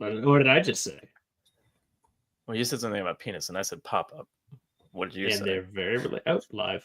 What did I just say? Well, you said something about penis, and I said pop up. What did you say? And they're very live.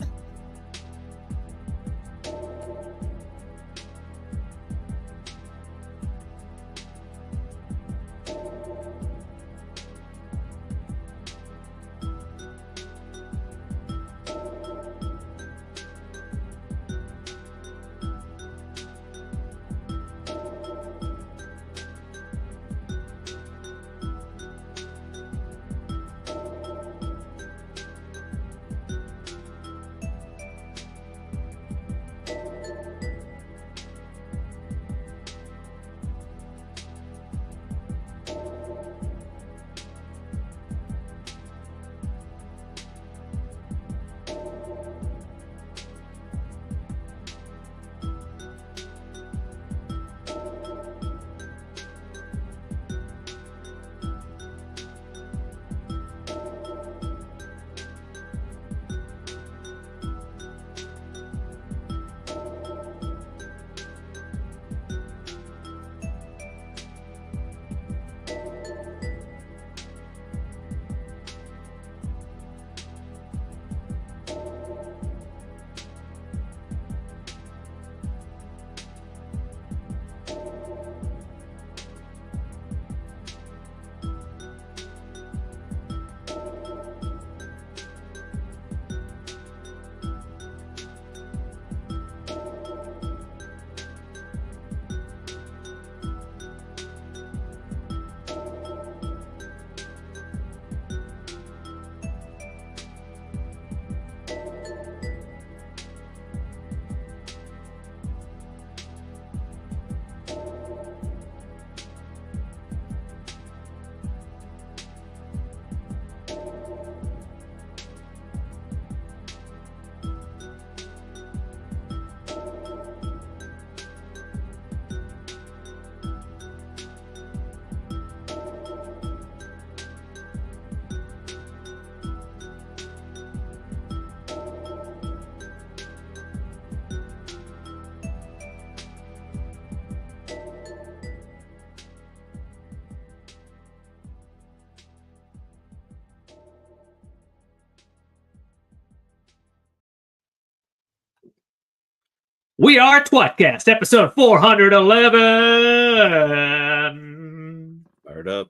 We are tWoTcast, episode 411. Fired up.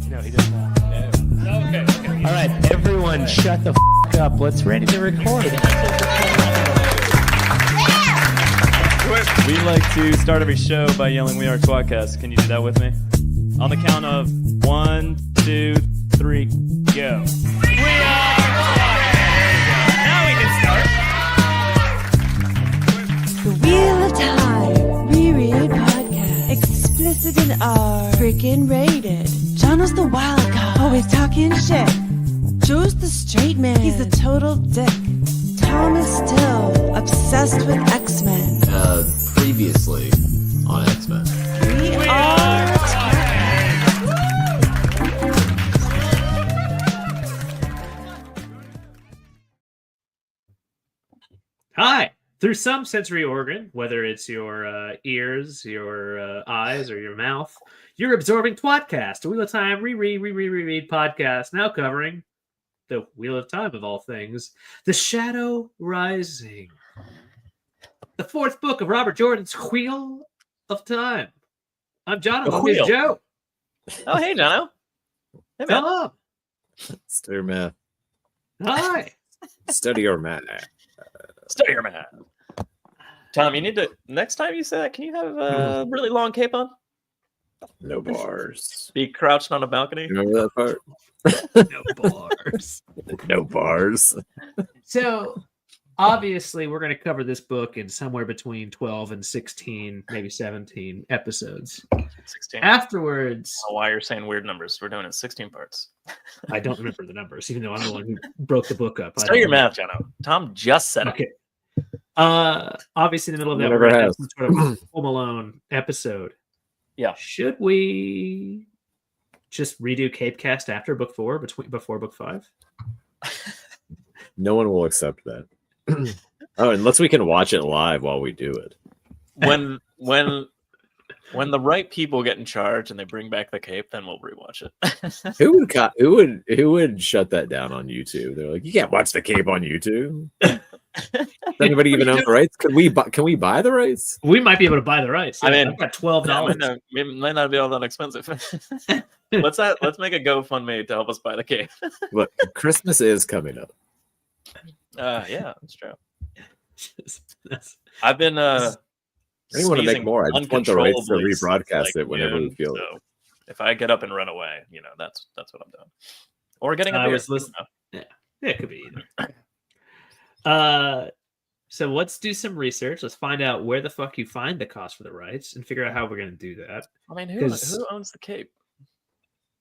No, he doesn't know. Okay. All right, everyone, shut the f*** up. Let's ready to record. We like to start every show by yelling, "We are tWoTcast." Can you do that with me? On the count of 1, 2, 3, go. We are tWoTcast. Now we can start. The Wheel of Time, re-read podcast, explicit in R, freaking rated. Jono's the wild card, always talking shit. Joe's the straight man, he's a total dick. Tom is still obsessed with X-Men. Previously on X-Men. We are Hi. Through some sensory organ, whether it's your ears, your eyes, or your mouth, you're absorbing tWoTcast, a Wheel of Time re-read podcast, now covering the Wheel of Time of all things, The Shadow Rising, the fourth book of Robert Jordan's Wheel of Time. I'm Jono. Here's Joe. Oh, hey, Jono. Hey, man. Tom. Study your math. Hi. Study your math. Study your man. Tom, you need to, next time you say that, can you have a really long cape on? No bars. Be crouched on a balcony? Remember that part? No bars. No bars. So, obviously, we're going to cover this book in somewhere between 12 and 16, maybe 17 episodes. 16. Afterwards, I don't know why you're saying weird numbers. We're doing it in 16 parts. I don't remember the numbers, even though I'm the one who broke the book up. Study your math, Jono. Tom just said it. Okay. Obviously, in the middle of that, we're going to have some sort of Home Alone episode. Yeah. Should we just redo Cape Cast after book 4, before book 5? No one will accept that. Oh, unless we can watch it live while we do it. When When the right people get in charge and they bring back the cape, then we'll rewatch it. Who would shut that down on YouTube? They're like, you can't watch the Cape on YouTube. Does anybody even own the rights? Can we buy the rights? We might be able to buy the rights. I mean, I've got $12. It might not be all that expensive. Let's make a GoFundMe to help us buy the cape. Look, Christmas is coming up. Yeah, that's true. I've been I didn't want to make more. I just want the rights to uncontrollably rebroadcast since, it whenever we feel it. so if I get up and run away, that's what I'm doing. Or getting a I beer. was listening. Yeah, it could be either. So let's do some research. Let's find out where the fuck you find the cost for the rights and figure out how we're going to do that. I mean, who 'Cause- owns the cape?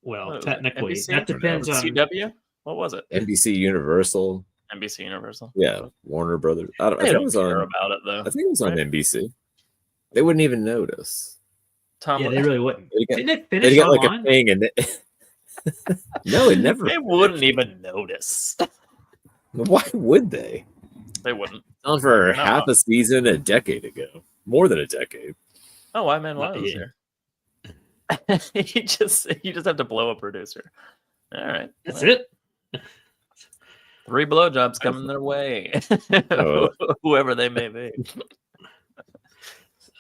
Well, What was it, technically, NBC? that depends on. CW. What was it? NBC Universal. NBC Universal. Yeah, Warner Brothers. I They think it don't was care on. about it though. I think it was on right? NBC. They wouldn't even notice. Tom, Yeah, they really wouldn't. They get, Didn't it they finish get like online? a thing, and no, it never. they wouldn't even notice. Why would they? They wouldn't. On for No. half a season a decade ago, more than a decade. Oh, I mean, why Not was yet. there? you just have to blow a producer. All right, That's well, it. 3 blowjobs coming their way, Oh. whoever they may be.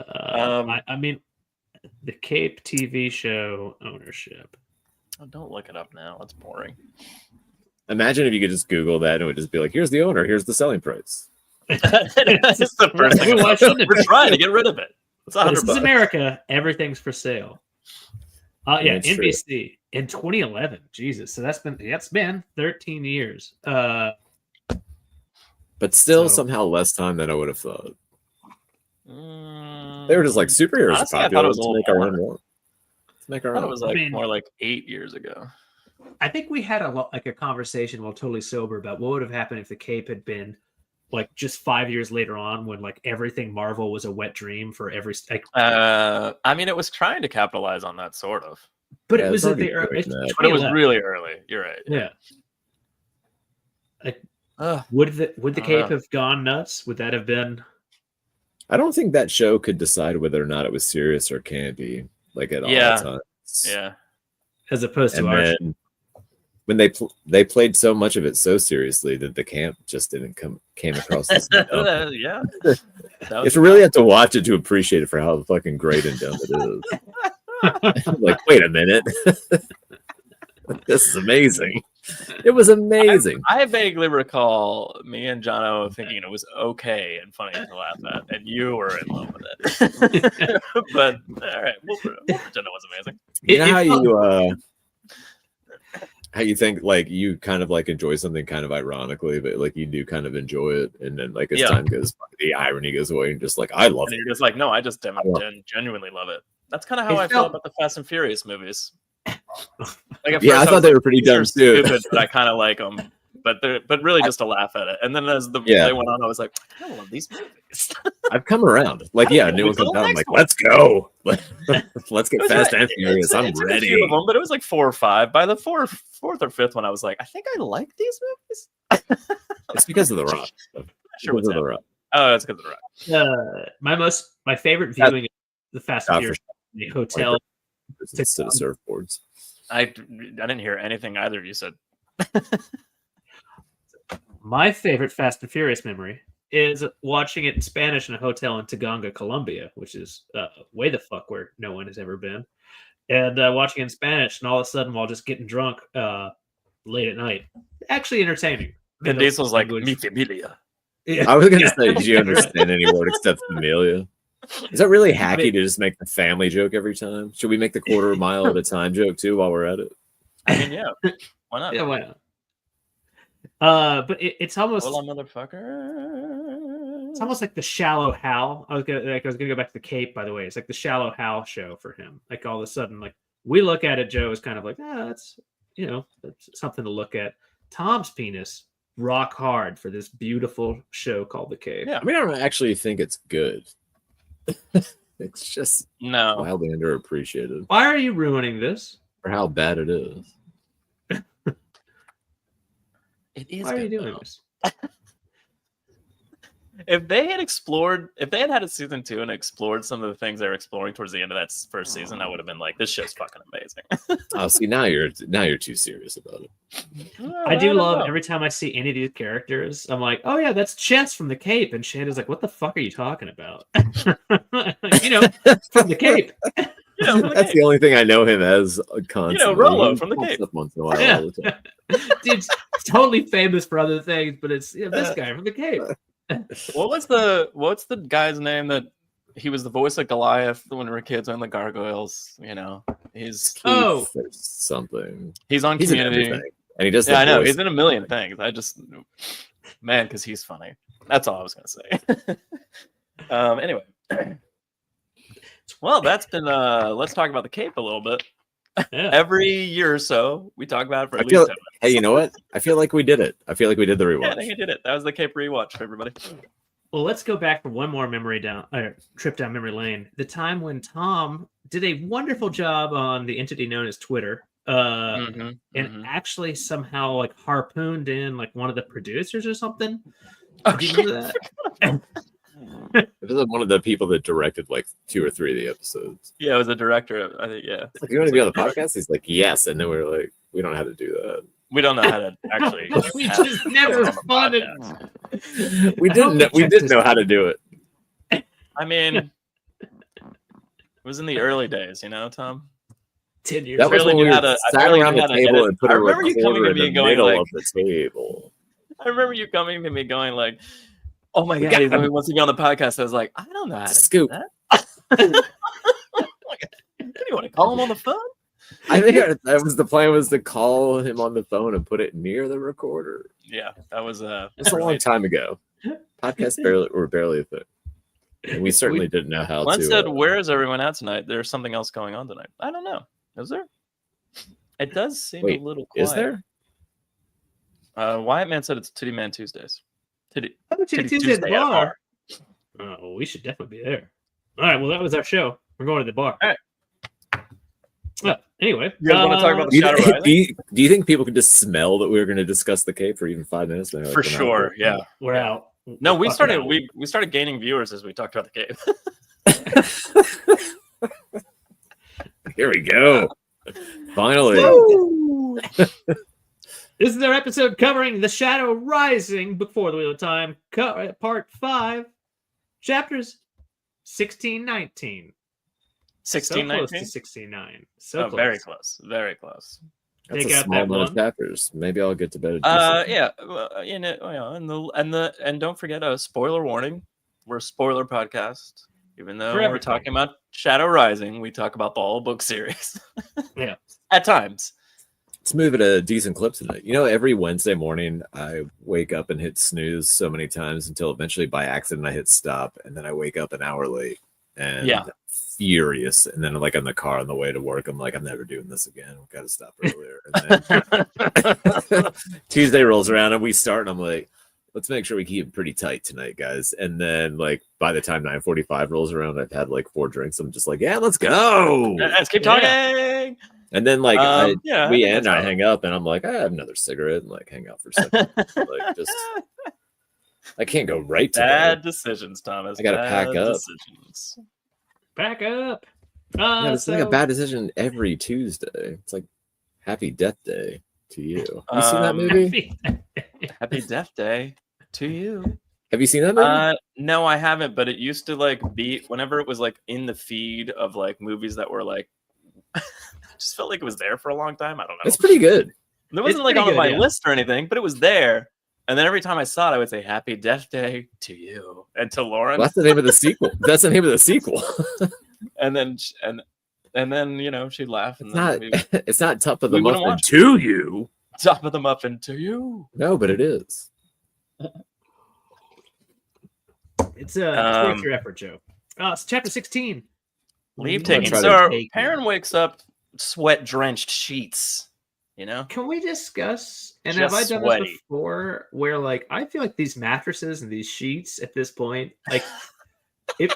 I mean, the Cape TV show ownership. Oh, don't look it up now. It's boring. Imagine if you could just Google that and it would just be like, "Here's the owner. Here's the selling price." It's the first thing. Why shouldn't it We're be? trying to get rid of it. It's This is $100. America. Everything's for sale. Yeah, That's true. NBC in 2011. Jesus, so that's been 13 years. But still, So- somehow less time than I would have thought. Mm, They were just like superheroes Honestly, are I thought popular. it was Let's a make little our own more. one. Let's make our I thought it own. was I like mean- more like 8 years ago. I think we had a conversation while totally sober about what would have happened if the Cape had been like just 5 years later on, when like everything Marvel was a wet dream for every. Like, I mean, it was trying to capitalize on that sort of, but Yeah, it was it's at the already it's doing that. but it was 2011. really early. You're right. Yeah. Ugh. Would the I don't Cape know. have gone nuts? Would that have been? I don't think that show could decide whether or not it was serious or campy, like at Yeah. all times. Yeah. As opposed to And our. then when they played so much of it so seriously that the camp just came across as dumb. Yeah. You have to really have to watch it to appreciate it for how fucking great and dumb it is. Like, wait a minute. This is amazing. It was amazing. I vaguely recall me and Jono thinking it was okay and funny to laugh at, and you were in love with it. But all right, we'll pretend it was amazing. You know It how you think like you kind of like enjoy something kind of ironically, but like you do kind of enjoy it, and then like as Yeah. time goes by, the irony goes away, and just like I love And it. you're just like, no, I just love genuinely love it. That's kind of how It I feel felt- about the Fast and Furious movies. Like at Yeah, I first thought was they like, were pretty "These are dumb too. stupid, but I kind of like them. But really just to laugh at it. And then as the Yeah. day went on, I was like, I don't love these movies. I've come around. Like, yeah, a new one Wait till comes the out. I'm next like, one. let's go. Let's It get was fast right. and furious. I'm It took a ready. few of them, but it was like 4 or 5. By the fourth or fifth one, I was like, I think I like these movies. It's because of the rock. Not sure what's Because of the happening. rock. Oh, it's because of the rock. my favorite viewing of the Fast and for Furious in the hotel. Instead of surfboards. I didn't hear anything either of you said. My favorite Fast and Furious memory is watching it in Spanish in a hotel in Taganga, Colombia, which is way the fuck where no one has ever been. And watching it in Spanish, and all of a sudden, while just getting drunk late at night, actually entertaining. Vin Diesel's like, Language. mi familia. Yeah. I was gonna Yeah. say, did you understand any word except familia? Is that really hacky to just make the family joke every time? Should we make the quarter mile at a time joke too while we're at it? I mean, yeah. Why not? Yeah, why not? But it's almost Hola, motherfucker. it's almost like the Shallow Hal. I was gonna go back to the Cape, by the way. It's like the Shallow Hal show for him. Like all of a sudden, like we look at it, Joe is kind of like, that's that's something to look at. Tom's penis rock hard for this beautiful show called The Cape. Yeah. I mean, I don't actually think it's good. It's just No. wildly underappreciated Why are you ruining this? for how bad it is. It is Why are you good, doing though. this? If they had had a season 2 and explored some of the things they were exploring towards the end of that first season, I would have been like, this show's fucking amazing. Oh, see, now you're too serious about it. I do love every time I see any of these characters, I'm like, oh yeah, that's Chess from the Cape. And Shanda's like, what the fuck are you talking about? From the Cape. That's the only thing I know him as constantly. Rollo He from the pops Cape. up once in a while Yeah. all the time. Dude's totally famous for other things, but it's this guy from the Cape. What's the guy's name that he was the voice of Goliath when we were kids on the Gargoyles? He's Keith Oh. or something. he's on He's in Community. everything. And he does Yeah, I know. voice. He's in a million things. Because he's funny. That's all I was gonna say. Anyway. Well, that's been let's talk about the Cape a little bit. Yeah. Every year or so, we talk about it for at I least feel- 10 minutes. Hey, you know what? I feel like we did it. I feel like we did the Yeah, I rewatch. think we did it. That was the Cape rewatch for everybody. Well, let's go back for one more trip down memory lane. The time when Tom did a wonderful job on the entity known as Twitter, and actually somehow like harpooned in like one of the producers or something. Do you remember that? It was one of the people that directed like 2 or 3 of the episodes. Yeah, it was a director. I think. Yeah, Like, you want to be on the podcast? He's like, yes. And then we were like, we don't know how to do that. we don't know how to actually. We have just never on the fun it. podcast. We didn't know how to do it. I mean, it was in the early days, Tom. 10 years That ago. was barely when we knew how were to- I sat barely around knew the how to table edit. and put I a remember you coming recorder to me in the going middle like- of the table. I remember you coming to me going like, "Oh my got god, he him. wants to be on the podcast." I was like, "I don't know how to Scoop. do that." Do you want to call him on the phone? I think that was the plan, was to call him on the phone and put it near the recorder. Yeah, that was It's a long time ago. Podcasts were barely a thing. And we certainly didn't know how Glenn to. said, "Where is everyone at tonight? There's something else going on tonight." I don't know. Is there? It does seem Wait, a little quiet. is there? Wyatt Man said it's Titty Man Tuesdays. Titty Tuesday Tuesday at the at a bar. Oh, we should definitely be there. All right, well, that was our show. We're going to the bar. All right. Well, anyway, You guys want to talk about Do the you, Shadow Rising? do you think people could just smell that we were going to discuss the Cape for even 5 minutes? Now? For sure, yeah. we're out. No, we Fucking started out. we started gaining viewers as we talked about the Cape. Here we go. Finally. This is our episode covering The Shadow Rising before the Wheel of Time, part 5, chapters 16, 19. 16, so close 19? to 69. So close. Very close. Very close. That's Take a out small that amount of one. chapters. Maybe I'll get to bed. at decent. Yeah. Well, and don't forget a spoiler warning. We're a spoiler podcast. Even though For we're everything. talking about Shadow Rising, we talk about the whole book series. Yeah. At times. Let's move at a decent clip tonight. Every Wednesday morning, I wake up and hit snooze so many times until eventually by accident I hit stop. And then I wake up an hour late and furious. And then like in the car on the way to work, I'm like, I'm never doing this again. We've got to stop earlier. And then Tuesday rolls around and we start and I'm like, let's make sure we keep it pretty tight tonight, guys. And then like by the time 9:45 rolls around, I've had like 4 drinks. I'm just like, yeah, let's go. Let's keep talking. And then like yeah, we I think end, that's I how- hang up and I'm like, I have another cigarette and like hang out for a second. Like just I can't go right to Bad bed. decisions, Thomas. I gotta Bad pack up. Decisions. Back up. Yeah, it's like a bad decision every Tuesday. It's like Happy Death Day to you. Have you seen that movie? Happy Death Day to you. Have you seen that movie? No, I haven't, but it used to like be whenever it was like in the feed of like movies that were like just felt like it was there for a long time. I don't know. It's pretty good. It wasn't like pretty on good, my yeah. list or anything, but it was there. And then every time I saw it, I would say Happy Death Day to you and to Lauren. Well, that's the name of the sequel. That's the name of the sequel. And then she'd laugh. And It's then not. we It's not Top of the we wouldn't Muffin watch to you. top of the muffin to you. No, but it is. It's worth your effort, Joe. It's chapter 16. Leave Leave taking. try to So take Perrin wakes up, sweat drenched sheets. Can we discuss, and have I Just done sweaty. this before, where like I feel like these mattresses and these sheets at this point, like if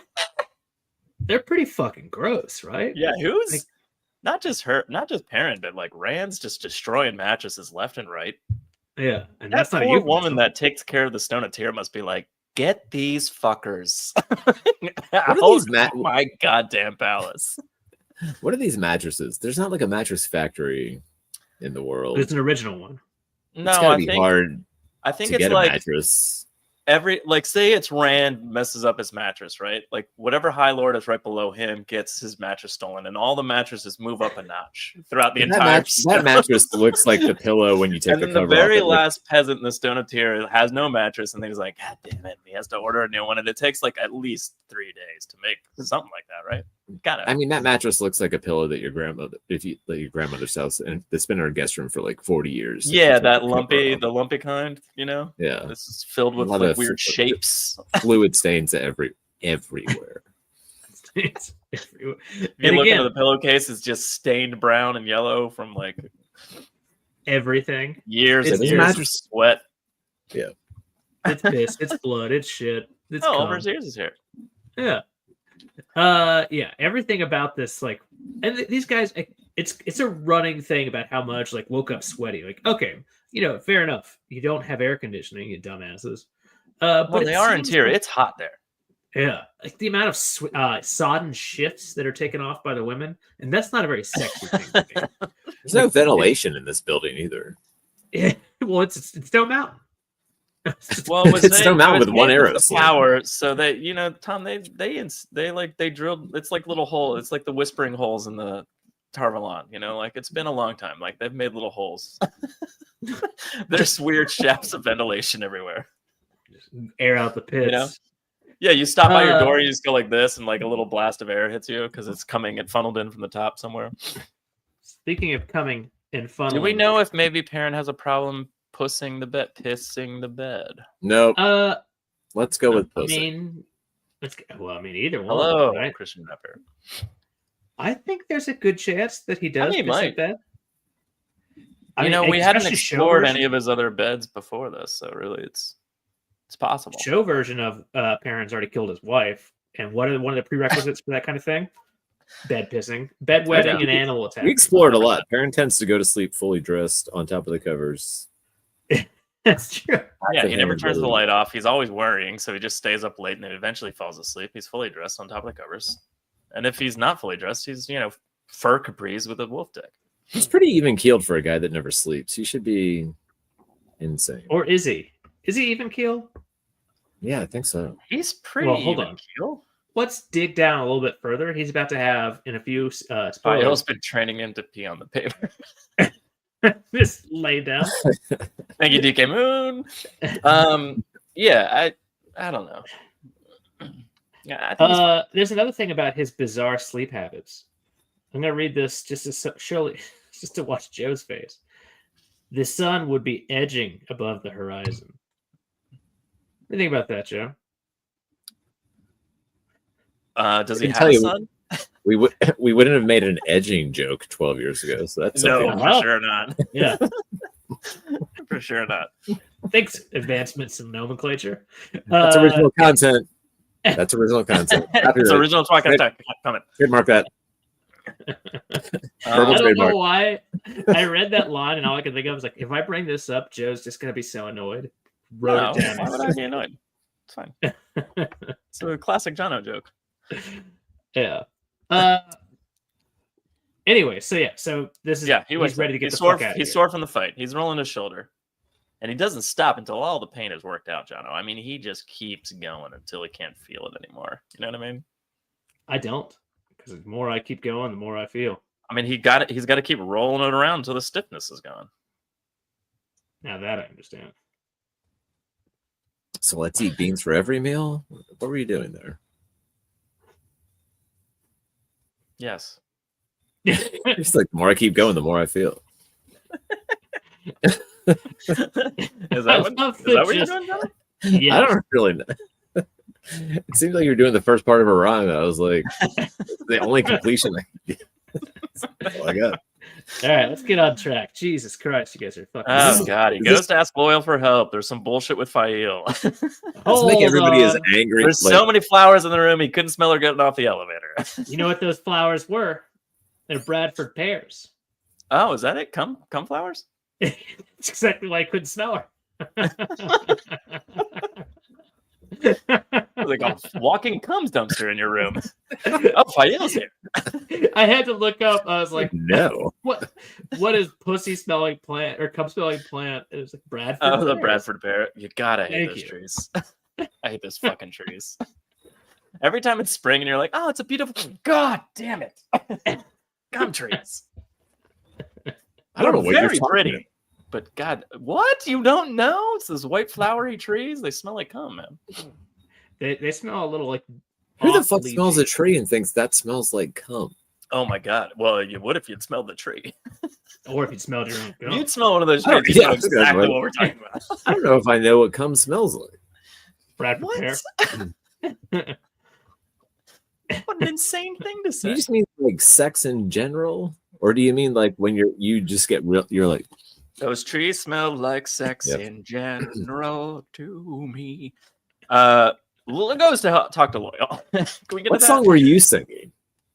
they're pretty fucking gross, right? Yeah, who's Like- not just Perrin, but like Rand's just destroying mattresses left and right. Yeah, and That that's not a poor euphemism. woman that takes care of the Stone of Tear must be like, get these fuckers are out these of my goddamn palace. What are these mattresses? There's not like a mattress factory in the world. It's an original one. It's No, gotta be hard I think to it's get a like mattress. say it's Rand messes up his mattress, right? Like whatever High Lord is right below him gets his mattress stolen, and all the mattresses move up a notch throughout the entire That mattress looks like the pillow when you take and the then the cover very off. last peasant in the Stone of Tyr has no mattress, and then he's like, God damn it, he has to order a new one, and it takes like at least 3 days to make something like that, right? I mean, that mattress looks like a pillow that your grandmother's house, and it's been in our guest room for like 40 years. Yeah, that lumpy kind, you know? Yeah. This is filled with A lot like of weird shapes. Fluid stains everywhere. It's everywhere. If you And look again, into the pillowcase, it's just stained brown and yellow from like everything. years It's and years of mattress- sweat. It's piss. It's blood. It's shit. It's Oh, cum. Ulmer's ears is here. Yeah. Yeah. Everything about this, like, and these guys, it's a running thing about how much like woke up sweaty. Like, okay, fair enough. You don't have air conditioning, you dumbasses. But But they it are seems interior. like- It's hot there. Yeah, like the amount of sodden shifts that are taken off by the women, and that's not a very sexy thing to me. There's no ventilation in this building either. Yeah, well, it's Stone Mountain. Well, It's Stone Mountain with one arrow The slit. power, so that Tom, they drilled. It's like little hole. It's like the whispering holes in the Tarvalon. Like it's been a long time. Like they've made little holes. There's weird shafts of ventilation everywhere. Air out the pits. Yeah, you stop by your door, you just go like this, and like a little blast of air hits you because it's coming and funneled in from the top somewhere. Speaking of coming in funnel, Do we know if maybe Perrin has a problem pissing the bed? Nope. Let's go with I pussy. mean, either one. Hello, right? Christian Pepper. I think there's a good chance that he does. he piss might. in bed. We hadn't especially show explored version- any of his other beds before this, so really, it's possible. Show version of Perrin's already killed his wife, and one of the prerequisites for that kind of thing? Bed pissing, bedwetting, and animal attack. We explored a lot. Perrin tends to go to sleep fully dressed on top of the covers. That's true. Yeah, he never Perrin's turns the really- light off. He's always worrying, so he just stays up late and then eventually falls asleep. He's fully dressed on top of the covers. And if he's not fully dressed, he's, fur capris with a wolf dick. He's pretty even keeled for a guy that never sleeps. He should be insane. Or is he? Is he even keel? Yeah, I think so. He's pretty Well, hold even on. keel. Let's dig down a little bit further. He's about to have in a few Fayo's spoilers. been training him to pee on the paper. Just lay down. Thank you, DK Moon. Yeah, I don't know. Yeah, I think he's There's another thing about his bizarre sleep habits. I'm gonna read this just to watch Joe's face. The sun would be edging above the horizon. What do you think about that, Joe? does he I can have tell a you- son? We wouldn't have made an edging joke 12 years ago. So that's No, okay. for Well. sure not. Yeah, For sure not. thanks, advancements in nomenclature. That's original content. That's original content. It's Copyright. original Twilight comment. Trademark that. I Verbal don't trademark. know why. I read that line and all I could think of was like, if I bring this up, Joe's just gonna be so annoyed. Wrote No, it down. why would I be annoyed? It's fine. It's a classic Jono joke. Yeah. Anyway, so this is Yeah, he was he's ready to get he's the sore, fuck out of He's here. sore from the fight. He's rolling his shoulder. And he doesn't stop until all the pain is worked out, Jono. I mean, he just keeps going until he can't feel it anymore. You know what I mean? I don't, because the more I keep going, the more I feel. I mean, he's got to keep rolling it around until the stiffness is gone. Now that I understand. So let's eat beans for every meal. What were you doing there? Yes. It's like the more I keep going, the more I feel. Is that what you're Just- doing, Jono? Yes. I don't really know. It seems like you're doing the first part of a rhyme. I was like, it's the only completion I can get. That's all I got. All right, let's get on track. Jesus Christ, you guys are fucking. Oh, God. He is goes this- to ask Loyal for help. There's some bullshit with Fail. It's Hold like everybody is on. angry. There's like, so many flowers in the room. He couldn't smell her getting off the elevator. You know what those flowers were? They're Bradford pears. Oh, is that it? Come flowers? It's exactly why I couldn't smell her. Like a walking cum dumpster in your room. Oh, Fael's here. I had to look up. I was like, No. what is pussy smelling plant or cum smelling plant? It was like Bradford. Oh, the pears. Bradford pear. You gotta hate Thank those you. trees. I hate those fucking trees. Every time it's spring and you're like, oh, it's a beautiful. God damn it. Gum trees. I don't know what you're Very talking pretty. about. But God, what? You don't know? It's those white flowery trees. They smell like cum, man. They smell a little like. Who the off fuck smells a leafy. tree and thinks that smells like cum? Oh my God. Well, you would if you'd smelled the tree. Or if you smelled your own If gum. you'd smell one of those Oh, trees, you yeah, know I was gonna exactly say- what we're talking about. I don't know if I know what cum smells like. Bradford What? pear. What an insane thing to Do say. you just mean like sex in general? Or do you mean like when you just get real, you're like, Those trees smell like sex Yep. in general to me. Lula goes to talk to Loyal. Can we get what to that? song were you singing?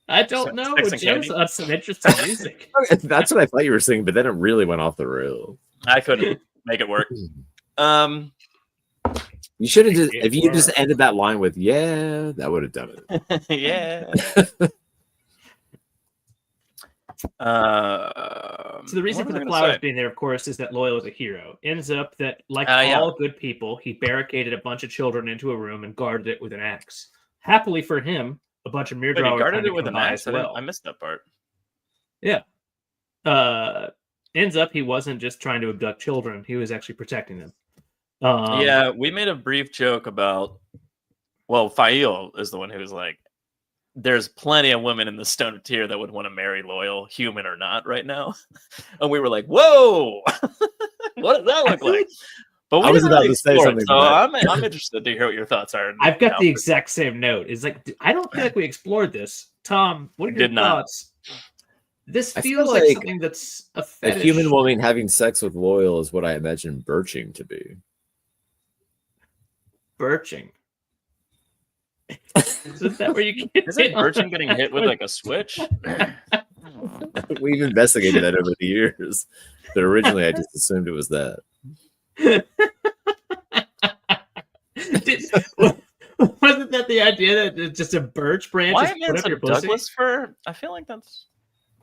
I don't know. Sex and Joe's Candy? on some interesting music. That's what I thought you were singing, but then it really went off the rails. I couldn't make it work. You should have just, It if you just worked. ended that line with "yeah," that would have done it. Yeah. So the reason for the flowers being there, of course, is that Loyal is a hero. Ends up that, like Yeah. all good people, he barricaded a bunch of children into a room and guarded it with an axe. Happily for him, a bunch of mirror Wait, he drawers guarded had to it with come an by axe? as well. I missed that part. Ends up he wasn't just trying to abduct children; he was actually protecting them. Yeah, we made a brief joke about. Well, Fael is the one who was like, "There's plenty of women in the Stone of Tyr that would want to marry Loyal, human or not, right now." And we were like, "Whoa, what does that look like?" But we I was didn't about really to say explore it, something so to that. I'm interested to hear what your thoughts are. I've got now. the exact same note. It's like I don't feel like we explored this. Tom, what are your Did not. thoughts? This I feel feels like like something that's a A fetish. human woman having sex with Loyal is what I imagine birching to be. birching. Is that where you get Isn't hit on Birchin getting hit with like a switch? We've investigated that over the years, but originally I just assumed it was that. Wasn't that the idea that it's just a birch branch Why is am put I up your some pussy? Douglas fir? I feel like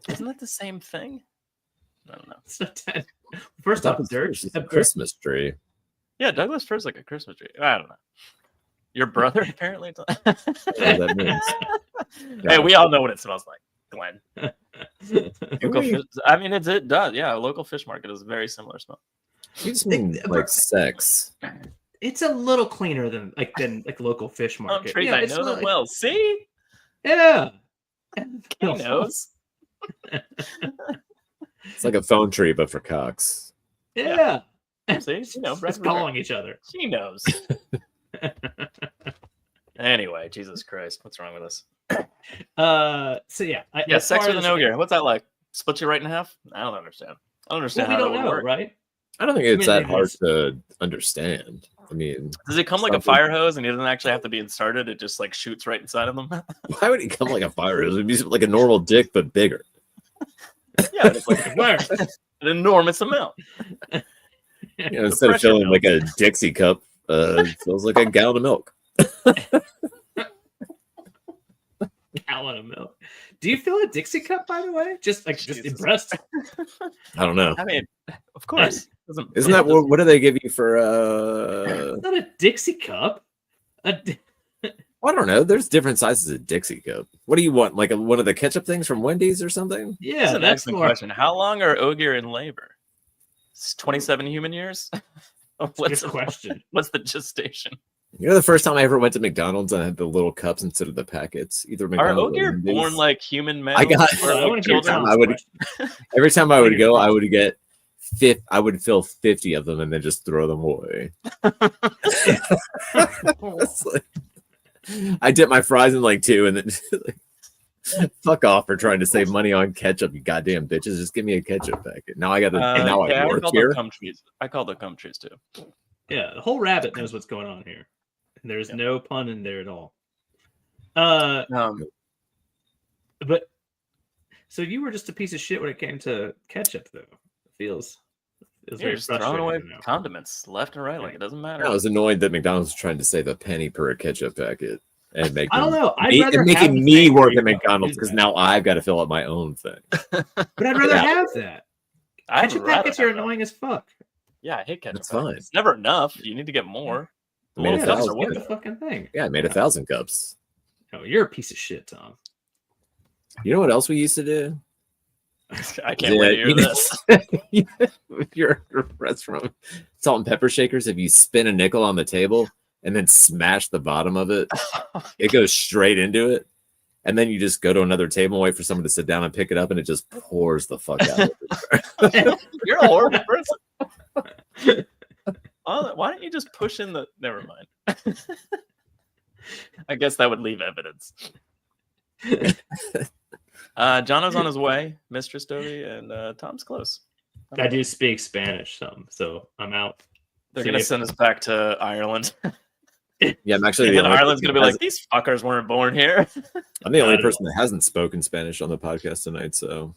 isn't that the same thing? I don't know. It's not that- First off, dirt. It's a Christmas tree. Yeah, Douglas fir is like a Christmas tree. I don't know. Your brother apparently. What that means. Hey, we all know what it smells like, Glenn. Do Local we? fish, I mean, it does. Yeah, a local fish market is a very similar smell. You just mean like sex. It's a little cleaner than local fish Oh, market. trees, Yeah, I it's know not them well. See, Yeah. he knows. It's like a phone tree, but for cocks. Yeah. See, you know, Just calling each other. She knows. Anyway, Jesus Christ, what's wrong with us? So yeah. Yeah, sex with an ogre. What's that like? Split you right in half? I don't understand. I don't understand We how don't that would know, work. right? I don't think it's I mean, that hard it's- to understand. I mean, Does it come like a Something- fire hose and he doesn't actually have to be inserted? It just like shoots right inside of them? why would he come like a fire hose? It'd be like a normal dick, but bigger. Yeah, it's like an enormous amount. You know, instead of pressure filling milk. like a Dixie cup, it feels like a gallon of milk. Gallon of milk. Do you feel a Dixie cup, by the way? Just Jesus. impressed. I don't know. I mean, of course. Isn't that what do they give you for? It's not a Dixie cup. I don't know. There's different sizes of Dixie cup. What do you want? Like one of the ketchup things from Wendy's or something? Yeah, That's an that's excellent more. question. How long are Ogier in labor? It's 27 human years? Good question. What's the gestation? You know, the first time I ever went to McDonald's and I had the little cups instead of the packets. Either Are McDonald's or Ogier Wendy's. born like human males? I got- or I like want to hear children? I Tom's would- question. Every time I would Wait, go, what? I would get I would fill 50 of them and then just throw them away. It's like- I dip my fries in like 2 and then like, fuck off for trying to save money on ketchup, you goddamn bitches. Just give me a ketchup packet. Now I got to. Now yeah, I I work call here. them cum trees. I call them cum trees too. Yeah, the whole rabbit knows what's going on here. And there's Yeah. no pun in there at all. But so you were just a piece of shit when it came to ketchup, though. It It's You're very just throwing frustrating away to know. condiments left and right. Like it doesn't matter. I was annoyed that McDonald's was trying to save a penny per ketchup packet and making I don't know. I'd me, rather and have making the me thing where work you at fucking McDonald's do because that. now I've got to fill up my own thing. But I'd rather Yeah. have that. I'd Ketchup rather packets are have that. annoying as fuck. Yeah, I hate ketchup. That's fine. packets. It's never enough. You need to get more. The I made little a cups thousand. are Get worth the it. fucking thing. Yeah, I made 1,000 cups. Oh, you're a piece of shit, Tom. You know what else we used to do? I can't wait to hear this. If you're at a restaurant, salt and pepper shakers, if you spin a nickel on the table and then smash the bottom of it, it goes straight into it. And then you just go to another table and wait for someone to sit down and pick it up, and it just pours the fuck out. You're a horrible person. Why don't you just push in the? Never mind. I guess that would leave evidence. Jono's on his way, Mistress Dovey, and Tom's close. I do speak Spanish some, so I'm out. They're See gonna if- send us back to Ireland. Yeah, I'm actually And the then only Ireland's person gonna be that like, these fuckers weren't born here. I'm the only Not at person that hasn't spoken Spanish on the podcast tonight, so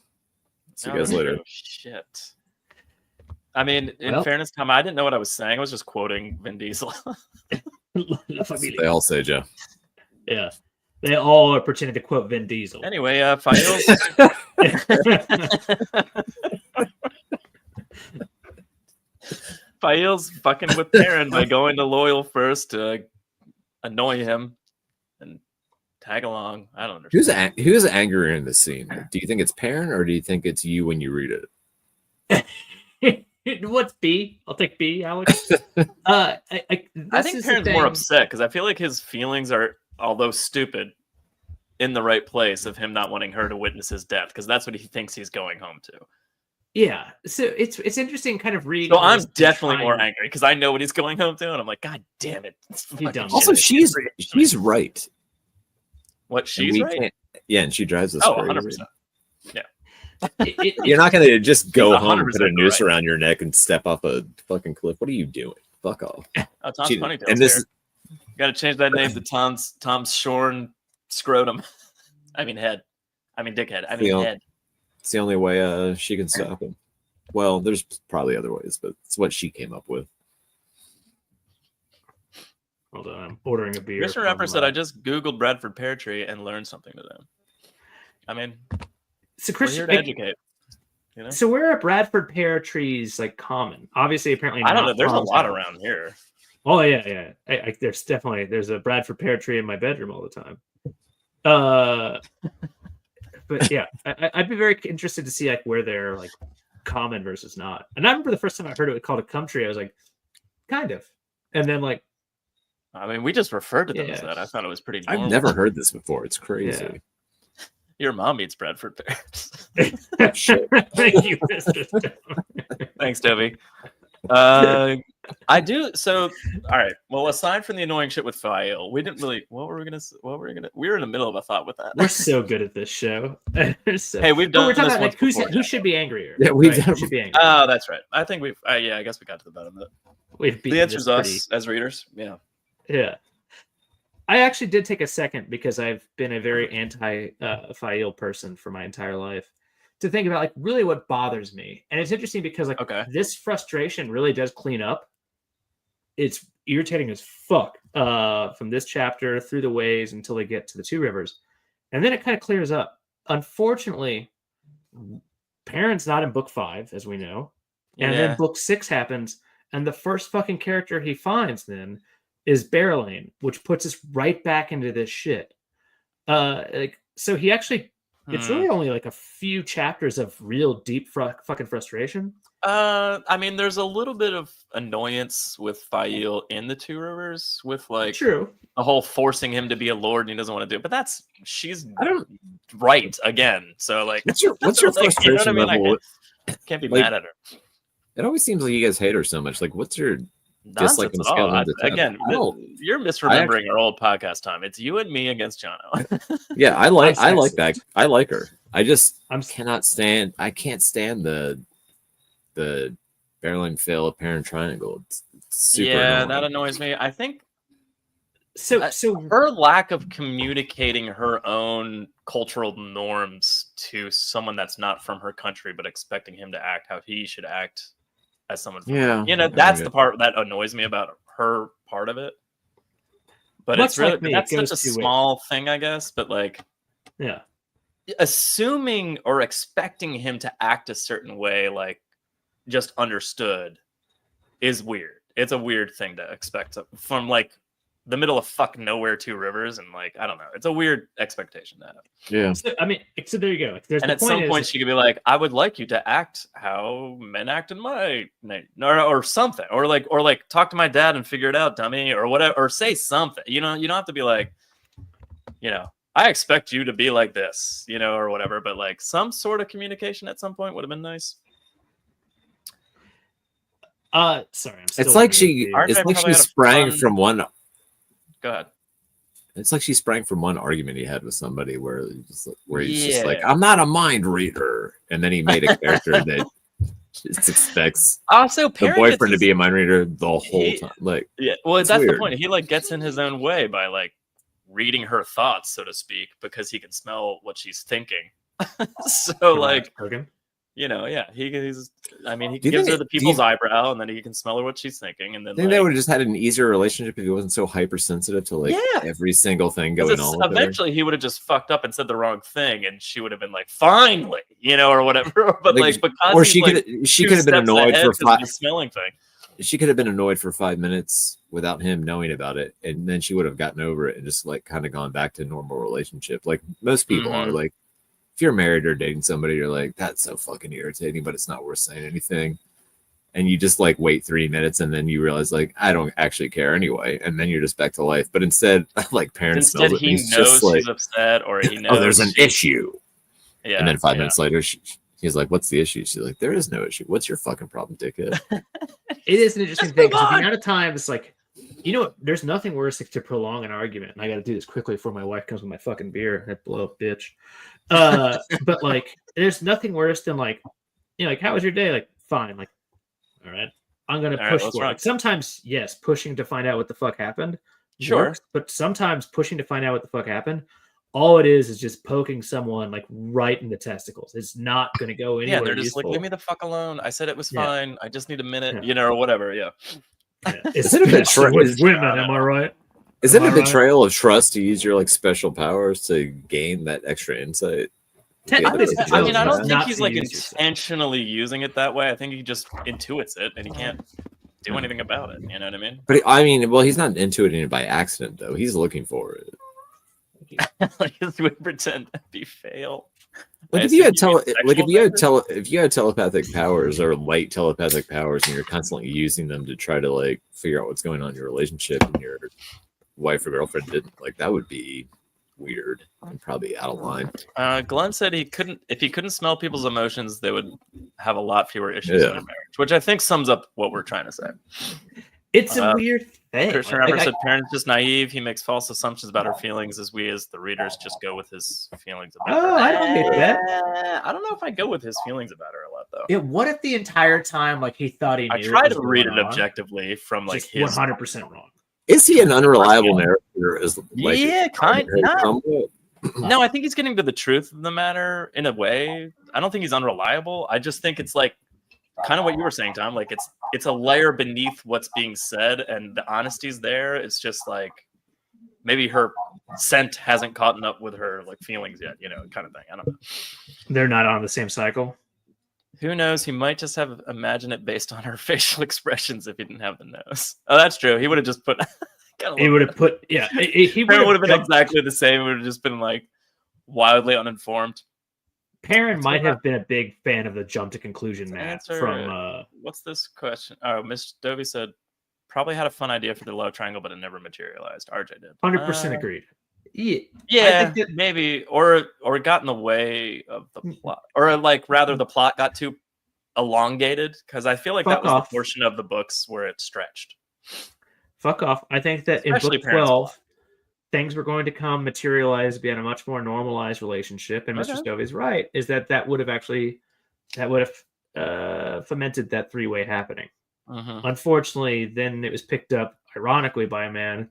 see you guys later. Oh, shit. I mean, in Well- fairness, Tom, I didn't know what I was saying. I was just quoting Vin Diesel. La That's what familia. they all say, Joe. Yeah. They all are pretending to quote Vin Diesel. Anyway, Fail's Fail's fucking with Perrin by going to Loyal first to annoy him and tag along. I don't understand. Who's angrier in this scene? Do you think it's Perrin or do you think it's you when you read it? What's B? I'll take B, Alex. I this think is the Perrin's more thing. upset because I feel like his feelings are, although stupid, in the right place of him not wanting her to witness his death because that's what he thinks he's going home to. Yeah. So it's interesting kind of reading. So I'm this definitely time. more angry because I know what he's going home to, and I'm like, God damn it! You dumb Also, shit. she's right. What And she's we right? can't- Yeah, and she drives us Oh, crazy. 100%. You're not gonna just go She's home and put a 100% noose right. around your neck and step off a fucking cliff. What are you doing? Fuck off. Oh, Tom's She- funny. and this is Got to change that name to Tom's shorn scrotum. I mean head. I mean dickhead. I mean Yeah. head. it's the only way she can stop him. Well, there's probably other ways, but it's what she came up with. Hold on, I'm ordering a beer. Commissioner Epper said I just Googled Bradford Pear Tree and learned something today. I mean, So we're Chris, here to educate. You know? so where are Bradford pear trees like common? Obviously, apparently I don't not know. There's a Tom's lot house. around here. Oh yeah. There's a Bradford pear tree in my bedroom all the time. But yeah, I'd be very interested to see like where they're like common versus not. And I remember the first time I heard it called a cum tree, I was like, kind of. And then like, I mean, we just referred to them as Yeah. that. I thought it was pretty normal. I've never heard this before. It's crazy. Your mom eats Bradford pears. Shit. thank you, Mr. Stone. Thanks, Debbie. I do. So, all right. Well, aside from the annoying shit with Fael, we didn't really. What were we gonna? We were in the middle of a thought with that. We're so good at this show. So- Hey, we've Oh, done we're talking this about once like who's, before, who yeah. should be angrier. Yeah, we've right? done- Who should be angry. Oh, that's right. I think we've. Yeah, I guess we got to the bottom of it. We've beaten The answer's this us as readers. Yeah. Yeah. I actually did take a second because I've been a very anti-Fael person for my entire life to think about like really what bothers me. And it's interesting because like Okay. this frustration really does clean up. It's irritating as fuck from this chapter through the ways until they get to the Two Rivers. And then it kind of clears up. Unfortunately, Perrin's not in book 5, as we know. And Yeah. then book 6 happens, and the first fucking character he finds then is Barrelane, which puts us right back into this shit. So he actually, it's really only like a few chapters of real deep fucking frustration. I mean, there's a little bit of annoyance with Fael in the Two Rivers with like True. the whole forcing him to be a lord and he doesn't want to do it. But she's I don't. right again. So like, What's your like, you know frustration level? Can't be Like, mad at her. It always seems like you guys hate her so much. Like, what's your dislike Nonsense on the at all. scale of 1 to 10? Again, I don't- you're misremembering our old podcast time. It's you and me against Jono. Yeah, I like sexist. that. I like her. I just I'm cannot stand. I can't stand the Barreling Fail apparent triangle. It's super. Yeah, annoying. that annoys me. I think so her lack of communicating her own cultural norms to someone that's not from her country, but expecting him to act how he should act as someone. Yeah, You know, that's the part that annoys me about her part of it. But Much it's really like me, that's it goes such a two ways. small thing, I guess. But like, Yeah. assuming or expecting him to act a certain way, like just understood, is weird. It's a weird thing to expect from like the middle of fucking nowhere, Two Rivers, and like I don't know. It's a weird expectation to have. Yeah. So, I mean, so there you go. There's And the at some point, is, she could be like, "I would like you to act how men act in my name," or something, or like talk to my dad and figure it out, dummy, or whatever, or say something. You know, you don't have to be like, you know, I expect you to be like this, you know, or whatever. But like some sort of communication at some point would have been nice. sorry, I'm still It's like on she the- RJ it's like probably she had a sprang fun- from one Go ahead. it's like she sprang from one argument he had with somebody where he's just like, Yeah. I'm not a mind reader. And then he made a character that just expects Also, the Perrin boyfriend gets to be a mind reader the whole he- time. Like, Yeah, well, It's that's the weird. point. He like gets in his own way by like reading her thoughts, so to speak, because he can smell what she's thinking. So like, Hogan. you know, yeah, he's. I mean, he Do you gives think her the do you- people's eyebrow, and then he can smell her what she's thinking, and then I think like, they would have just had an easier relationship if he wasn't so hypersensitive to like Yeah. every single thing 'cause going on with her. eventually he would have just fucked up and said the wrong thing, and she would have been like, finally, you know, or whatever. But Like, because Or he's, she like, she two could have been steps annoyed ahead for 'cause of 5 the smelling thing. she could have been annoyed for 5 minutes without him knowing about it, and then she would have gotten over it and just like kind of gone back to normal relationship like most people are. Mhm. Like if you're married or dating somebody, you're like, that's so fucking irritating, but it's not worth saying anything, and you just like wait 3 minutes and then you realize like I don't actually care anyway, and then you're just back to life. But instead like parents Instead, smells it, and he he's knows just like, she's upset, or he knows oh, there's an she- issue. Yeah, And then 5 yeah. minutes later he's like, what's the issue? She's like, there is no issue. What's your fucking problem, dickhead? It is an interesting Just thing move because the on. amount of times, like, you know, what, there's nothing worse to prolong an argument. And I got to do this quickly before my wife comes with my fucking beer. That blow up, bitch. But like, there's nothing worse than like, you know, like, how was your day? Like, fine. Like, all right, I'm gonna All right, push let's for it. rock. Like, sometimes, yes, pushing to find out what the fuck happened. Sure. works, but sometimes pushing to find out what the fuck happened, all it is just poking someone like right in the testicles. It's not going to go anywhere. Yeah, they're just useful. like, leave me the fuck alone. I said it was Yeah. fine. I just need a minute, Yeah. you know, or whatever. Yeah. Yeah. Is it a Especially with betrayal? women? Am I right? Is it Am a I right? betrayal of trust to use your like special powers to gain that extra insight? Technically, Yeah, it's I mean, I betrayal, don't not think he's to like use yourself. intentionally using it that way. I think he just intuits it, and he can't do anything about it. You know what I mean? But I mean, well, he's not intuiting it by accident though. He's looking for it. Like, we pretend to be fail. Like I if you had assume you mean like sexual if you had telepathic powers or light telepathic powers, and you're constantly using them to try to like figure out what's going on in your relationship, and your wife or girlfriend didn't, like that would be weird and probably out of line. Glenn said if he couldn't smell people's emotions, they would have a lot fewer issues in Yeah. their marriage, which I think sums up what we're trying to say. It's a weird thing. Christian Like, Remmer I- said Perrin's just naive. He makes false assumptions about her feelings, as we as the readers just go with his feelings about Oh, her. I don't hate that. I don't know if I go with his feelings about her a lot though. Yeah, what if the entire time, like, he thought he knew? I try what to was read going it on? objectively from like Just his 100% wrong. Is he an unreliable narrator? Is like Yeah, not. somewhat? No, I think he's getting to the truth of the matter in a way. I don't think he's unreliable. I just think it's like kind of what you were saying, Tom. Like it's a layer beneath what's being said, and the honesty's there. It's just like maybe her scent hasn't caught up with her like feelings yet, you know, kind of thing. I don't know. They're not on the same cycle. Who knows? He might just have imagined it based on her facial expressions if he didn't have the nose. Oh, that's true. He would have just put. He would have put, yeah. He Perrin would have been jumped- exactly the same. It would have just been like wildly uninformed. Perrin might have been a big fan of the jump to conclusion Matt Answer from What's this question? Oh, Miss Dovey said probably had a fun idea for the love triangle, but it never materialized. RJ did. 100% agreed. Yeah, Yeah, I think that- maybe, or it got in the way of the plot, or like rather the plot got too elongated, because I feel like that Fuck was off. the portion of the books where it stretched. Fuck off. I think that Especially in book Perrin's 12, things were going to come materialize, be in a much more normalized relationship. And Mr. Okay. Stovey's right, is that would have fomented that three-way happening. Mhm. Unfortunately, then it was picked up, ironically, by a man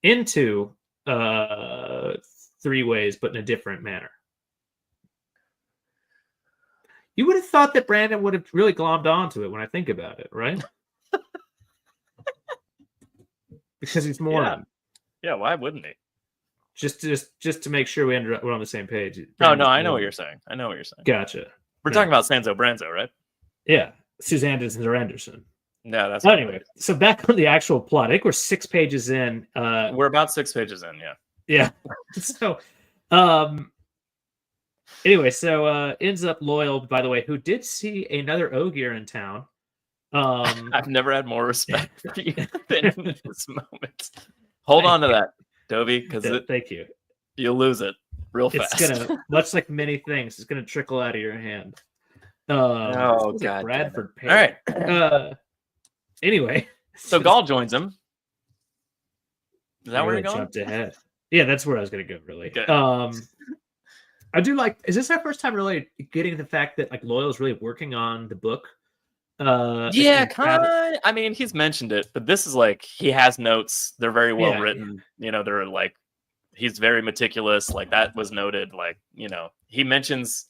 into three ways, but in a different manner. You would have thought that Brandon would have really glommed onto it when I think about it, right? Because he's Mormon. Yeah, why wouldn't he? Just to make sure we're on the same page. Oh no, I know what you're saying. Gotcha. We're talking about Sanzo Branzo, right? Yeah, Suzanne Anderson. No, that's anyway. So back on the actual plot, I think we're 6 pages in. We're about 6 pages in. Yeah. Yeah. So, anyway, so ends up Loyal, by the way, who did see another Ogier in town. I've never had more respect for you than in this moment. Hold on to that, Dovey, because thank you. You'll lose it real fast. It's gonna, much like many things, it's gonna trickle out of your hand. Oh God, Bradford. All right. Anyway, so Gall joins him. Is that where you're going? Jumped ahead. Yeah, that's where I was gonna go. Really. Okay. I do like. Is this our first time really getting the fact that like Loyal is really working on the book? Yeah, kind of. I mean, he's mentioned it, but this is like he has notes. They're very well written. You know, they're like he's very meticulous. Like that was noted. Like he mentions.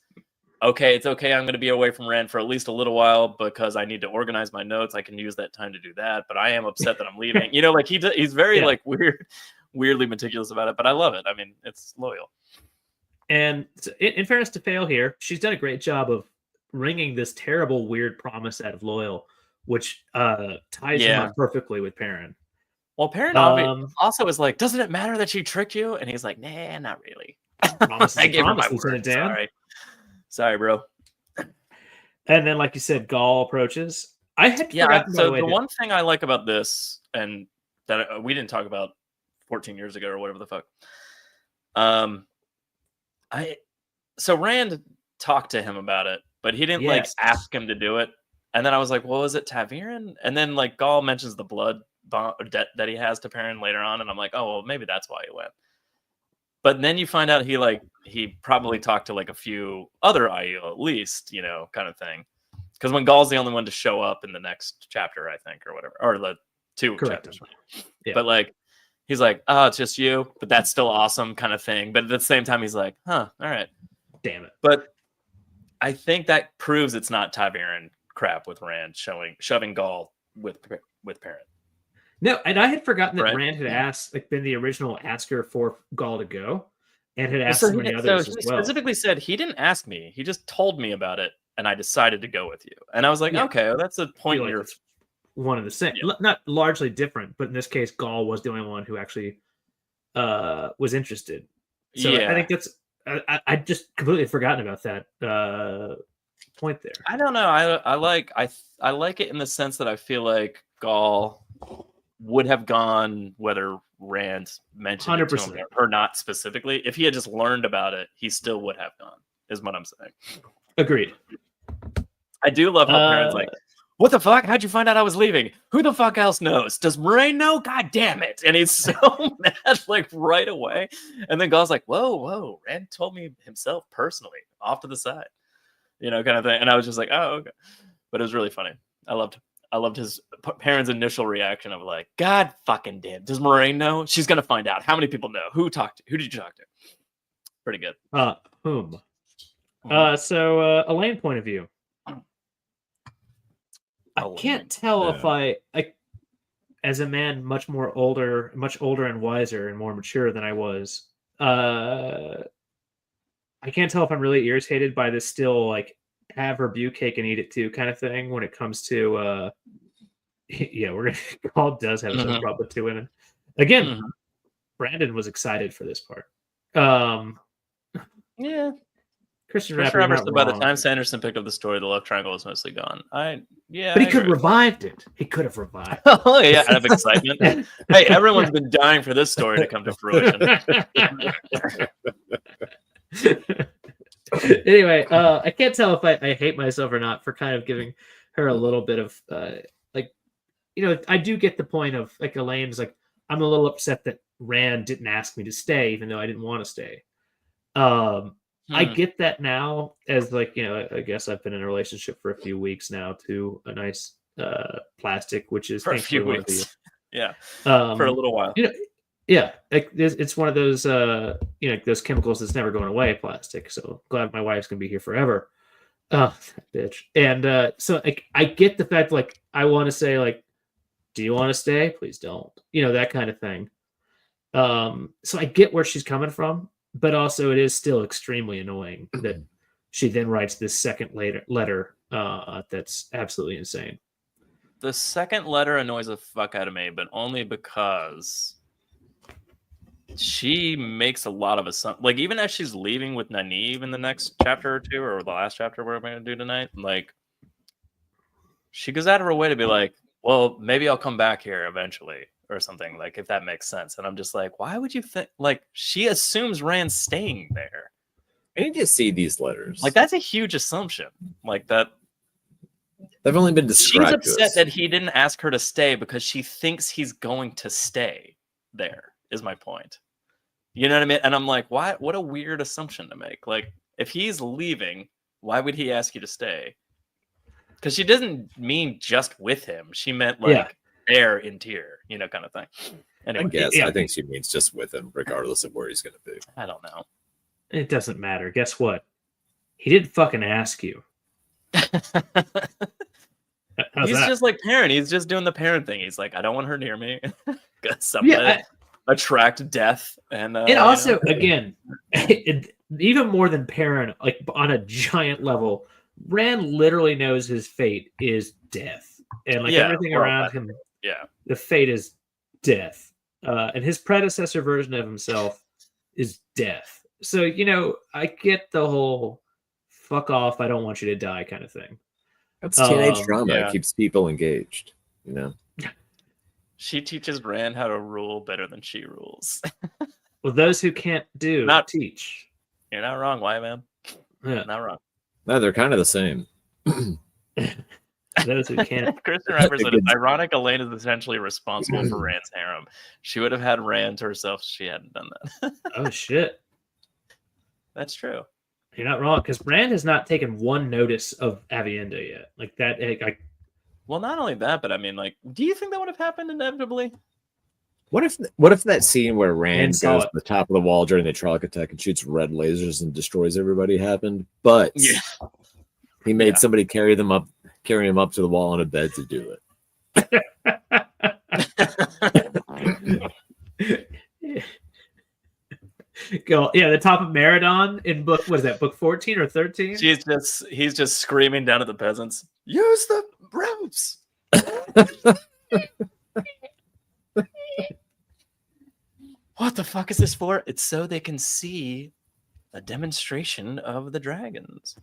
Okay, it's okay. I'm going to be away from Rand for at least a little while because I need to organize my notes. I can use that time to do that, but I am upset that I'm leaving. Like he's very like weirdly meticulous about it, but I love it. I mean, it's Loyal. And in fairness to Fail here, she's done a great job of wringing this terrible, weird promise out of Loyal, which ties him up perfectly with Perrin. Well, Perrin also is like, doesn't it matter that she tricked you? And he's like, nah, not really. I gave her my word. Sorry, bro. And then, like you said, Gall approaches. I had so the one thing I like about this, and that we didn't talk about 14 years ago or whatever the fuck. So Rand talked to him about it, but he didn't like ask him to do it. And then I was like, well, is it ta'veren? And then like Gall mentions the blood debt that he has to Perrin later on, and I'm like, oh well, maybe that's why he went. But then you find out he probably talked to like a few other Aiel at least, kind of thing. Because when Gall's the only one to show up in the next chapter, I think, or whatever, or the 2 chapters. Yeah. But like, he's like, oh, it's just you, but that's still awesome, kind of thing. But at the same time, he's like, huh, all right, damn it. But I think that proves it's not ta'veren crap with Rand shoving Gall with Perrin. No, and I had forgotten that Rand had been the original asker for Gall to go, and had asked so many others as well. He specifically said he didn't ask me; he just told me about it, and I decided to go with you. And I was like, okay, well, that's a point. Like one of the same, not largely different, but in this case, Gall was the only one who actually was interested. So I think that's. I just completely forgotten about that point there. I don't know. I like it in the sense that I feel like Gall would have gone whether Rand mentioned 100%. It to him or not specifically. If he had just learned about it, he still would have gone, is what I'm saying. Agreed. I do love how Perrin's like, what the fuck? How'd you find out I was leaving? Who the fuck else knows? Does Moraine know? God damn it. And he's so mad, like right away. And then Gall's like, whoa, Rand told me himself personally, off to the side, kind of thing. And I was just like, oh, okay. But it was really funny. I loved his Perrin's initial reaction of like, God fucking damn. Does Moraine know? She's going to find out. How many people know? Who did you talk to? Pretty good. Whom? So Elaine point of view. I can't tell if I, as a man much older and wiser and more mature than I was, I can't tell if I'm really irritated by this still like have her butte cake and eat it too kind of thing when it comes to Gall does have some problem with 2 women. Again, Brandon was excited for this part. Christian Rapper, by the time Sanderson picked up the story, the love triangle was mostly gone. But he could have revived it. He could have revived. Oh yeah, out of excitement. Hey, everyone's been dying for this story to come to fruition. Anyway, I can't tell if I hate myself or not for kind of giving her a little bit of I do get the point of like Elaine's like, I'm a little upset that Rand didn't ask me to stay, even though I didn't want to stay. I get that now as like, I guess I've been in a relationship for a few weeks now to a nice plastic, which is for a few weeks. Yeah. For a little while. Yeah. Like it's one of those, those chemicals that's never going away, plastic. So glad my wife's going to be here forever. Oh, that bitch. And so like I get the fact like I want to say like, do you want to stay? Please don't. That kind of thing. So I get where she's coming from, but also it is still extremely annoying that she then writes this second letter. That's absolutely insane. The second letter annoys the fuck out of me, but only because she makes a lot of assumptions. Like, even as she's leaving with Nynaeve in the next chapter or two, or the last chapter we're going to do tonight, like, she goes out of her way to be like, well, maybe I'll come back here eventually or something, like, if that makes sense. And I'm just like, why would you think, like, she assumes Rand's staying there. I need to see these letters. Like, that's a huge assumption. Like, that. They've only been described. She's upset that he didn't ask her to stay because she thinks he's going to stay there, is my point. You know what I mean? And I'm like, why? What a weird assumption to make. Like, if he's leaving, why would he ask you to stay? Because she doesn't mean just with him. She meant like there in tier, kind of thing. Anyway, I guess I think she means just with him, regardless of where he's going to be. I don't know. It doesn't matter. Guess what? He didn't fucking ask you. He's just like parent. He's just doing the parent thing. He's like, I don't want her near me. Because I'm gonna attract death. And also, again, even more than parent, like on a giant level, Rand literally knows his fate is death, and like everything around him, the fate is death. And his predecessor version of himself is death. So I get the whole "fuck off, I don't want you to die" kind of thing. That's teenage drama. It keeps people engaged. She teaches Rand how to rule better than she rules. Well, those who can't do not teach. You're not wrong, Why, man? Yeah, not wrong. No, they're kind of the same. Those who can't. Kristen River said it's ironic Elaine is essentially responsible for Rand's harem. She would have had Rand to herself if she hadn't done that. Oh shit. That's true. You're not wrong, because Rand has not taken one notice of Avienda yet. Like that. Well, not only that, but I mean, like, do you think that would have happened inevitably? What if that scene where Rand goes to the top of the wall during the Trolloc attack and shoots red lasers and destroys everybody happened, but he made somebody carry him up to the wall on a bed to do it. Go, the top of Meridon in book, what is that, book 14 or 13? He's just screaming down at the peasants, use the ropes. What the fuck is this for? It's so they can see a demonstration of the dragons.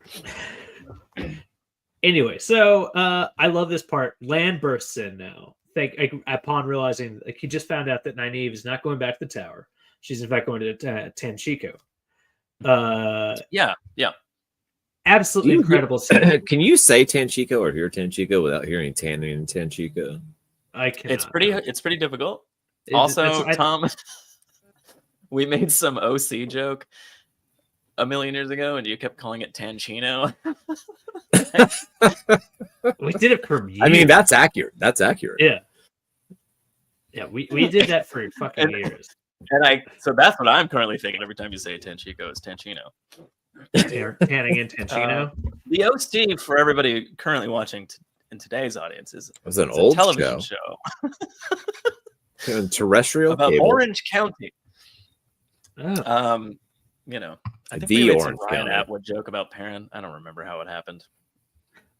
Anyway, so I love this part. Lan bursts in now. Upon realizing, like, he just found out that Nynaeve is not going back to the tower. She's in fact going to Tanchico. Yeah. Absolutely incredible scene. Can you say Tanchico or hear Tanchico without hearing Tanning and Tanchico? I can. It's pretty difficult. Tom, we made some OC joke a million years ago, and you kept calling it Tanchino. We did it for years. I mean, that's accurate. Yeah, we did that for fucking years. And so that's what I'm currently thinking every time you say Tanchico is Tanchino. Tanning in Tanchino. The OC, for everybody currently watching in today's audience, is an old television show. Terrestrial about cable. Orange County. Oh. I think we made some Ryan Atwood joke about Perrin. I don't remember how it happened.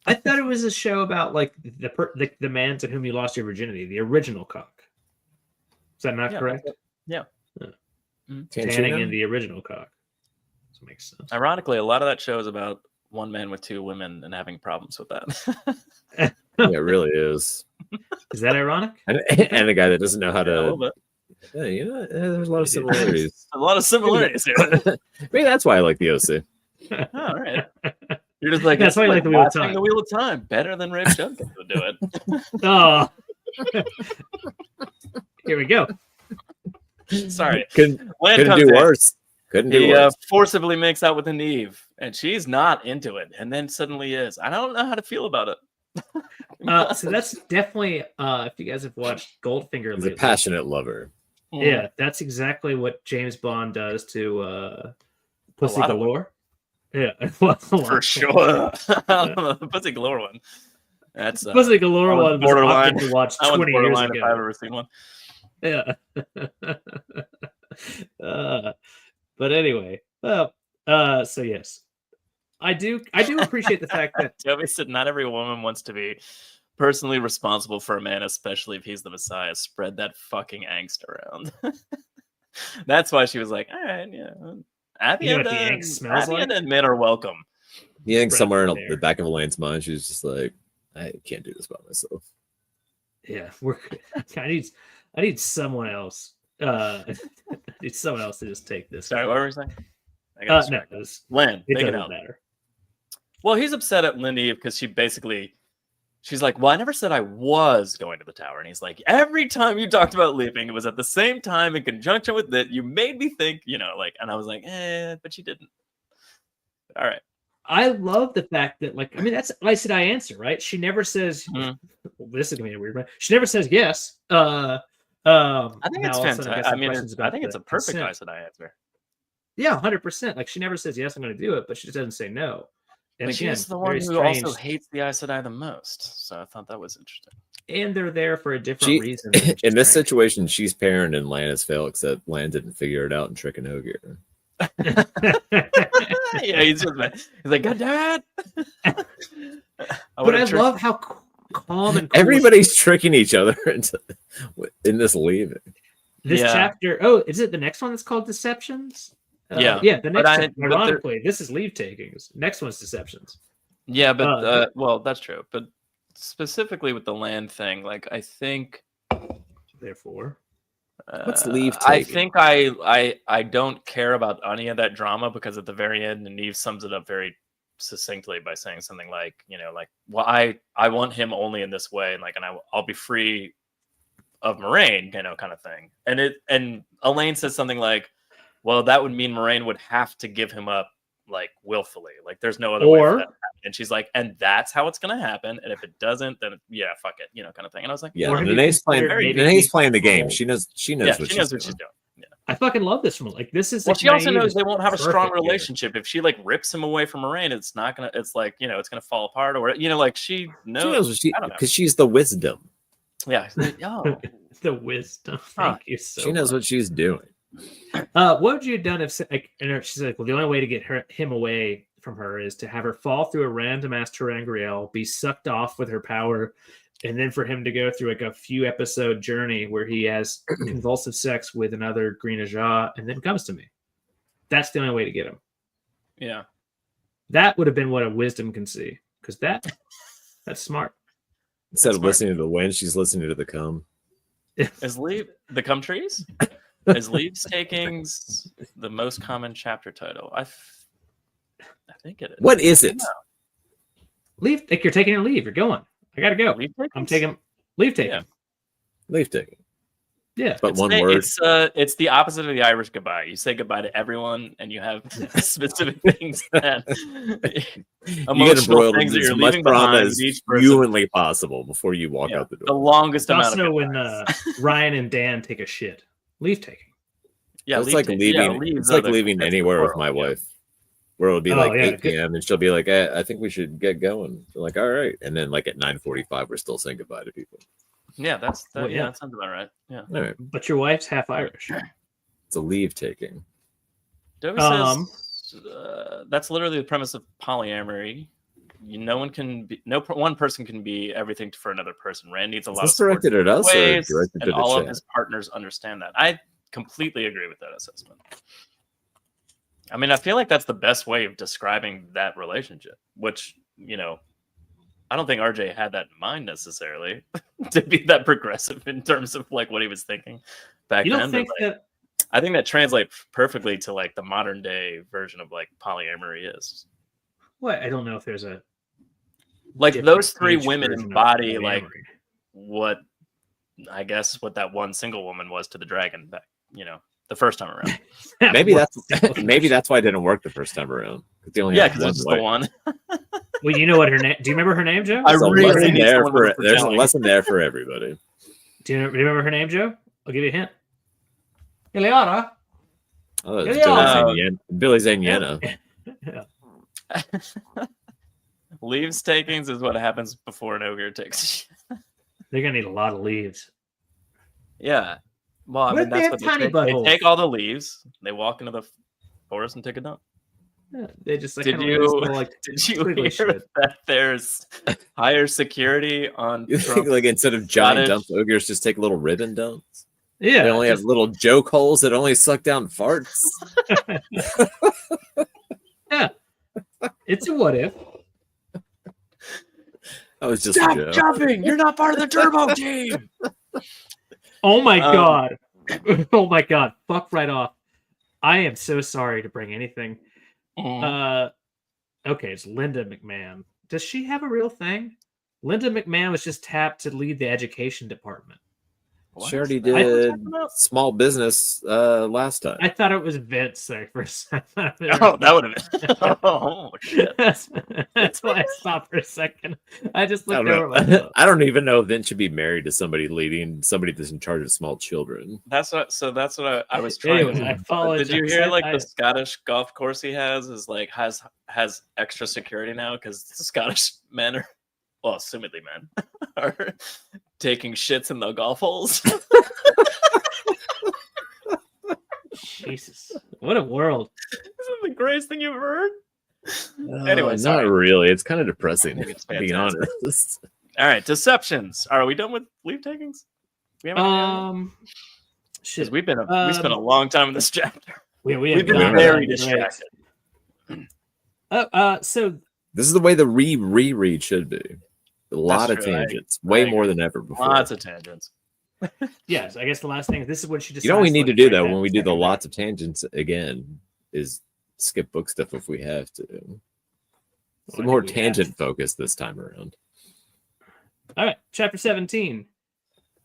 I thought it was a show about like the man to whom you lost your virginity, the original cock. Is that not correct? Yeah. Tanning in the original cock. This makes sense. Ironically, a lot of that show is about one man with two women and having problems with that. Yeah, it really is. Is that ironic? And a guy that doesn't know how to. A little bit. Yeah, there's a lot of similarities. A lot of similarities here. Maybe that's why I like the OC. All right. You're just like, that's why I like the Wheel of Time. The Wheel of Time better than Rafe Judkins would do it. Oh. Here we go. Sorry. Couldn't do worse. He forcibly makes out with Nynaeve, and she's not into it, and then suddenly is. I don't know how to feel about it. So that's definitely, if you guys have watched Goldfinger, he's a passionate lover. Yeah, that's exactly what James Bond does to Pussy Galore. Yeah, well, for sure. The Pussy Galore one. That's Pussy Galore I was one was borderline. opted to watch I was 20 years borderline if I've ago. ever seen one. Yeah. But anyway, well, so yes, I do appreciate the fact that Toby said not every woman wants to be personally responsible for a man, especially if he's the Messiah. Spread that fucking angst around. That's why she was like, all right, yeah. At the You know end, what the angst smells at the end, like? men are welcome. You think Right somewhere in there. the back of Elaine's mind, she's just like, I can't do this by myself. yeah, I need someone else. I need someone else to just take this. Sorry, what were we saying? I got No, distracted. it Len, make it doesn't help. matter. Well, he's upset at Lindy because she's like, well, I never said I was going to the tower. And he's like, every time you talked about leaving, it was at the same time in conjunction with that. You made me think, and I was like, but you didn't. All right. I love the fact that, like, I mean, that's I said I answer, right? She never says, Mhm. well, this is gonna be weird, but she never says yes. I think now it's all of a sudden fantastic. got I some mean, questions I about think it's the a perfect consent. I said I answer. Yeah, 100%. Like, she never says yes, I'm going to do it, but she just doesn't say no. And But again, she's the one very who strange. also hates the Aes Sedai the most. So I thought that was interesting. And they're there for a different reason. than In just this strange. situation, she's parent and Lan is fail, except Lan didn't figure it out and trick an ogre. Yeah, he's like, God damn it. But I love how calm and cool Everybody's tricking each other in this leaving. this Yeah. chapter. Oh, is it the next one that's called Deceptions? Yeah. Yeah, the But next I- one. but there- Ironically, this is leave takings. Next one's Deceptions. Yeah, but well, that's true. But specifically with the land thing, like I think Therefore, What's leave I taking? think I don't care about any of that drama because at the very end, Neve sums it up very succinctly by saying something like, well, I want him only in this way, and I'll be free of Moraine, kind of thing. And Elaine says something like, well, that would mean Moraine would have to give him up like willfully, like there's no other way for that to happen. And she's like, and that's how it's gonna happen. And if it doesn't, then yeah, fuck it, kind of thing. And I was like, Yeah, Or have you Nene's playing. considered maybe Nene's being playing the game. controlled? She knows. She knows yeah, what she knows what she's she's doing. doing. I fucking love this one. Like, this is Well, like she also naive knows is they won't have a strong perfect here. relationship if she like rips him away from Moraine. It's not gonna. It's like it's gonna fall apart, or like she knows. She knows what she I don't know. because she's the wisdom. Yeah. Oh, The wisdom. Huh. Thank you so She knows much. what she's doing. What would you have done if, like, and she's like, well, the only way to get him away from her is to have her fall through a random ass Terangriel, be sucked off with her power, and then for him to go through like a few episode journey where he has convulsive sex with another Green Aja and then comes to me. That's the only way to get him. yeah. That would have been what a wisdom can see, because that's smart. Instead of Smart. listening to the wind, she's listening to the cum. Is the cum trees? Is leaves takings the most common chapter title? I think it is. What is it? Leave, like you're taking a leave. You're going. I gotta go. Leave I'm takings? taking leave taking. Yeah. Leaf taking. Yeah. But one word. It's the opposite of the Irish goodbye. You say goodbye to everyone, and you have specific things that You get emotional embroiled in things that as you're much leaving drama behind as with each person. humanly possible before you walk Yeah, out the the door. longest amount Also, of when goodbyes. Ryan and Dan take a shit, leave taking. Yeah, it's leave like take- leaving. yeah, leaves it's are like the- leaving that's the anywhere with plural, my yeah. wife, where it'll be Oh, like yeah, 8 p.m. and she'll be like, I think we should get going. We're like, all right. And then like at 9:45, we're still saying goodbye to people. Yeah, that yeah. sounds about right. Yeah. All right. But your wife's half Irish. It's a leave taking. Dover says that's literally the premise of polyamory. No one person can be everything for another person. Rand needs a Is lot this of support directed at us or ways, directed to and the all of chat? his partners understand that. I completely agree with that assessment. I mean, I feel like that's the best way of describing that relationship, which, I don't think RJ had that in mind necessarily to be that progressive in terms of like what he was thinking back You then. don't but, think like, that? I think that translates perfectly to like the modern day version of like polyamory is. What? I don't know if there's a Like different those three age women version of embody like polyamory. what I guess what that one single woman was to the dragon back, the first time around. Maybe What? that's why it didn't work the first time around. They only Yeah, had because one it's just the way. one. Well, you know what her name? Do you remember her name, Joe? I There's a really lesson need there someone for with there's a Pagelli. lesson there for everybody. Do you remember her name, Joe? I'll give you a hint. Ileana. Oh, it's Yeah. Billy Zane Yenna. Yeah. Leaves takings is what happens before an ogre takes a shit. They're gonna need a lot of leaves. Yeah. Well, I What mean, if they that's have what tiny they take. They buttholes? take all the leaves, they walk into the forest and take a dump. Yeah, they just like, Did kinda you- little, like Did you squiggly hear shit. that there's higher security on You think Trump? like instead of giant Scottish- dumps, ogres just take little ribbon dumps? Yeah, They only have just- little joke holes that only suck down farts. yeah. It's a what if. That was just a joke. jumping! You're not part of the turbo team. Oh my Um, god. Oh my god. Fuck right off. I am so sorry to bring anything. Okay, it's Linda McMahon. Does she have a real thing? Linda McMahon was just tapped to lead the education department. What? She already What are you did talking about? small business last time. I thought it was Vince there for a second. Oh, that would have been. Oh shit! that's why I stopped for a second. I just I looked don't over know. myself. I don't even know if Vince should be married to somebody that's in charge of small children. That's what. So that's what I was trying. Anyway, I to apologize. Did you hear like I- the Scottish golf course he has is like has extra security now because the Scottish men are, well, assumedly men, are taking shits in the golf holes. Jesus, what a world! This is the greatest thing you've heard. Anyway, not sorry. really. It's kind of depressing, think it's to be fantastic. honest. All right, deceptions. Are we done with leave takings? We haven't. Shit. We spent a long time in this chapter. We have We've been gone very down the distracted. rails. So This is the way the re-reread should be. A lot of true. tangents, I way agree. more than ever before. Lots of tangents. yes, I guess the last thing. This is when she decides. You know what we need to like, do right though now, when we do the second lots of tangents again is skip book stuff if we have to. It's Well, I more think we have tangent focused this time around. All right, chapter 17.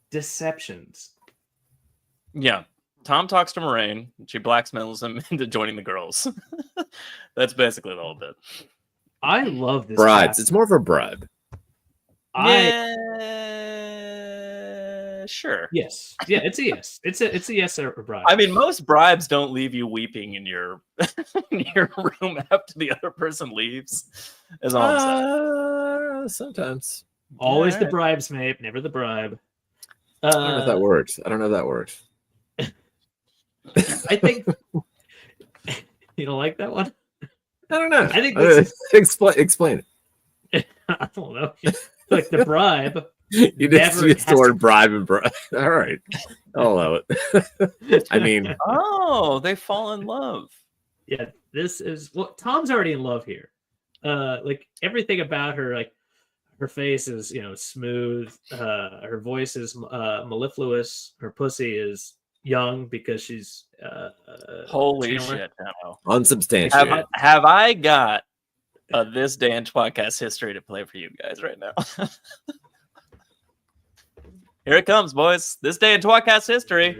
Deceptions. Yeah. Tom talks to Moraine. She blackmails him into joining the girls. That's basically the whole bit. I love this. Bribes. chapter. It's more of a bribe. Sure. Yes. Yeah, it's a yes. It's a yes or a bribe. I mean, most bribes don't leave you weeping in your in your room after the other person leaves. Is all I'm saying. Sometimes. Always the Alright. bridesmaid, never the bribe. I don't know if that works. I don't know if that works. I think you don't like that one. I don't know. I think this explain it. I don't know. Like the bribe. You did Never use the has word bribe and bribe. All right. I'll allow it. I mean, Oh, they fall in love. Yeah, this is well. Tom's already in love here. Like everything about her, like her face is smooth. Her voice is mellifluous. Her pussy is young because she's Holy Chandler. shit, Jono. unsubstantiated. Have I got this day in podcast history to play for you guys right now? Here it comes, boys. This day in tWoTcast history.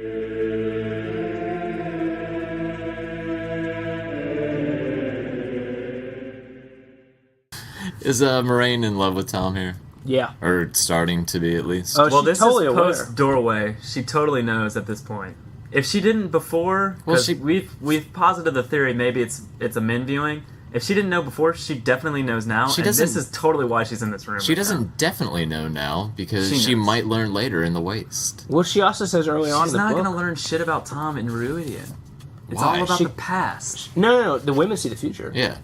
Is Moraine in love with Tom here? Yeah. Or starting to be at least? Oh, Well, she's this totally is aware. post doorway. She totally knows at this point. If she didn't before, Well, well, she- we've posited the theory maybe it's a men viewing. If she didn't know before, she definitely knows now. She and this doesn't- is totally why she's in this room. She right now. doesn't definitely know now because She she knows. might learn later in the waste. Well, she also says early on She's in the not book. gonna learn shit about Tom and Ruidian. It's Why? all about She- the past. No. The women see the future. Yeah.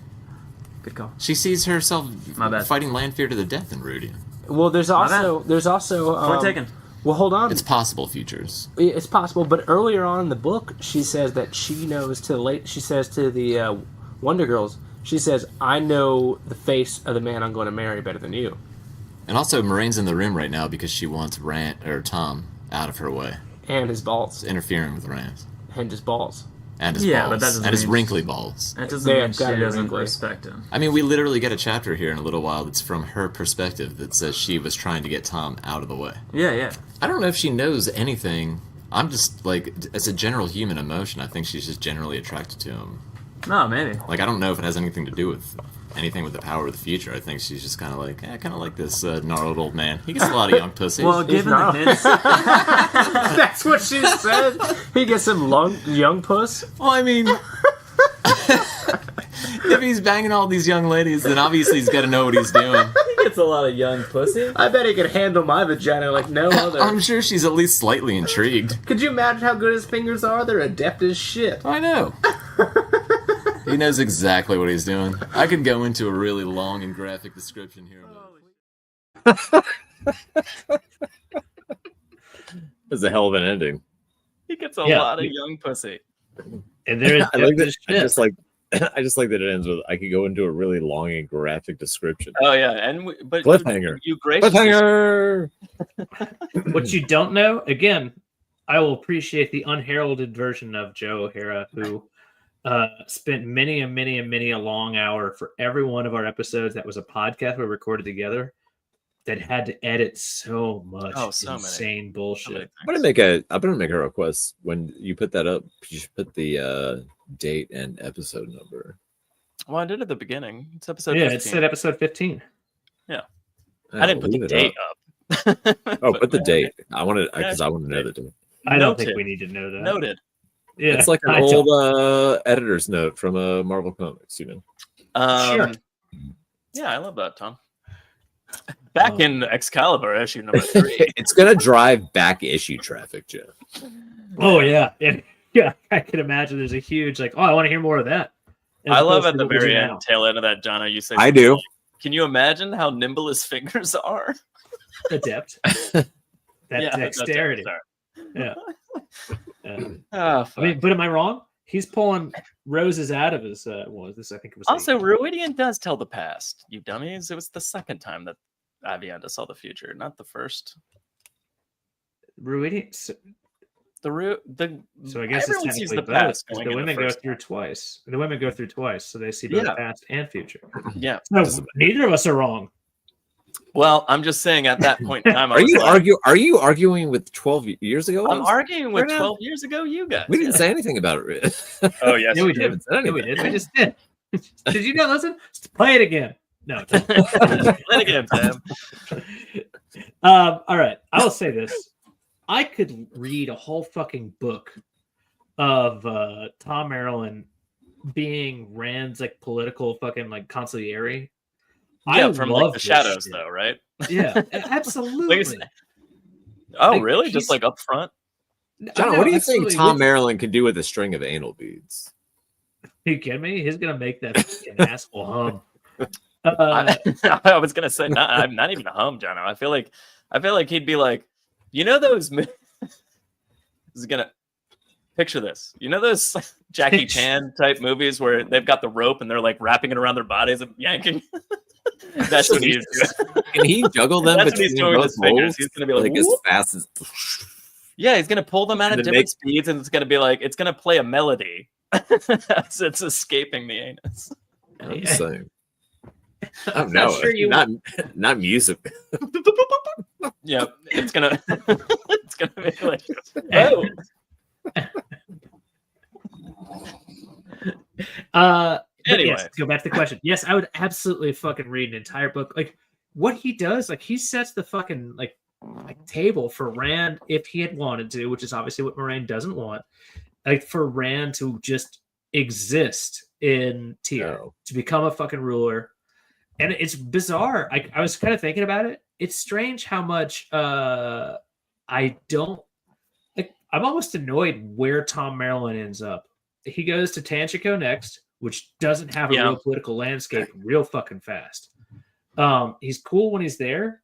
Good call. She sees herself My bad. fighting Landfear to the death in Rudy. Well, there's bad. also. Point taken. Well, hold on. It's possible futures. It's possible, but earlier on in the book, she says that she knows to the late. She says to the Wonder Girls, she says, "I know the face of the man I'm going to marry better than you." And also, Moraine's in the room right now because she wants Tom out of her way. And his balls, Interfering with Rand. and his balls. And his Yeah, balls. but that doesn't and his mean- wrinkly balls. That doesn't They mean have she gotta be doesn't wrinkly. respect him. I mean, we literally get a chapter here in a little while that's from her perspective that says she was trying to get Tom out of the way. Yeah, yeah. I don't know if she knows anything. I'm just, like, as a general human emotion, I think she's just generally attracted to him. No, maybe. Like, I don't know if it has anything to do with anything with the power of the future. I think she's just kind of like, I kind of like this gnarled old man. He gets a lot of young pussy. Well, given the not. hints, That's what she said. He gets some young puss. Well, I mean, if he's banging all these young ladies, then obviously he's got to know what he's doing. He gets a lot of young pussy. I bet he could handle my vagina like no other. I'm sure she's at least slightly intrigued. Could you imagine how good his fingers are? They're adept as shit. I know. He knows exactly what he's doing. I could go into a really long and graphic description here. It's a hell of an ending. He gets a lot of young pussy. And there is I like that. I just like that it ends with I could go into a really long and graphic description. Oh yeah, and but Cliffhanger. You graciously Cliffhanger. What you don't know, again, I will appreciate the unheralded version of Joe O'Hara, who spent many a long hour for every one of our episodes. That was a podcast we recorded together. That had to edit so much insane bullshit. I'm gonna make a request when you put that up. You should put the date and episode number. Well, I did at the beginning. It's episode. Yeah, 15. it said episode 15. Yeah, I didn't put the date up. Oh, put the date. I want to because I want to know the date. I don't think we need to know that. Noted. Yeah, it's like an old editor's note from Marvel Comics. You know. Sure. Yeah, I love that, Tom. Back in Excalibur issue number 3. It's gonna drive back issue traffic, Jeff. Oh yeah. Yeah. I can imagine there's a huge I want to hear more of that. I love at the very end, tail end of that, Jono. You say I do. Like, can you imagine how nimble his fingers are? Adept. That dexterity. Yeah. I mean, but am I wrong? He's pulling roses out of his. I think it was. Also, Ruidian does tell the past. You dummies! It was the second time that Avienda saw the future, not the first. Ruidian. So I guess everyone it's sees the both, past. The women go through twice. The women go through twice, so they see both past and future. Yeah. So neither of us are wrong. Well, I'm just saying at that point in time, Are you arguing with 12 years ago? I'm arguing with 12 years ago. You guys. We didn't say anything about it. Oh yes, yeah, we did. Yeah, we did. We just did. Did you not listen? Just play it again. No. Play it again, Sam. All right. I will say this. I could read a whole fucking book of Tom Maryland being Rand's political fucking consigliere. Yeah, from the shadows shit. though, right? Yeah, absolutely. Oh, really? Just up front? John, what do you think Tom Maryland could do with a string of anal beads? Are you kidding me? He's gonna make that fucking asshole hum. I was gonna say not even a hum, Jono. I feel like he'd be like, you know those. This is gonna picture this. You know those Jackie Chan type movies where they've got the rope and they're wrapping it around their bodies and yanking. That's what he's doing. Can he juggle them? That's what he's doing with his fingers. He's gonna be as fast as. Yeah, he's gonna pull them out at different speeds, and it's gonna be it's gonna play a melody as it's escaping the anus. I'm saying. Oh no, not music. Yeah, it's gonna be like, oh. Anyway, yes, go back to the question. Yes, I would absolutely fucking read an entire book. What he does, he sets the fucking table for Rand if he had wanted to, which is obviously what Moraine doesn't want. For Rand to just exist in Tyr, to become a fucking ruler. And it's bizarre. I was kind of thinking about it. It's strange how much I don't I'm almost annoyed where Tom Maryland ends up. He goes to Tanchico next, which doesn't have a real political landscape real fucking fast. He's cool when he's there,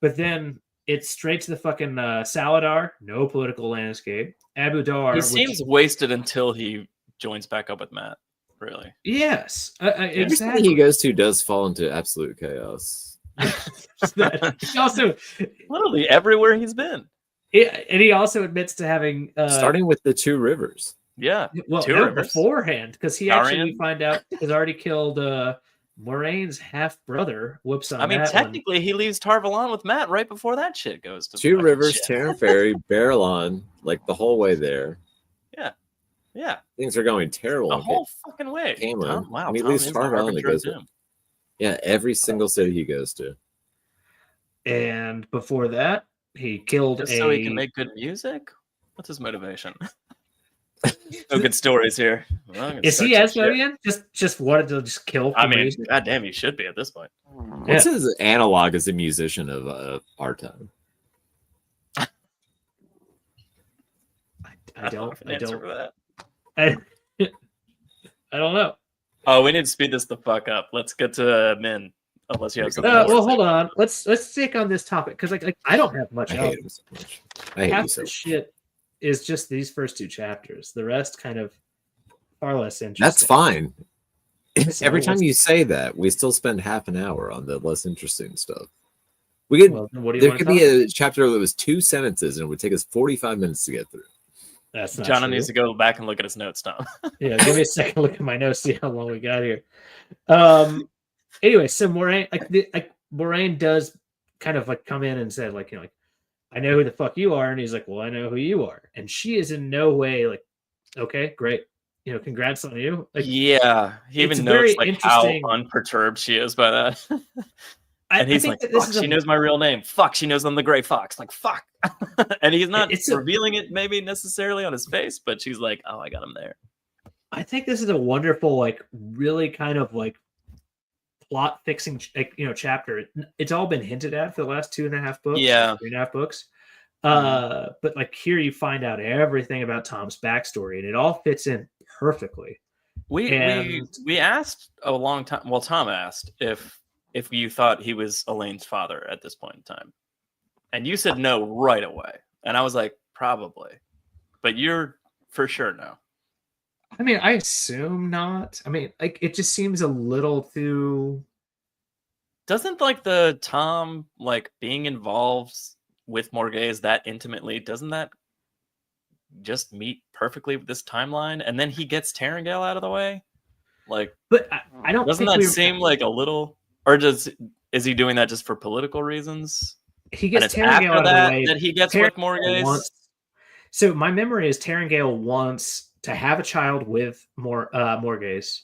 but then it's straight to the fucking Saladar, no political landscape. Abu Dar. He seems wasted until he joins back up with Matt. Really? Yes. Everything Exactly. he goes to does fall into absolute chaos. He also literally everywhere he's been. And he also admits to having starting with the two rivers. Yeah. Well, beforehand, because he actually, we find out, has already killed Moraine's half brother. Whoops on I mean, that technically, he leaves Tarvalon with Matt right before that shit goes to Two Rivers, Terran Ferry, Barrelon, the whole way there. Yeah. Yeah. Things are going terrible. The whole fucking way. Wow. And he leaves Tarvalon and goes to. Yeah, every single city he goes to. And before that, he killed so he can make good music? What's his motivation? No good stories here. Well, I'm gonna Is he start some shit. Asmodean? Just wanted to just kill. I for mean, reason? goddamn, you should be at this point. What's his analog as a musician of our time? I don't. have an answer for that. I don't know. Oh, we need to speed this the fuck up. Let's get to Min. Unless you have something. Well, hold on. Let's stick on this topic because like I don't have much I else. hate him so much. I hate Half you so the much. shit is just these first 2 chapters. The rest kind of far less interesting. That's fine. Listen, Every time you say that, we still spend half an hour on the less interesting stuff. We could. Well, what do you There want could to be talk a chapter that was 2 sentences, and it would take us 45 minutes to get through. That's not Jono true. needs to go back and look at his notes, Tom. Yeah, give me a second. Look at my notes. See how long we got here. Anyway, so Moraine does kind of like come in and said like I know who the fuck you are, and he's like, well, I know who you are, and she is in no way like, okay, great, congrats on you. Like, yeah, he even notes like how unperturbed she is by that. And he's like, fuck, she knows my real name. Fuck, she knows I'm the Gray Fox. Like, fuck. And he's not revealing it maybe necessarily on his face, but she's like, oh, I got him there. I think this is a wonderful, like, really kind of like plot fixing, chapter. It's all been hinted at for the last 2.5 books. Yeah. 3.5 books. But like here you find out everything about Tom's backstory, and it all fits in perfectly. We asked a long time. Well, Tom asked if you thought he was Elaine's father at this point in time. And you said no right away. And I was like, probably. But you're for sure no. I mean, I assume not. I mean, like, it just seems a little too... Doesn't, like, the Tom, like, being involved with Morghese that intimately, doesn't that just meet perfectly with this timeline? And then he gets Tarangale out of the way? Like, but I don't doesn't think that seem like a little... Or is he doing that just for political reasons? He gets Tarangale out of the way that he gets with Morghese. So my memory is Tarangale wants to have a child with Morghese,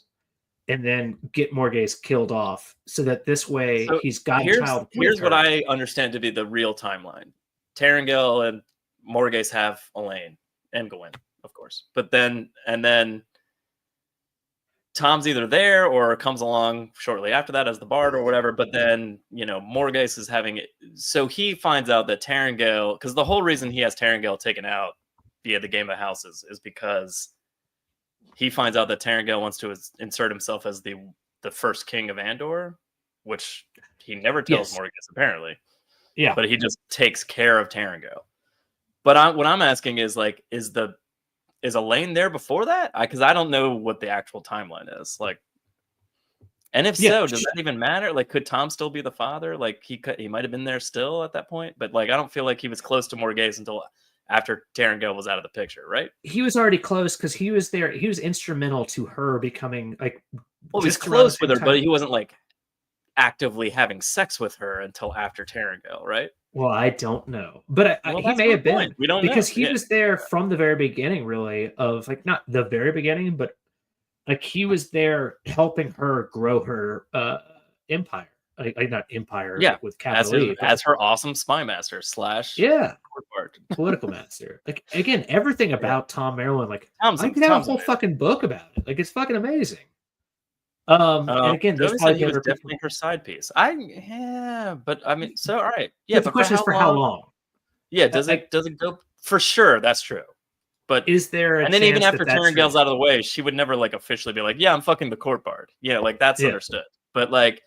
and then get Morghese killed off, so that this way he's got a child. Here's what I understand to be the real timeline: Tarangale and Morghese have Elaine and Gawain, of course, but then Tom's either there or comes along shortly after that as the bard or whatever. But then, Morghese is having it. So he finds out that Tarangale, because the whole reason he has Tarangale taken out via the Game of Houses is because he finds out that Tarangale wants to insert himself as the first king of Andor, which he never tells Morghese apparently. Yeah. But he just takes care of Tarangale. But what I'm asking is like, is Elaine there before that? Because I don't know what the actual timeline is. Like, and if so, does that even matter? Like, could Tom still be the father? Like, he might have been there still at that point, but like, I don't feel like he was close to Morghese until after Tarangale was out of the picture, right? He was already close because he was there. He was instrumental to her becoming like. Well, he was close with her, but he wasn't like actively having sex with her until after Tarangale, right? Well, I don't know, but he may have been. We don't because know. He was there from the very beginning, really, of like not the very beginning, but like he was there helping her grow her empire, like not empire, yeah, like with capital as her awesome spy master / political master. Like again, everything about Tom Maryland, like I could have a whole fucking book about it. Like it's fucking amazing. And again, there's probably he was definitely her side piece. But I mean, so all right, yeah. But the question is for how long? Yeah, does it go for sure? That's true. But is there? And then even after Tarangale's out of the way, she would never like officially be like, "Yeah, I'm fucking the court bard." Yeah, like that's understood. But like,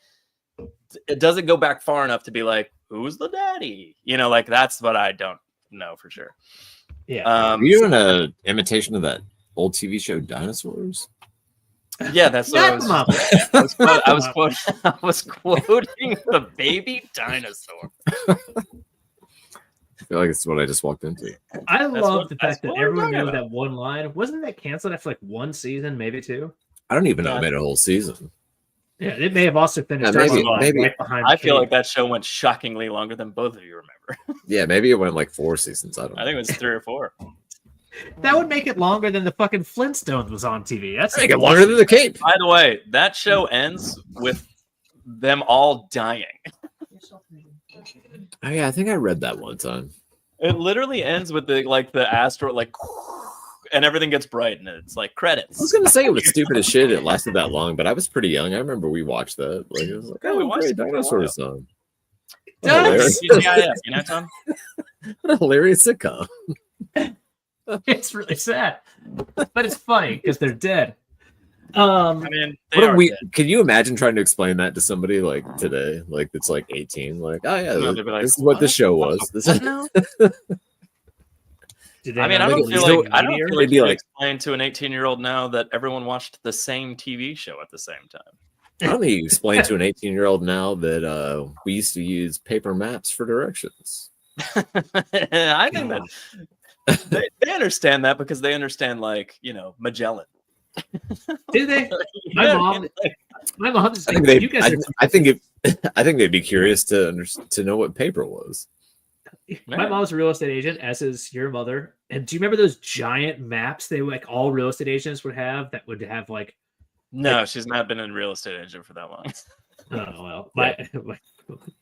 it doesn't go back far enough to be like, "Who's the daddy?" Like that's what I don't know for sure. Yeah. Are you doing an imitation of that old TV show Dinosaurs? Yeah, that's what I was quoting the baby dinosaur. I feel like it's what I just walked into. I love the fact that everyone knew that one line. Wasn't that canceled after like 1 season, maybe 2? I don't even know it made a whole season. Yeah, it may have also finished. Maybe. Right behind. I feel like that show went shockingly longer than both of you remember. Yeah, maybe it went like 4 seasons. I don't know. I think it was 3 or 4. That would make it longer than the fucking Flintstones was on TV. That's make it longer than the Cape. By the way, that show ends with them all dying. Oh yeah, I think I read that one time. It literally ends with the asteroid and everything gets bright, and it's like I was credits. gonna say it was stupid as shit. It lasted that long, but I was pretty young. I remember we watched that. Like it was like, Yeah, we oh, watched great it for a dinosaur while. song. Does? TGIF, you know, Tom? What a hilarious sitcom. It's really sad, but it's funny because they're dead. I mean, they What are a we dead. can you imagine trying to explain that to somebody like today? Like it's like 18. Like, oh yeah, No, they'd be like, this is what this show was. This is Did they I mean, not I don't make feel it like I don't meteor? feel like They'd be you could like- explain to an 18-year-old now that everyone watched the same TV show at the same time. I don't think you explain to an 18-year-old now that we used to use paper maps for directions. I think that they understand that because they understand, like, you know, Magellan. Do they? My Yeah, mom. My mom's. I think they. You guys are I think they'd be curious to know what paper was. My mom's a real estate agent, as is your mother. And do you remember those giant maps they like all real estate agents would have that would have like No, she's not been in real estate agent for that long. oh well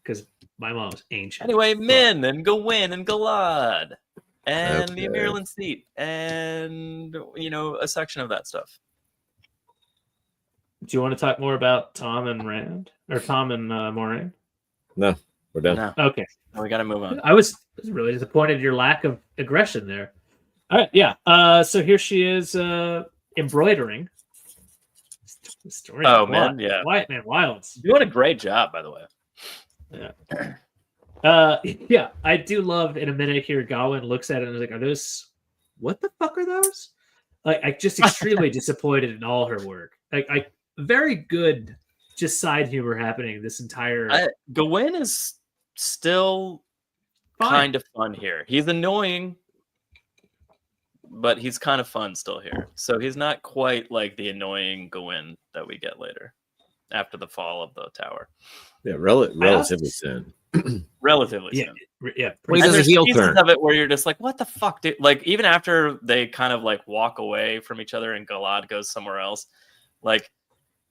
because my mom's ancient. Anyway, Min and Gawain and Galad and the Okay. Irulan seat and, you know, a section of that stuff. Do you want to talk more about Tom and Rand or Tom and Moraine? No, we're done. No, Okay. we got to move on. I was really disappointed in your lack of aggression there. All right, yeah. So here she is embroidering. Story Oh, of man, Wild- yeah. Wyatt Man Wilds. Doing a great job, by the way. Yeah, I do love in a minute here. Gawain looks at it and is like, "Are those? What the fuck are those?" Like, I just extremely disappointed in all her work. Like, very good, just side humor happening this entire. Gawain is still Fine. kind of fun here. He's annoying, but he's kind of fun still here. So he's not quite like the annoying Gawain that we get later after the fall of the tower. Yeah, relatively soon. Relatively Yeah, soon. yeah. Well, he And does a there's heel pieces turn. of it where you're just like, what the fuck, dude? Like, even after they kind of like walk away from each other and Galad goes somewhere else, like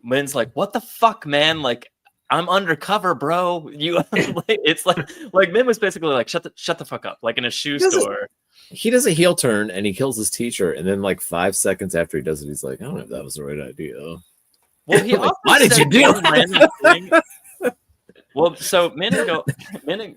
Min's like, what the fuck, man? Like, I'm undercover, bro. You it's like Min was basically like, shut the fuck up, like in a shoe doesn't- store. He does a heel turn and he kills his teacher, and then like 5 seconds after he does it, he's like, I don't know if that was the right idea. Well, he also Why did said you do one random thing. Well, so Min and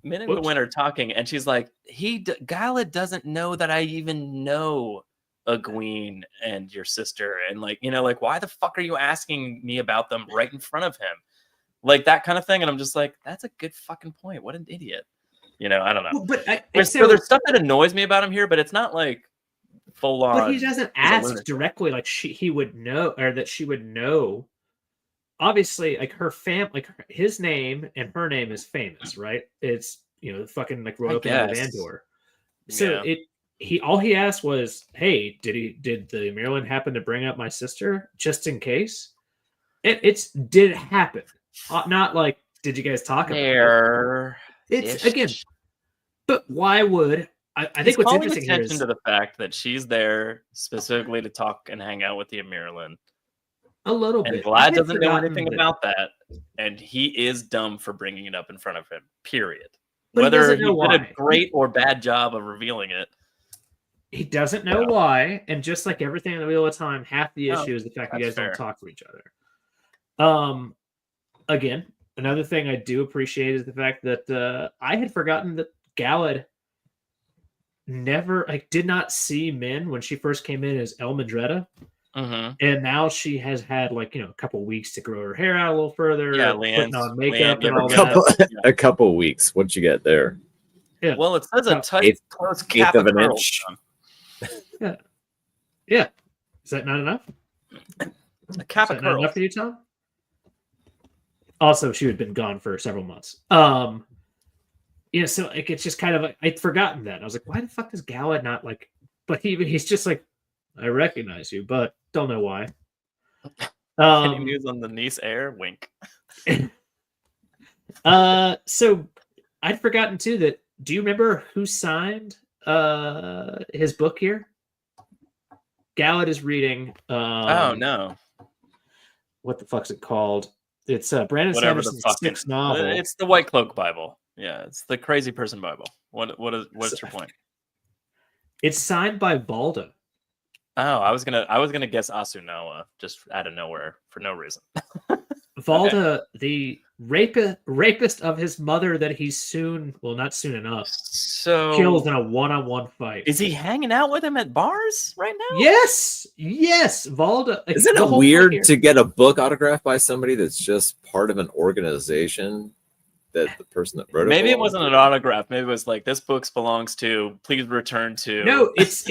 Gawain are talking, and she's like, Galad doesn't know that I even know Egwene and your sister, and like, you know, like, why the fuck are you asking me about them right in front of him? Like that kind of thing. And I'm just like, that's a good fucking point. What an idiot. You know, I don't know. Well, but So there's stuff that annoys me about him here, but it's not like full on. But he doesn't he's a ask lunatic. directly like he would know, or that she would know. Obviously, like her his name and her name is famous, right? It's, you know, the fucking like royal family of guess. Andor. So Yeah. all he asked was, "Hey, did the Maryland happen to bring up my sister just in case?" Did it happen? Not like, did you guys talk about it? There. It's again, but why would I think He's what's calling interesting here attention is to the fact that she's there specifically to talk and hang out with the Amirlin. a little And bit. Vlad I had doesn't know forgotten anything that- about that, and he is dumb for bringing it up in front of him. Period. But he Whether doesn't he know did why. a great or bad job of revealing it. He doesn't know why, and just like everything in the Wheel of Time, half the Oh, issue is the fact you that's guys fair. don't talk to each other. Again, another thing I do appreciate is the fact that I had forgotten that Galad did not see Min when she first came in as El Madretta, Mm-hmm. and now she has had like, you know, a couple weeks to grow her hair out a little further, Yeah, putting on Leanne's- makeup Leanne, and all yeah. that. A couple weeks. What'd you get there? Yeah. Well, it says a tight, Eighth- close eighth cap of of an curls. inch. Tom. Yeah. Is that not enough? A cap Is of that not enough curls. for you, Tom? Also, she had been gone for several months. Yeah, so like it's just kind of like I'd forgotten that. I was like, why the fuck does Galad not like? But he's just like, I recognize you, but don't know why. Any news on the Nice Air? Wink. So I'd forgotten too that. Do you remember who signed his book here? Galad is reading. Oh no! What the fuck's it called? It's Brandon Whatever the Sanderson's fucking sixth novel. It's the White Cloak Bible. Yeah, it's the crazy person Bible. What's your point? It's signed by Balda. Oh, I was gonna guess Asunawa just out of nowhere for no reason. Valda, the rapist of his mother that he's not soon enough, So kills in a one-on-one fight. is he hanging out with him at bars right now? Yes, Valda. Isn't the it whole weird thing to get a book autographed by somebody that's just part of an organization that the person that wrote it? Maybe it belongs wasn't to? an autograph. Maybe it was like this book belongs to. Please return to. No, it's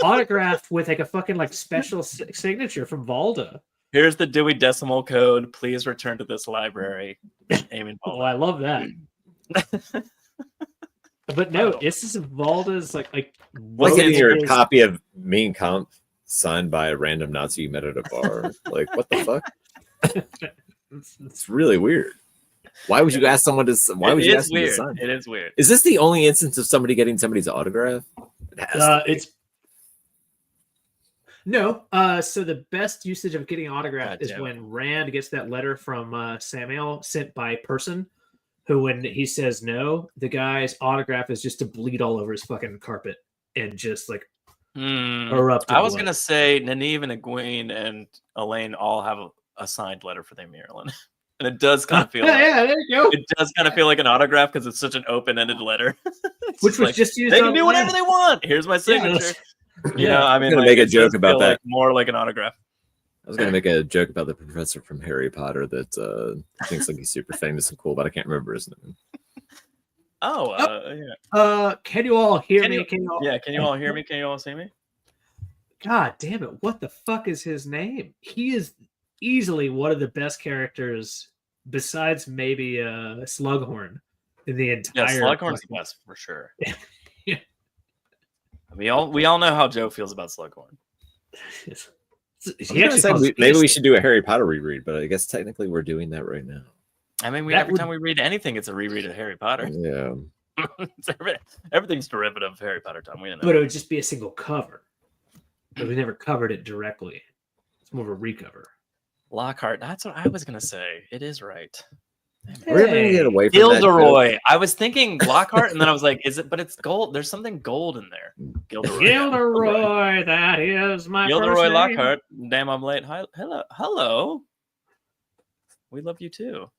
autographed with like a fucking like special signature from Valda. Here's the Dewey Decimal Code. Please return to this library. Aiming Oh, Valda. I love that. But no, this is Valda's like Like Well, getting it's- your copy of Mein Kampf signed by a random Nazi you met at a bar. Like, what the fuck? It's really weird. Why would you ask someone to? Why would you ask them to weird. sign? It is weird. Is this the only instance of somebody getting somebody's autograph? It has to be. it's no. So the best usage of getting autographed God is damn it. when Rand gets that letter from Samuel sent by person, who when he says no, the guy's autograph is just to bleed all over his fucking carpet and just like erupt. in I was blood. gonna say Nynaeve and Egwene and Elaine all have a signed letter for them, Marilyn. And it does kind of feel like, yeah, there you go. it does kind of feel like an autograph because it's such an open-ended letter. It's Which was like, just used. they on can do whatever Rand. they want. Here's my signature. You know, I mean, gonna like, make a it joke does about feel that. like more like an autograph. I was gonna make a joke about the professor from Harry Potter that thinks like he's super famous and cool, but I can't remember his name. Oh, yeah. Can you all hear Can me? you- Can you all? Yeah, can you all hear me? Can you all see me? God damn it! What the fuck is his name? He is easily one of the best characters, besides maybe Slughorn, in the Yeah, entire. Slughorn's the best for sure. Yeah. We all know how Joe feels about Slughorn. I was gonna say, maybe we should do a Harry Potter reread, but I guess technically we're doing that right now. I mean, That every would- time we read anything, it's a reread of Harry Potter. Yeah. Everything's derivative of Harry Potter, Tom. We don't know. But it would just be a single cover. But we never covered it directly. It's more of a recover. Lockhart. That's what I was gonna say. It is right. We're gonna get away from that joke. Gilderoy. I was thinking Lockhart, and then I was like, "Is it?" But it's gold. There's something gold in there. Gilderoy. Gilderoy, that is my Gilderoy first name. Lockhart. Damn, I'm late. Hi, hello. We love you too.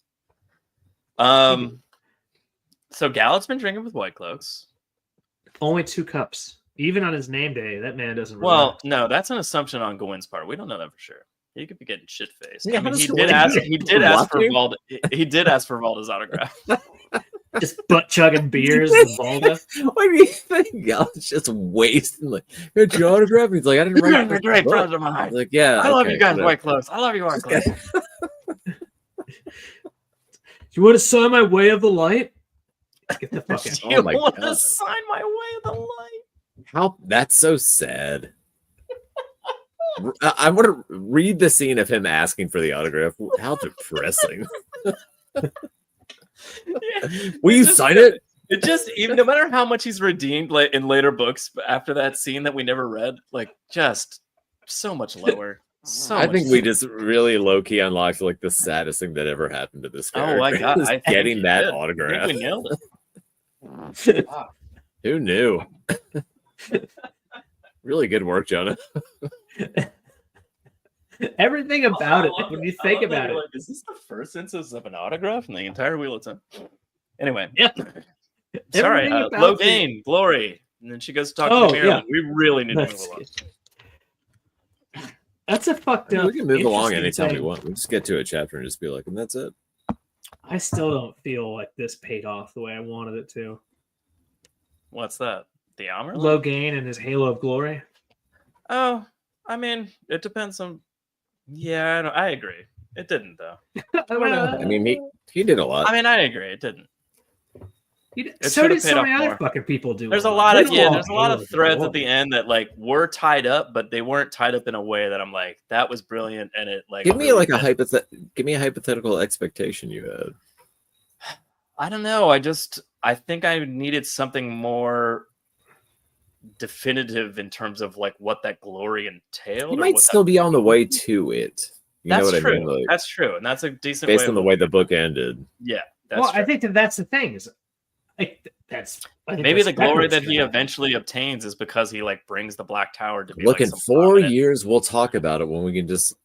So Gallet's been drinking with White Cloaks. Only 2 cups. Even on his name day, that man doesn't. Well, relax. no, that's an assumption on Gwen's part. We don't know that for sure. He could be getting shit faced. Yeah, I mean, how he does did Gwen ask. get He did ask for watching? Valda. He did ask for Valda's autograph. Just butt chugging beers and Valda. What do you think? I was just wasting like, "Here's your autograph." He's like, "I didn't write You're it." a great friend of mine. Like, yeah, I love okay, you guys, whatever. White Cloaks. I love you, White Cloaks. You want to sign my Way of the Light? Get the fuck out. You Oh my want to God. sign my Way of the Light? How that's so sad. I want to read the scene of him asking for the autograph. How depressing. Will you Just- sign it? It just even no matter how much he's redeemed like in later books after that scene that we never read, like just so much lower. So I much think we just really low key unlocked like the saddest thing that ever happened to this character. Oh my God, is I think getting we that did. I autograph. think we nailed it. Wow. Who knew? Really good work, Jonah. Everything about it, I love when it. you I think love that about you're it. like, is this the first instance of an autograph in the entire Wheel of Time? Anyway, Yeah. sorry, Everything about Logain, Glory, and then she goes to talk Oh, to Marilyn. yeah. We really need to move That's- along. That's a fucked up. We can move along interesting anytime we thing. want. We just get to a chapter and just be like, and that's it. I still don't feel like this paid off the way I wanted it to. What's that? The Amerlin? Logain and his Halo of Glory. Oh, I mean, it depends on. Yeah, I agree. It didn't though. I mean, he did a lot. I mean, I agree. It didn't. It So should've did paid so off many other more. fucking people do. There's a it. lot of There's there's a lot Halo of threads Glory. at the end that like were tied up, but they weren't tied up in a way that I'm like that was brilliant and it like Give me really like a fit. give me a hypothetical expectation you had. I don't know. I think I needed something more definitive in terms of like what that glory entailed. You or might what still be on the way to it. You know That's what true. I mean? Like, That's true, and that's a decent based way on the of way the book ended. Yeah, that's Well, true. I think that's the thing is, like, I think Maybe that's the glory backwards that for he that. eventually obtains is because he like brings the Black Tower to be Look, like in some 4 prominent- years, we'll talk about it when we can just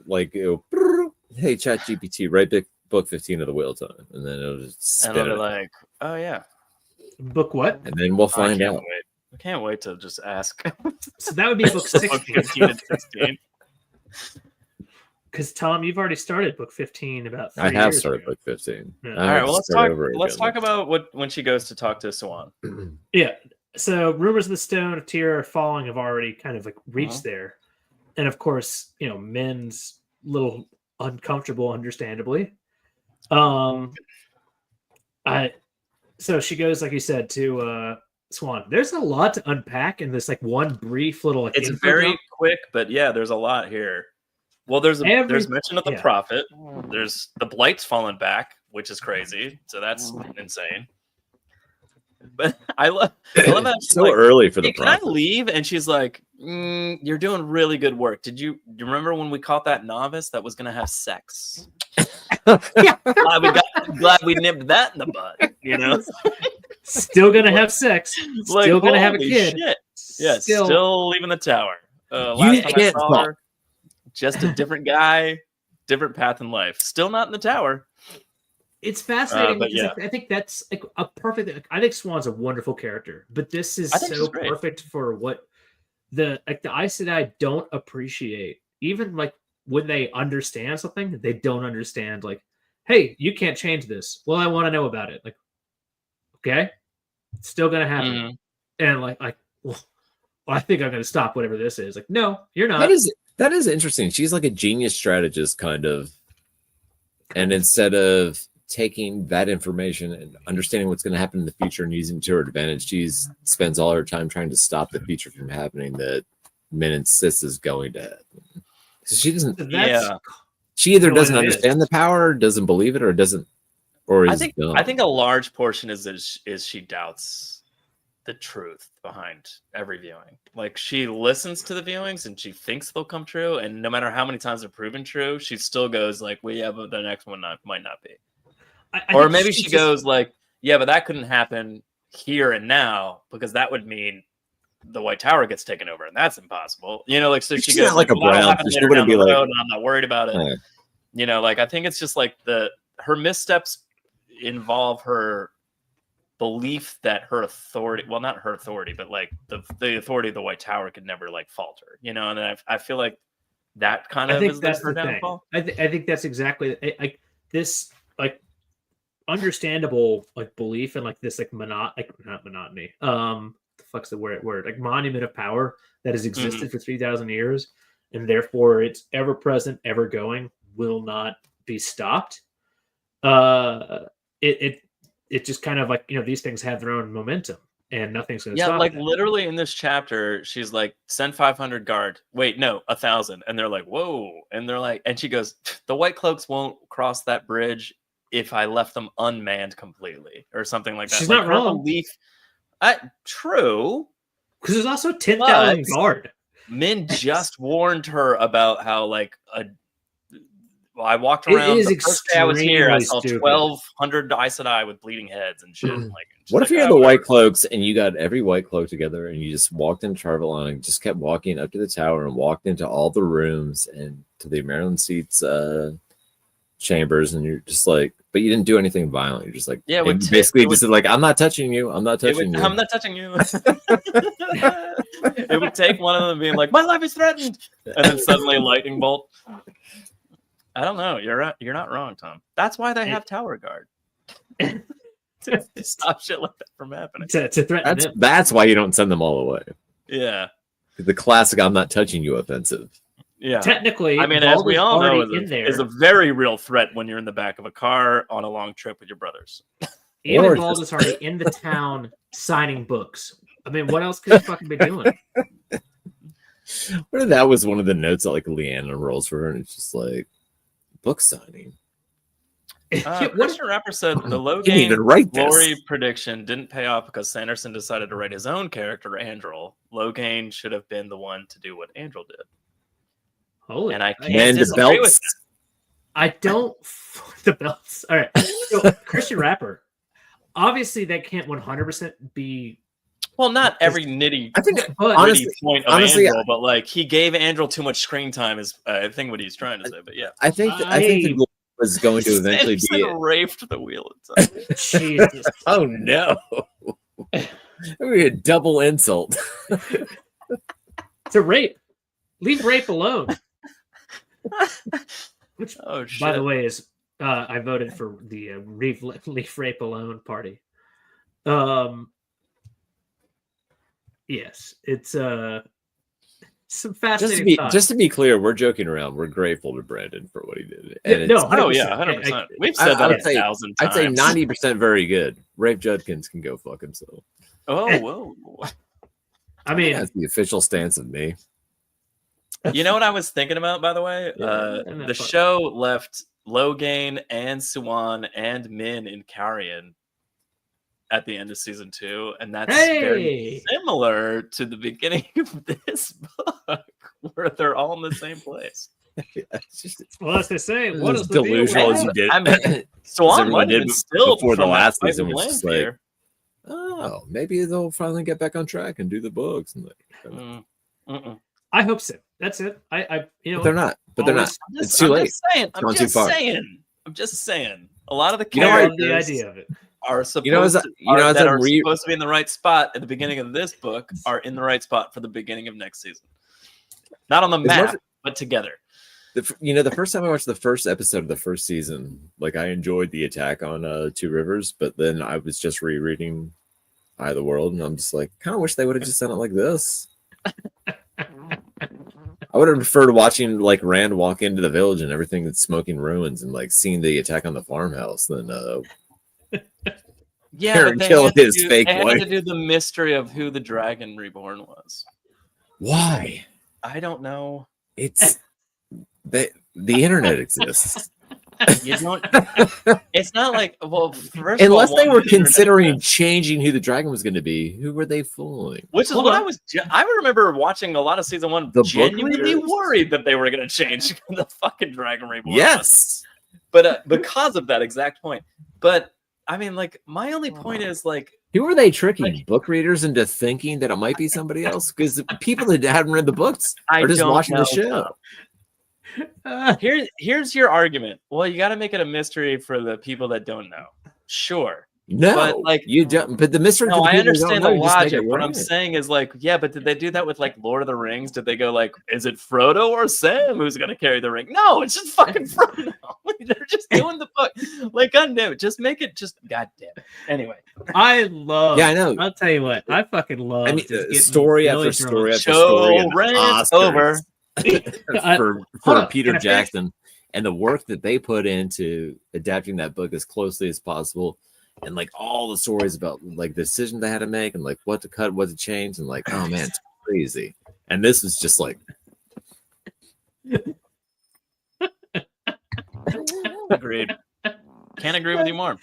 like, hey, Chat GPT, write book 15 of the Wheel of Time, and then it'll just and spin they'll it, be like, oh yeah, Book what? and then we'll I find can't out. wait. I can't wait to just ask. So that would be book book 16. 15 and 16. Because Tom, you've already started book 15 about 3 I have years started ago. book 15. Yeah. I All have right, to well let's start talk. over Let's again. talk about what when she goes to talk to Swan. Yeah. So rumors of the Stone of Tyr falling have already kind of like reached Uh-huh. there. And of course, Min's little uncomfortable, understandably. So she goes, like you said, to Swan. There's a lot to unpack in this like one brief little like It's info very dump. quick, but yeah, there's a lot here. Well, there's mention of the yeah. prophet. There's the Blight's fallen back, which is crazy. So that's insane. But I love that she's So like, early for the "Hey, can I prophet. leave?" And she's like, "You're doing really good work. Do you remember when we caught that novice that was gonna have sex? glad we nipped that in the bud. You know, Still gonna have sex. Like, Still gonna have a holy kid. shit. Yeah, still leaving the tower. You Last time I can't saw fuck. her, just a different guy, different path in life. Still not in the tower. It's fascinating but because yeah. I think that's like a perfect. I think Swan's a wonderful character, but this is I think so she's great. perfect for what the Aes Sedai don't appreciate. Even like when they understand something, they don't understand. Like, hey, you can't change this. Well, I want to know about it. Like, okay, it's still gonna happen. Mhm. And well, I think I'm gonna stop whatever this is. Like, no, you're not. That is interesting. She's like a genius strategist, kind of. And instead of taking that information and understanding what's going to happen in the future and using it to her advantage, she spends all her time trying to stop the future from happening that Min insists is going to happen. So she doesn't. Yeah. She either what doesn't it is. understand the power, doesn't believe it, or doesn't, or is dumb. I think a large portion is she doubts the truth behind every viewing. Like she listens to the viewings and she thinks they'll come true, and no matter how many times they're proven true, she still goes like, "Well, yeah, but the next one might not be." Or think maybe she she just- goes like, "Yeah, but that couldn't happen here and now because that would mean the White Tower gets taken over, and that's impossible." You know, like so she She's goes not like a "Well, that'll Brown, happen so she later wouldn't down be the like- road, and I'm not worried about it." Yeah. You know, like I think it's just like her missteps involve her belief that her authority, well, not her authority, but like the authority of the White Tower could never like falter, you know. And then I feel like that kind I of think is that's her the thing. downfall. I think that's exactly like this like understandable like belief in like this like not monotony. The fuck's the word? Like monument of power that has existed for 3,000 years, and therefore it's ever present, ever going, will not be stopped. It just kind of like these things have their own momentum, and nothing's going to stop. Like that. literally in this chapter, she's like, "Send 500 guard." Wait, no, 1,000, and they're like, "Whoa!" And they're like, and she goes, "The White Cloaks won't cross that bridge if I left them unmanned completely, or something like that." She's like, not her wrong. Belief, true, because there's also 10,000 But- guard. Min just warned her about how like I walked It around is the first day I was here. I saw extremely stupid. 1,200 Aes Sedai with bleeding heads and shit. Like, she's What if like, you had "Oh, the whatever." White Cloaks and you got every White Cloak together and you just walked into Tarvalon and just kept walking up to the tower and walked into all the rooms and to the Maryland Seats chambers, and you're just like, but you didn't do anything violent. You're just like, Yeah, and basically just like, I'm not touching you. I'm not touching you. I'm not touching you. It would take one of them being like, "My life is threatened," and then suddenly a lightning bolt. I don't know. You're right. You're not wrong, Tom. That's why they have Tower Guard. to stop shit like that from happening. To threaten them. That's why you don't send them all away. Yeah. The classic "I'm not touching you" offensive. Yeah. Technically, I mean, as we Balder's all know, already in there. is a very real threat when you're in the back of a car on a long trip with your brothers. Even Or Baldur's already in the town signing books. I mean, what else could he fucking be doing? What if that was one of the notes that like Leanna rolls for her, and it's just like book signing. What Christian Rapper said the Didn't even Logain write this. glory prediction didn't pay off because Sanderson decided to write his own character, Andrel. Logain should have been the one to do what Andrel did. Holy, And I can't And the disagree with belts. that. I don't the belts. All right, so Christian Rapper. obviously that can't 100% be. Well, not every nitty I think But honestly, point of honestly, Andrew, but like he gave Andrew too much screen time is I think what he's trying to say. But yeah, I think the goal was going to eventually Samson be. raped the wheel itself. Jesus. Oh no! That would be a double insult. It's a rape. Leave rape alone. Which, Oh shit! by the way, is I voted for the leave rape alone party. Yes, it's some fascinating. Just to be clear, we're joking around. We're grateful to Brandon for what he did. And No, oh yeah, 100%. 100%. We've said that 1,000 times. I'd say 90% very good. Rafe Judkins can go fuck himself. Oh whoa! I mean, That's the official stance of me. You know what I was thinking about, by the way? The show left Logain and Suwan and Min in Carrion at the end of season 2, and that's very similar to the beginning of this book, where they're all in the same place. Well, as they say, what is delusional as you did? I mean, Suwan might have been still before the last season was was just like, here. oh, maybe they'll finally get back on track and do the books. And I hope so. That's it. I you know, but they're not. But they're not. It's too late. I'm just saying. A lot of the You know, characters, the idea of it, are supposed supposed to be in the right spot at the beginning of this book are in the right spot for the beginning of next season. Not on the map, but together. The first time I watched the first episode of the first season, like I enjoyed the attack on Two Rivers, but then I was just rereading Eye of the World, and I'm just like, kind of wish they would have just done it like this. I would have preferred watching like Rand walk into the village and everything that's smoking ruins and like seeing the attack on the farmhouse than Yeah, Karen but kill his fake they wife. had to do the mystery of who the Dragon Reborn was. Why? I don't know. It's the internet exists. You don't. It's not like Unless they were considering changing who the dragon was going to be, who were they fooling? Which is what I remember watching a lot of season 1. Genuinely worried that they were going to change the fucking Dragon Reborn. Yes, but because of that exact point. But I mean, like, my only point is like, who are they tricking? Book readers into thinking that it might be somebody else? Because people that haven't read the books are just watching the show. Here's your argument. Well, you got to make it a mystery for the people that don't know. Sure. No, but like you don't. But the mystery. No, I understand the logic. What right. I'm saying is like, yeah, but did they do that with like Lord of the Rings? Did they go like, is it Frodo or Sam who's gonna carry the ring? No, it's just fucking Frodo. They're just doing the book. Like, goddamn it, just make it just goddamn it. Anyway, I love. Yeah, I know. I'll tell you what, I fucking love. I mean, story after story after story. Rant's over. for Peter Jackson and the work that they put into adapting that book as closely as possible, and like all the stories about like the decision they had to make and like what to cut, what to change, and like, oh man, it's crazy. And this was just like agreed. Can't agree with you more.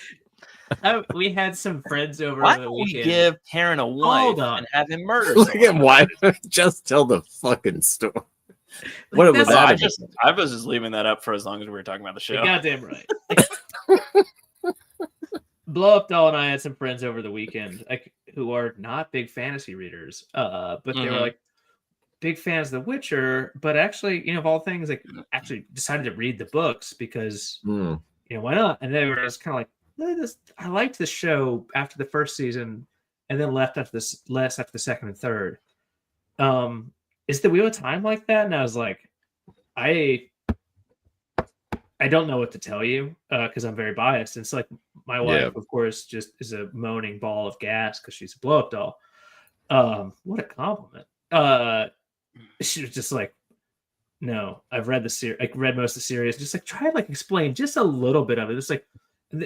We had some friends over Why the don't we weekend. give Karen a wife and have him murder look at why just tell the fucking story. What was that? I was just leaving that up for as long as we were talking about the show. You're goddamn right. Blow Up Doll and I had some friends over the weekend, like who are not big fantasy readers, but they were like big fans of The Witcher. But actually, you know, of all things, like actually decided to read the books because you know, why not? And they were just kind of like, I liked the show after the first season, and then left after the second and third. Is the Wheel of Time like that? And I was like, I don't know what to tell you because I'm very biased. And it's like my wife, of course, just is a moaning ball of gas because she's a blow up doll. What a compliment. She was just like, no, I've read the series. I read most of the series. Just like try to like explain just a little bit of it. It's like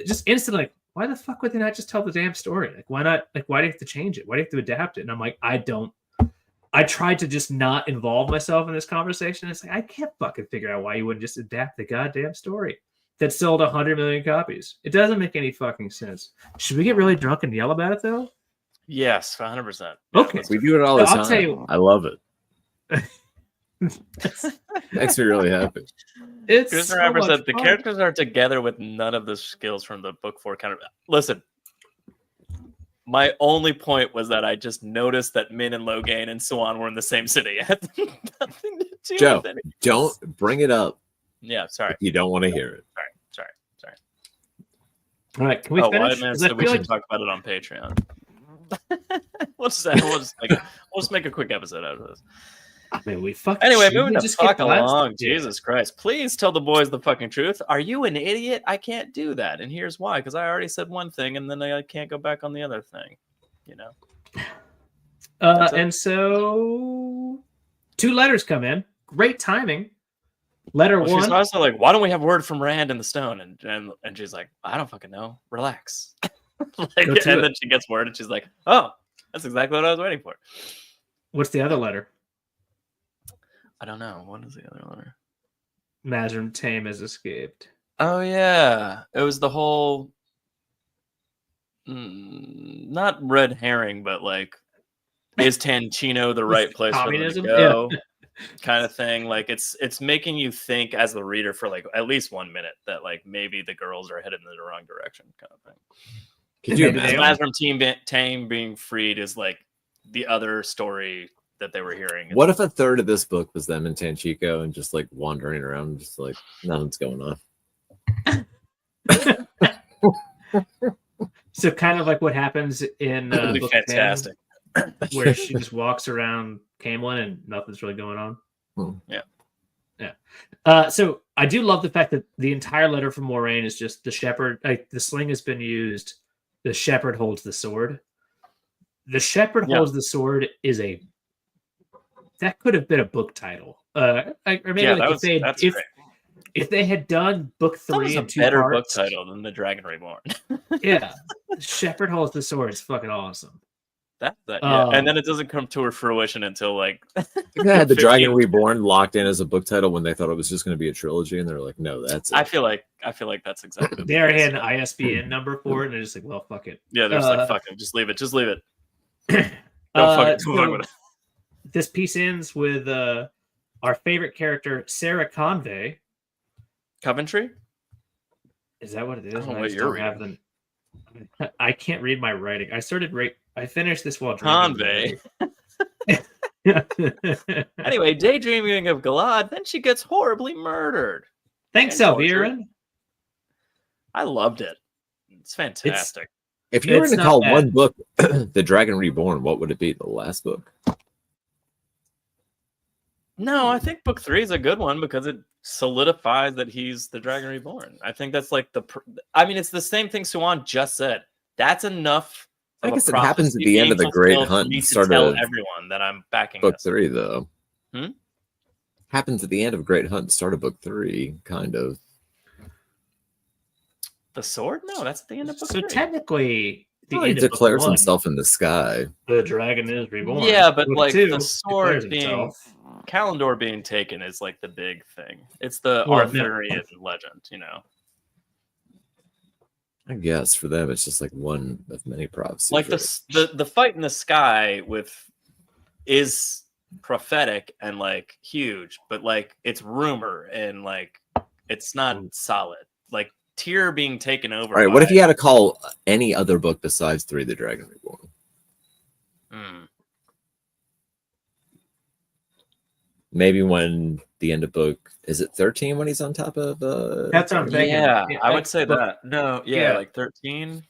just instantly like, why the fuck would they not just tell the damn story? Like why not? Like why do you have to change it? Why do you have to adapt it? And I'm like, I tried to just not involve myself in this conversation. It's like, I can't fucking figure out why you wouldn't just adapt the goddamn story that sold 100 million copies. It doesn't make any fucking sense. Should we get really drunk and yell about it though? Yes, 100%. Okay. We do it all the time. I'll tell you, I love it. Makes me really happy. It's Christopher said the characters are together with none of the skills from the book 4 counter. Listen, My only point was that I just noticed that Min and Logain and Swan were in the same city. It had nothing to do Joe, with it. don't bring it up. Yeah, sorry. If you don't want to hear it. Sorry. All right, can we finish? White Man 'Cause I said we feel should like talk about it on Patreon. we'll just make a quick episode out of this. I mean, we fucking Anyway, should moving we the just get fuck the last- along. Yeah. Jesus Christ. Please tell the boys the fucking truth. Are you an idiot? I can't do that. And here's why. Because I already said one thing and then I can't go back on the other thing. You know? That's it. And so 2 letters come in. Great timing. Letter Well, she's 1. also like, why don't we have word from Rand and the Stone? And she's like, I don't fucking know. Relax. Go to and it. then she gets word and she's like, oh, that's exactly what I was waiting for. What's the other letter? I don't know. What is the other letter? Mazrim Tame has escaped. Oh, yeah. It was the whole... not red herring, but like, is Tanchino the right place for them to Communism? go? Kind of thing. Like, it's making you think as the reader for like at least 1 minute that like maybe the girls are headed in the wrong direction, kind of thing. Could you Maybe imagine? Mazrim Tame being freed is like the other story that they were hearing. What if a third of this book was them and Tanchico and just like wandering around, just like nothing's going on? So kind of like what happens in That'd be book 10, fantastic. where she just walks around Camelin and nothing's really going on. Yeah. So I do love the fact that the entire letter from Moraine is just the shepherd. Like, the sling has been used. The shepherd holds the sword. The shepherd holds the sword is that could have been a book title. Or maybe like if they had done book 3 in 2 better parts, book title than The Dragon Reborn. yeah, shepherd holds the sword is fucking awesome. Yeah. And then it doesn't come to fruition until like I think they had The 15. Dragon Reborn locked in as a book title when they thought it was just going to be a trilogy, and they're like, no, that's it. I feel like that's exactly. They already had an ISBN number for it, and they're just like, well, fuck it. Yeah, they're just like, fuck it, just leave it. Don't fucking fuck with it. This piece ends with our favorite character, Sarah Convey. Coventry? Is that what it is? I don't know I what just you're don't have them. I can't read my writing. I finished this while drinking. Convey. Anyway, daydreaming of Galad, then she gets horribly murdered. Thanks, And tortured. Elviran. I loved it. It's fantastic. If you were It's to not call bad. one book The Dragon Reborn, what would it be? The last book? No, I think book 3 is a good one because it solidifies that he's the Dragon Reborn. I think that's like it's the same thing Suan just said. That's enough. I of a guess it happens at prophecy the end of the being Great fulfilled for Hunt me and to start tell of everyone that I'm backing book this. 3, though. Hmm? Happens at the end of Great Hunt and start of book 3, kind of. The sword? No, that's at the end of book So 3. technically, the He end of book declares 1, himself in the sky. the dragon is reborn. Yeah, but Book like 2 the sword declares being himself. Kalimdor being taken is like the big thing. It's the Well, Arthurian legend, you know. I guess for them, it's just like one of many prophecies. Like the fight in the sky is prophetic and like huge, but like it's rumor and like it's not solid. Like Tyr being taken over. All right, what if you had to call any other book besides 3 The Dragon Reborn? Maybe when the end of book, is it 13 when he's on top of That's what I'm thinking. Yeah, I would that's say book- that. No, yeah. like 13.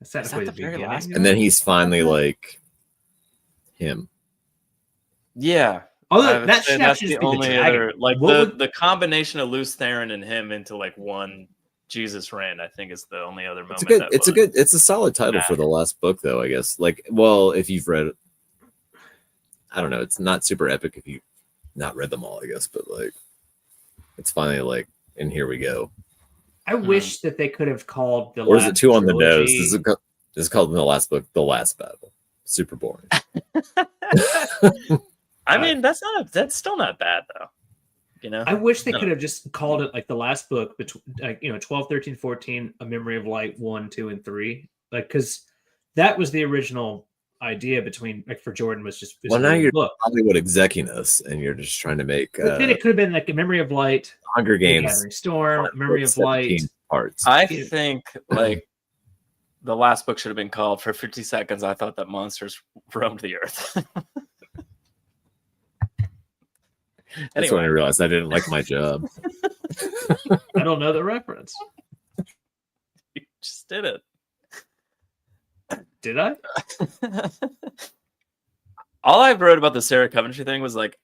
That's technically that the the very beginning. last and then he's finally like him. Yeah. Although I would that say should that's actually the just be the only dragon. other like What the combination of Luce Theron and him into like one Jesus Rand, I think is the only other moment. It's a solid title for the last book, though, I guess. Like, well, if you've read it, I don't know, it's not super epic if you've not read them all, I guess, but like it's finally like, and here we go. I wish that they could have called the Or is last it too on the nose? trilogy- This is called in the last book, The Last Battle. Super boring. I mean, that's still not bad though. You know? I wish they No. could have just called it like the last book between 12, 13, 14, A Memory of Light 1, 2, and 3. Like, because that was the original idea between like for Jordan was just Well, now you're book. Hollywood executing and you're just trying to make But then it could have been like A Memory of Light, Hunger The Games Gathering Storm, part Memory of 17 Light. parts. I think like the last book should have been called "For 50 Seconds I Thought That Monsters Roamed the Earth." That's when I realized I didn't like my job. I don't know the reference. You just did it. Did I? All I wrote about the Sarah Coventry thing was like,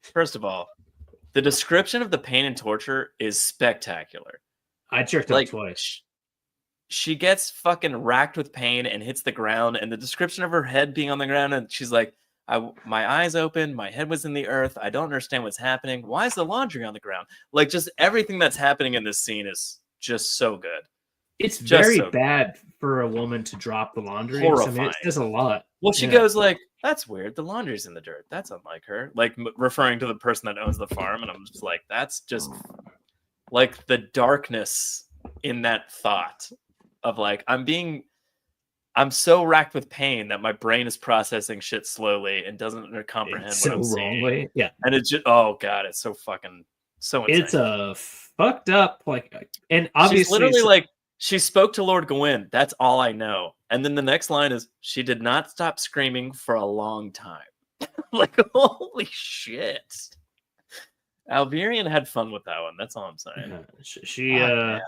first of all, the description of the pain and torture is spectacular. I jerked up twice. She gets fucking racked with pain and hits the ground, and the description of her head being on the ground, and she's like, my eyes open, my head was in the earth, I don't understand what's happening. Why is the laundry on the ground? Like, just everything that's happening in this scene is just so good. It's very bad for a woman to drop the laundry. Horrifying. I mean, it says a lot. Well, she goes like, "That's weird. The laundry's in the dirt. That's unlike her." Like referring to the person that owns the farm, and I'm just like, that's just like the darkness in that thought of like, I'm so racked with pain that my brain is processing shit slowly and doesn't comprehend what I'm seeing. Yeah, and it's just, oh god, it's so fucking so insane. It's a fucked up and obviously she's literally like, she spoke to Lord Gawain. That's all I know. And then the next line is, she did not stop screaming for a long time. Like, holy shit. Alvirian had fun with that one. That's all I'm saying. She got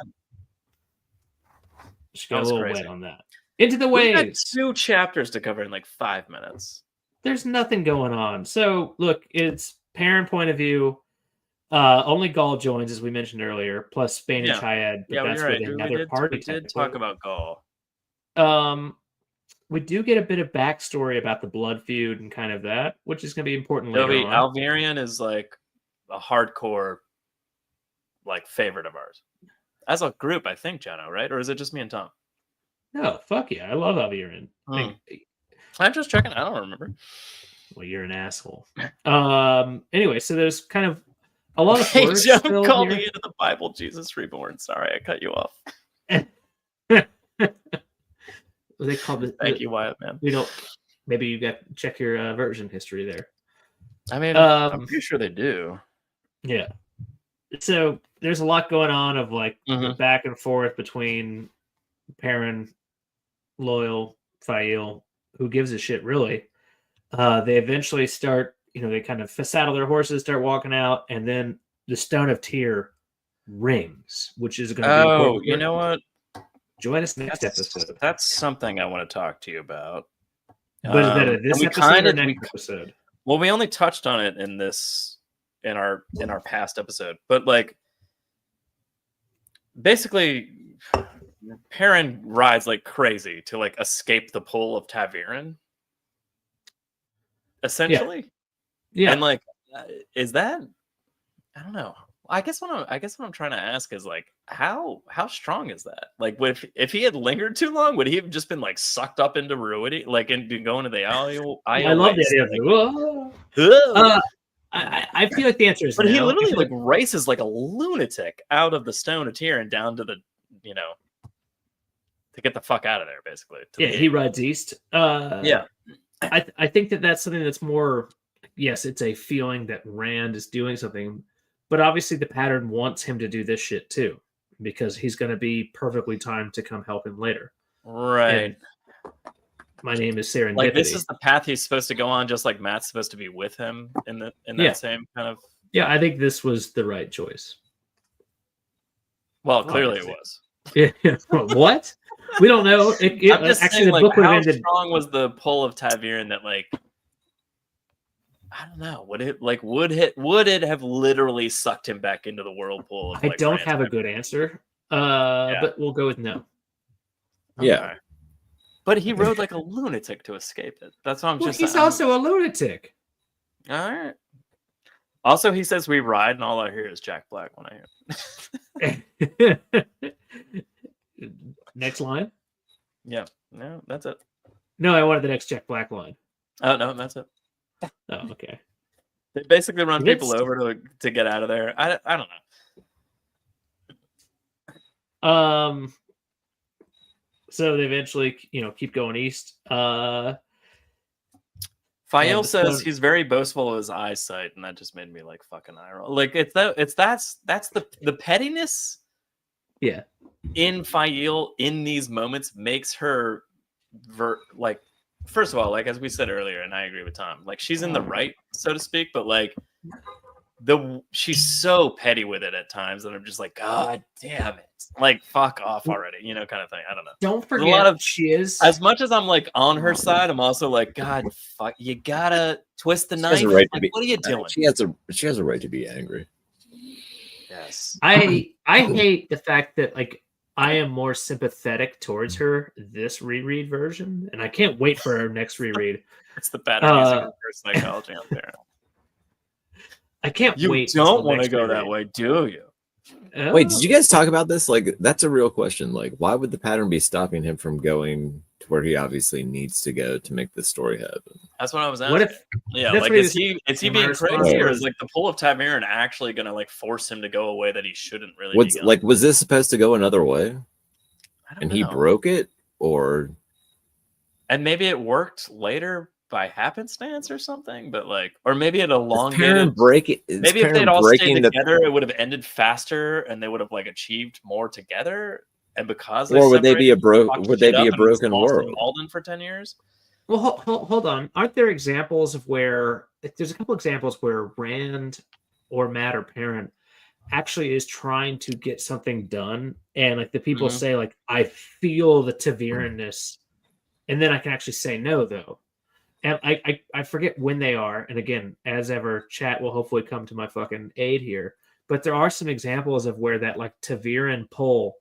a little wet on that. Into the Waves. We had 2 chapters to cover in like 5 minutes. There's nothing going on. So, look, it's parent point of view. Only Gaul joins, as we mentioned earlier, plus Spain and Chaiad. But that's where another party. We did talk about Gaul. We do get a bit of backstory about the blood feud and kind of that, which is going to be important later on. Alvirian is like a hardcore, like, favorite of ours. As a group, I think, Jono, right? Or is it just me and Tom? No, fuck yeah. I love Alvirian. I'm just checking. I don't remember. Well, you're an asshole. Anyway, so there's kind of a lot of Hey, words Joe, still call here. me into the Bible, Jesus Reborn. Sorry, I cut you off. They call it. Thank you, Wyatt, man. We don't. Maybe you got to check your version history there. I mean, I'm pretty sure they do. Yeah. So there's a lot going on of like the back and forth between Perrin, Loyal, Fael, who gives a shit really. They eventually start, they kind of saddle their horses, start walking out, and then the Stone of Tyr rings, which is going to be important. You know what? Join us next episode. That's something I want to talk to you about. But is that this episode or next episode? Well, we only touched on it in our past episode, but like basically Perrin rides like crazy to like escape the pull of ta'veren, essentially. Yeah. And like, is that? I don't know. I guess what I'm trying to ask is like, how strong is that? Like, if he had lingered too long, would he have just been like sucked up into Ruity, like into going to the alley? I love the idea of I feel like the answer is but no. he literally like races like a lunatic out of the Stone of Tyr and down to the, to get the fuck out of there, basically. He rides east. Yeah. I think that's something that's more, yes, it's a feeling that Rand is doing something, but obviously the pattern wants him to do this shit too, because he's going to be perfectly timed to come help him later. Right. And my name is Serendipity. Like, this is the path he's supposed to go on, just like Matt's supposed to be with him in that same kind of. Yeah, I think this was the right choice. Well, clearly it was. Yeah. What? We don't know. I'm just actually, saying, the like, book would have how ended. strong was the pull of ta'veren that, like, I don't know. Would it have literally sucked him back into the whirlpool? Of, I like, don't Rand's have a good answer. But we'll go with no. Yeah. But he rode like a lunatic to escape it. That's what I'm just he's saying. also a lunatic. All right. Also, he says we ride, and all I hear is Jack Black when I hear it. Next line? Yeah. No, that's it. No, I wanted the next Jack Black line. Oh, no, that's it. Oh, okay. They basically run people over to get out of there. I don't know. So they eventually, keep going east. Fael says he's very boastful of his eyesight, and that just made me like fucking eye roll. Like that's the pettiness. Yeah. in Fail in these moments makes her like, first of all, like as we said earlier, and I agree with Tom, like she's in the right, so to speak, but like she's so petty with it at times that I'm just like, God damn it, like fuck off already, you know, kind of thing. I don't know. Don't There's forget, a lot of, she is. as much as I'm like on her side, I'm also like, God, fuck, you gotta twist the She has knife. a right to Like, be- what are you doing? She has a right to be angry. Yes. I hate the fact that like I am more sympathetic towards her this reread version, and I can't wait for her next reread. It's the pattern using reverse psychology on there. I can't You wait. don't want to go that way, do you? Wait, did you guys talk about this? Like, that's a real question. Like, why would the pattern be stopping him from going to where he obviously needs to go to make this story happen? That's what I was asking. What if? Yeah, that's like what is he being response crazy, or was. is like the pull of Taviran actually gonna like force him to go a way that he shouldn't really be going? Like, was this supposed to go another way? I don't And know. he broke it, or And maybe it worked later by happenstance or something, but like, or maybe it is elongated. Perrin breaking? Maybe if they'd all stayed together, it would have ended faster, and they would have like achieved more together. And because Or would they be a separated, would they fucked be shit a up and was broken lost in world? Malden for 10 years. Well, hold on. Aren't there examples of where there's a couple examples where Rand or Matt or Perrin actually is trying to get something done, and like the people say, like, I feel the Taviranness, and then I can actually say no, though. And I forget when they are. And again, as ever, chat will hopefully come to my fucking aid here. But there are some examples of where that like Taviran pull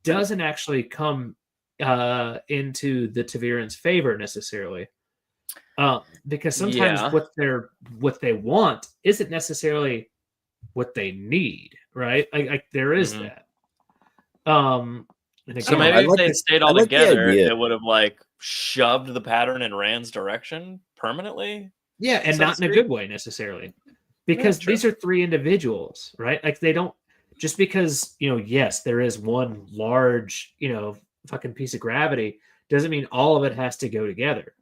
doesn't actually come into the Taviran's favor necessarily. Because sometimes what they want isn't necessarily what they need, right? Like there is that. And again, So maybe if they'd stayed all like the together, idea. it would have like shoved the pattern in Rand's direction permanently. yeah, and so to not in a speak. good way necessarily. Because true. these are three individuals, right? Like they don't just because, yes, there is one large, fucking piece of gravity doesn't mean all of it has to go together.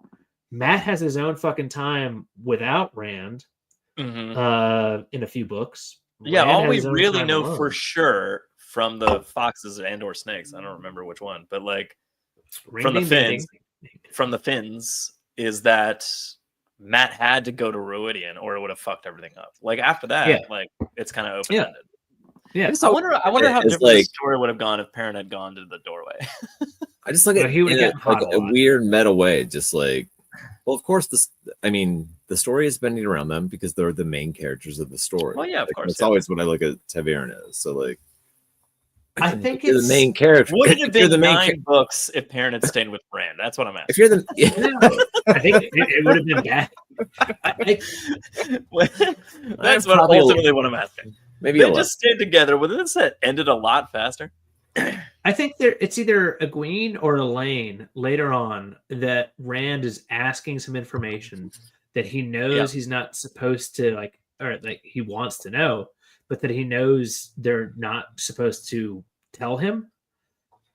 Matt has his own fucking time without Rand in a few books. Yeah, Rand all has we his own really time know alone. for sure from the foxes and or snakes, I don't remember which one, but like Ring, ding, ding, ding. from the Finns is that Matt had to go to Ruidian or it would have fucked everything up. Like after that, like it's kind of open-ended. Yeah. I wonder how It's different the like- story would have gone if Perrin had gone to the doorway. I just look at he would it get in hot like a a lot. weird meta way. Just like, well, of course, the story is bending around them because they're the main characters of the story. Well, yeah, of course, That's yeah. always what I look at Taviran as. So, like, I think if you're it's the main character. Would it if have you're been the main 9 books if Perrin had stayed with Rand? That's what I'm asking. if you're the I think it would have been bad. That's what probably ultimately what I'm asking. maybe They a just stayed together. Would this have ended a lot faster? I think it's either Egwene or Elaine later on that Rand is asking some information that he knows he's not supposed to or like he wants to know, but that he knows they're not supposed to tell him.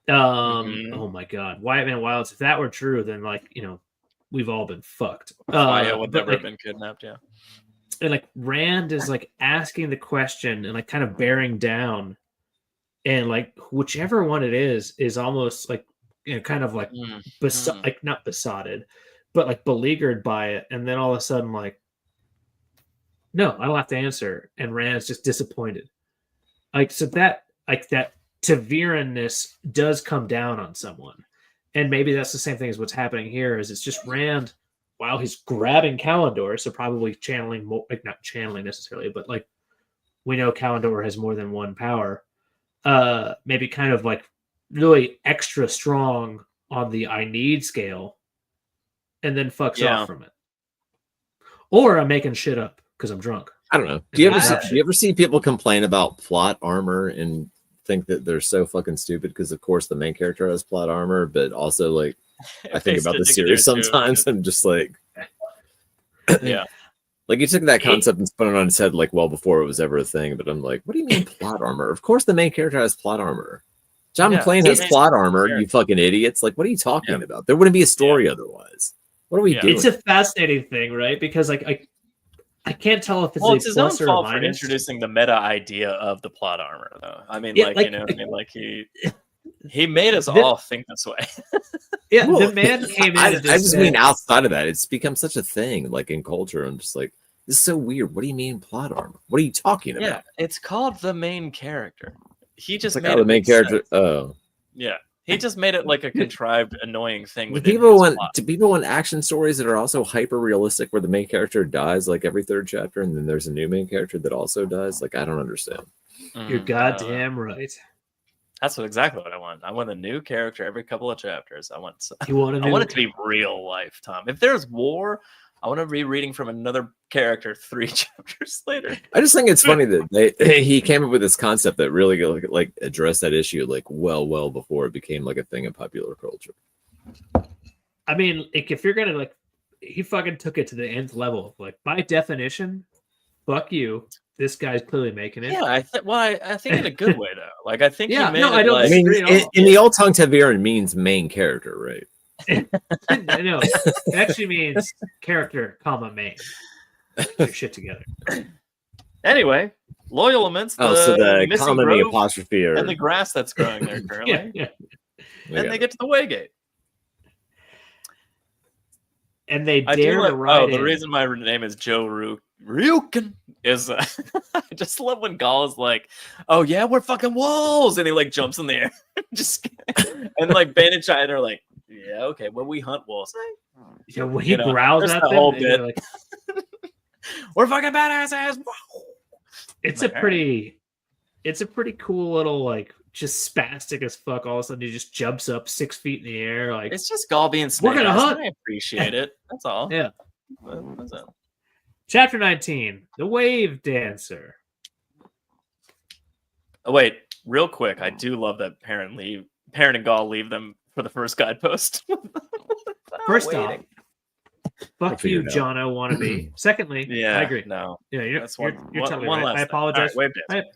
Oh my God, Wyatt Van Wilds. If that were true, then we've all been fucked. Fire would but, never have been kidnapped. Yeah. And like Rand is like asking the question and like kind of bearing down, and like whichever one it is almost like kind of like like not besotted, but like beleaguered by it, and then all of a sudden like, no, I don't have to answer, and Rand's just disappointed. Like so that Taviranness does come down on someone, and maybe that's the same thing as what's happening here. Is it's just Rand. While he's grabbing Kalendor, so probably channeling more, like not channeling necessarily, but like we know Kalendor has more than one power. Maybe kind of like really extra strong on the I need scale, and then fucks off from it. Or I'm making shit up because I'm drunk. I don't know. Do you ever see people complain about plot armor and think that they're so fucking stupid because of course the main character has plot armor, but also like I think about the series sometimes. I'm just like, yeah. Like you took that concept and spun it on its head like well before it was ever a thing. But I'm like, what do you mean plot armor? Of course the main character has plot armor. John McClane has plot armor. You fucking idiots! Like, what are you talking about? There wouldn't be a story otherwise. What are we doing? It's a fascinating thing, right? Because like I can't tell if it's it's his own plus or fault for minus. introducing the meta idea of the plot armor, though. I mean, Yeah, like you know, what I mean, like he. He made us all think this way. Yeah, Well, the man came in. I and just said, mean outside of that, it's become such a thing, like in culture. I'm just like, this is so weird. What do you mean plot armor? What are you talking Yeah, about? it's called the main character. He just It's like, made oh, it the main make character. sense. Oh, Yeah, he just made it like a contrived, annoying thing do within people his want plot. do people want action stories that are also hyper realistic, where the main character dies like every third chapter, and then there's a new main character that also dies? Like, I don't understand. You're Mm, goddamn right. That's exactly what I want. I want a new character every couple of chapters. I want You want I want it to be real life, Tom. If there's war, I want to be reading from another character 3 chapters later. I just think it's funny that he came up with this concept that really like addressed that issue like well before it became like a thing in popular culture. I mean, like, if you're gonna like, he fucking took it to the nth level. Like, by definition, fuck you. This guy's clearly making it. Yeah, I think in a good way though. Like I think Yeah, he made no, it I don't like, I mean, disagree at all. in the old tongue, Taviran means main character, right? No, it actually means character, comma main. Get your shit together. Anyway, loyalements, So the missing comma and the grove, apostrophe are and the grass that's growing there currently. Yeah. And they get to the Waygate. And they I do dare like, to ride the in. reason my name is Joe Ryukin is I just love when Gaul is like, "Oh yeah, we're fucking wolves," and he like jumps in the air, just and like Bane and China are like, "Yeah, okay, well we hunt wolves." Yeah, when he You know, growls there's at the them, whole and you're bit. like, We're fucking badasses. it's Like, a pretty cool little, like, just spastic as fuck. All of a sudden, he just jumps up 6 feet in the air. Like, It's just Gaul being We're snake gonna eyes, hunt. and I appreciate it. That's all. yeah. That's it. Chapter 19, The Wave Dancer. Oh wait, real quick, I do love that Parent and Gaul leave them for the first guidepost. First off, Waiting. fuck figure you, it out. Jono wannabe. Secondly, Yeah, I agree. No, Yeah, you're, that's you're, one. you're one, totally one right. last I thing. apologize. All right, wave dance.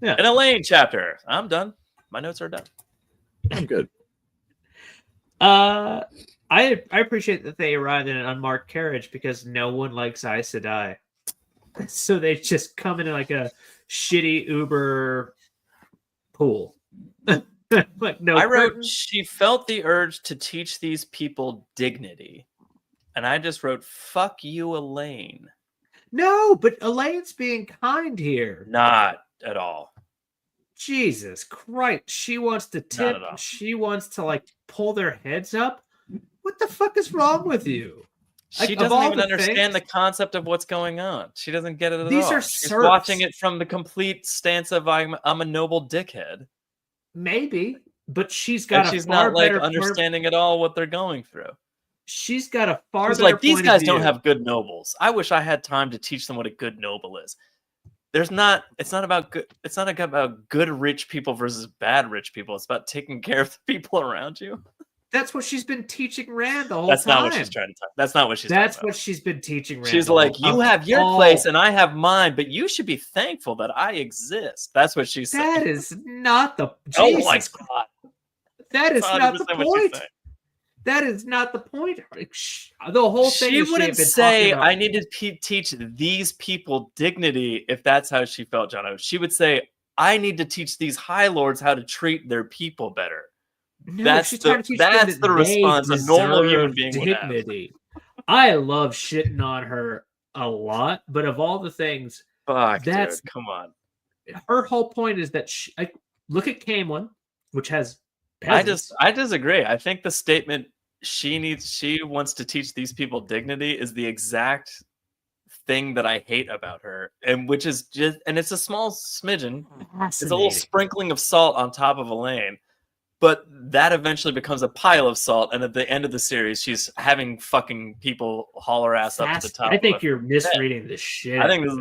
Yeah. An Elaine chapter. I'm done. My notes are done. I'm good. I appreciate that they arrived in an unmarked carriage because no one likes Aes Sedai. So they just come in like a shitty Uber pool. Like, no I wrote, curtains. she felt the urge to teach these people dignity. And I just wrote, fuck you, Elaine. No, but Elaine's being kind here. Not at all. Jesus Christ. She wants to tip. at all. She wants to, like, pull their heads up. What the fuck is wrong with you? Like, She of doesn't all even the understand things- the concept of what's going on. She doesn't get it at These all. are She's serfs. watching it from the complete stance of I'm a noble dickhead. Maybe, but she's got And a she's far not like better understanding at all what they're going through. She's got a far She's better like, these point guys of don't view. have good nobles. I wish I had time to teach them what a good noble is. It's not about good rich people versus bad rich people. It's about taking care of the people around you. That's what she's been teaching Rand the whole That's time. not what she's trying to talk. That's not what she's That's talking what about. she's been teaching Rand. She's the whole like, you time. have your Oh, place and I have mine, but you should be thankful that I exist. That's what she's saying. That is not the. Oh Jesus, my god. that is That's not the 100% what she's point. saying. That is not the point. The whole thing. She is wouldn't had been say, talking about- I need to teach these people dignity if that's how she felt, Jono. She would say, I need to teach these high lords how to treat their people better. No, that's she's trying to teach them that's that the they response a normal human deserve being would have. dignity. I love shitting on her a lot, but of all the things, Fuck, That's- dude, come on. her whole point is that look at Camelin, which has peasants. I disagree. I think the statement she wants to teach these people dignity is the exact thing that I hate about her, and which is just, and it's a small smidgen. It's a little Fascinating. sprinkling of salt on top of Elaine, but that eventually becomes a pile of salt. And at the end of the series, she's having fucking people haul her ass up to the top. I think of you're misreading the shit. I think this is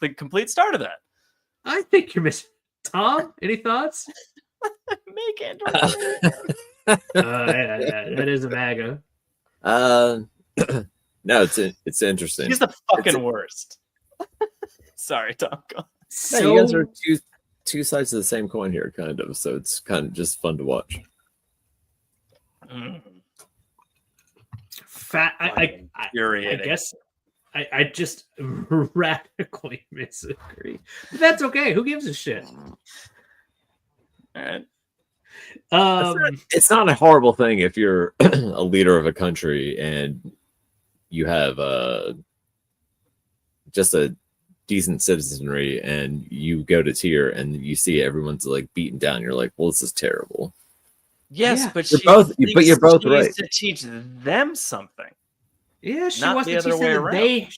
the complete start of that. I think you're Tom, any thoughts? Make Andrew. That is a MAGA. No, it's interesting. He's the fucking worst. Sorry, Tom. Go on. Yeah, you guys are two sides of the same coin here, kind of. So it's kind of just fun to watch. Mm, I infuriating. guess I just radically disagree. But that's okay. Who gives a shit? All right. It's not a horrible thing if you're a leader of a country and you have just a decent citizenry, and you go to tier and you see everyone's like beaten down. You're like, well, this is terrible. Yes, Yeah. but You're she both- thinks but you're both she right. needs to teach them something. Yeah, she Not wants the to other teach way them that around.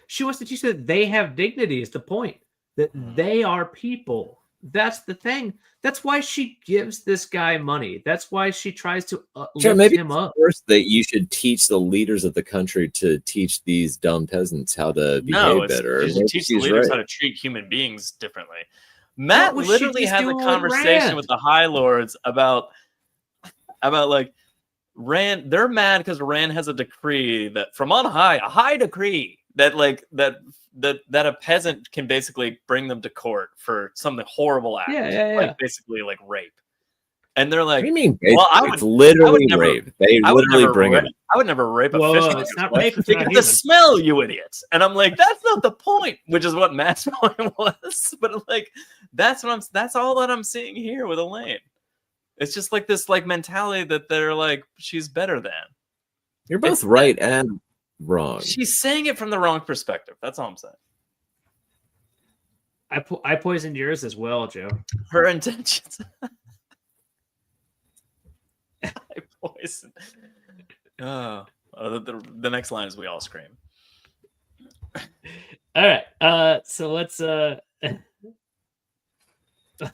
she wants to teach them that they have dignity. Is the point that they are people? That's the thing. That's why she gives this guy money. That's why she tries to Sure, lift maybe him up. first that you should teach the leaders of the country to teach these dumb peasants how to behave better. You should Maybe teach the she's leaders right. how to treat human beings differently. Matt was she literally just has a doing with conversation Rand? with the High Lords about like Rand. They're mad because Rand has a decree that from on high, a high decree that that a peasant can basically bring them to court for something horrible act, like basically like rape. And they're like, What do you mean? well, It's literally never, rape. They I would literally never bring rape, it. I would never rape a Whoa, fishmonger's it's not wife. rape, it's They not get the human. smell, you idiots. And I'm like, that's not the point, which is what Matt's point was. But like, that's all that I'm seeing here with Elaine. It's just like this like mentality that they're like, she's better than. You're both right and wrong. She's saying it from the wrong perspective. That's all I'm saying. I poisoned yours as well, Joe. Her intentions. I poisoned. Oh, the next line is we all scream. All right. So let's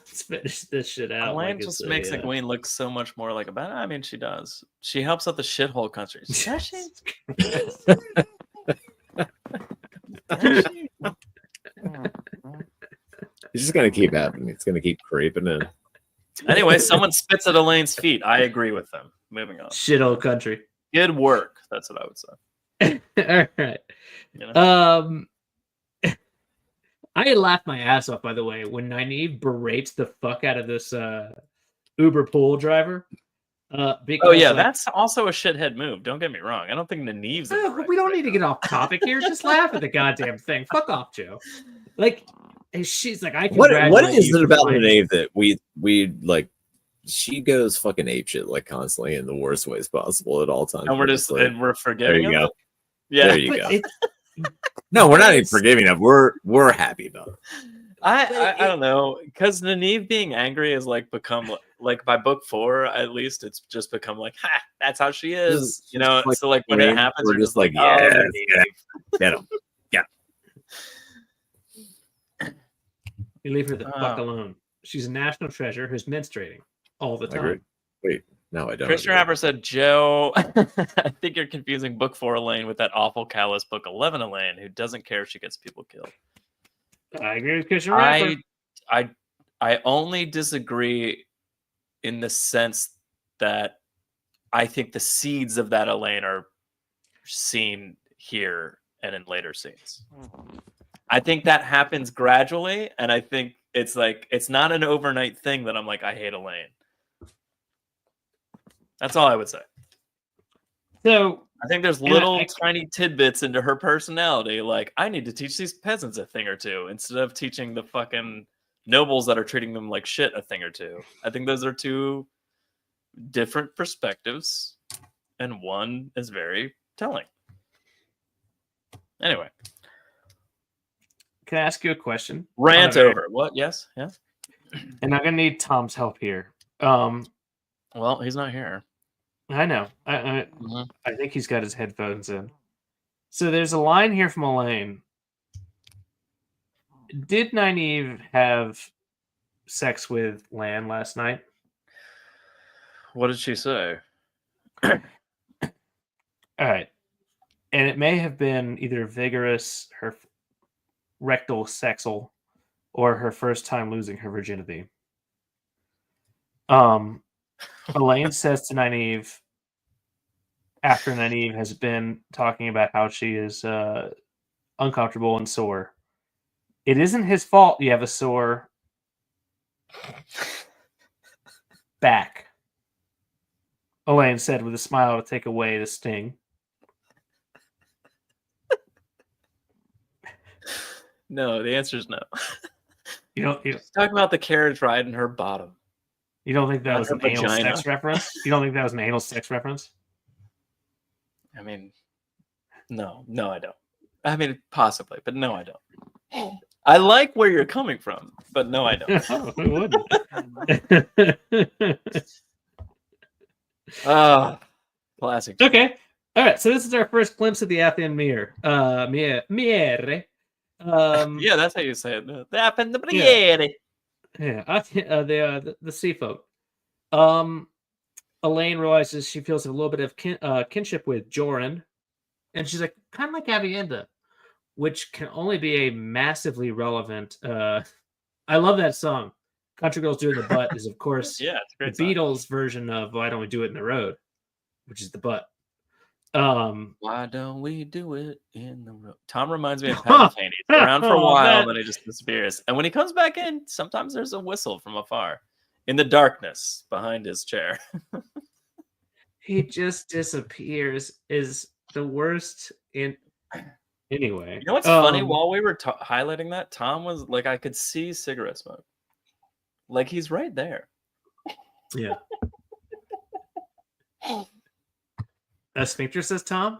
finish this shit out. Elaine just makes Egwene look so much more like a bad. I mean, she does. She helps out the shithole countries. Does she? Does she? It's just gonna keep happening. It's gonna keep creeping in. Anyway, someone spits at Elaine's feet. I agree with them. Moving on. Shithole country. Good work. That's what I would say. All right. You know? I laughed my ass off, by the way, when Nynaeve berates the fuck out of this Uber pool driver. Because, Oh yeah, that's also a shithead move. Don't get me wrong. I don't think Nynaeve's. we don't need to get off topic here. Just laugh at the goddamn thing. Fuck off, Joe. Like, and she's like, I What congratulate is you it for about finding- Nynaeve that we like? She goes fucking apeshit like constantly in the worst ways possible at all times. And we're just like, and we're there forgetting. you it? go. Yeah. There you But go. it's- No, we're not even forgiving it. We're happy about it. I don't know, because Nynaeve being angry has like become like by book 4 at least it's just become like, ha, that's how she is, you know. like, so like when it happens, we're you're just like, oh, yeah, Nynaeve. get him. You leave her the fuck alone. She's a national treasure who's menstruating all the I agree. time. Wait, no, I don't. Christian agree. Rapper said, Joe, I think you're confusing book 4 Elaine with that awful callous book 11 Elaine who doesn't care if she gets people killed. I agree with Christian Rapper. I only disagree in the sense that I think the seeds of that Elaine are seen here and in later scenes. I think that happens gradually, and I think it's like it's not an overnight thing that I'm like, I hate Elaine. That's all I would say. So I think there's little tiny tidbits into her personality, like I need to teach these peasants a thing or two instead of teaching the fucking nobles that are treating them like shit a thing or two. I think those are two different perspectives, and one is very telling. Anyway, can I ask you a question? Rant over. What? Yes. Yes. And I'm gonna need Tom's help here. Well, he's not here. I know. I think he's got his headphones in. So there's a line here from Elaine. Did Nynaeve have sex with Lan last night? What did she say? All right. And it may have been either vigorous, her rectal sexual, or her first time losing her virginity. Elaine says to Nynaeve, after Nynaeve has been talking about how she is uncomfortable and sore, it isn't his fault you have a sore back. Elaine said with a smile to take away the sting. No, the answer is no. You don't. She's talking about the carriage ride in her bottom. You don't think that Not was her an anal vagina. sex reference? You don't think that was an anal sex reference? I mean, no, I don't. I mean, possibly, but no, I don't. I like where you're coming from, but no, I don't. Who wouldn't? Classic. Okay. All right. So this is our first glimpse of the Athenian mirror. Miere. Yeah, that's how you say it. The Appen the Yeah. Briere. Yeah. The sea folk. Elaine realizes she feels a little bit of kinship with Joran, and she's like, kind of like Avienda, which can only be a massively relevant. I love that song. Country Girls Doing the Butt is, of course, Yeah, it's a the great song. Beatles version of Why Don't We Do It in the Road, which is the butt. Why don't we do it in the road? Tom reminds me of Pat Metheny. He's around for a Oh, while, that- then he just disappears. And when he comes back in, sometimes there's a whistle from afar in the darkness behind his chair. He just disappears is the worst in anyway. You know what's funny? While we were highlighting that, Tom was like, I could see cigarette smoke. Like he's right there. Yeah. Sphincter says Tom.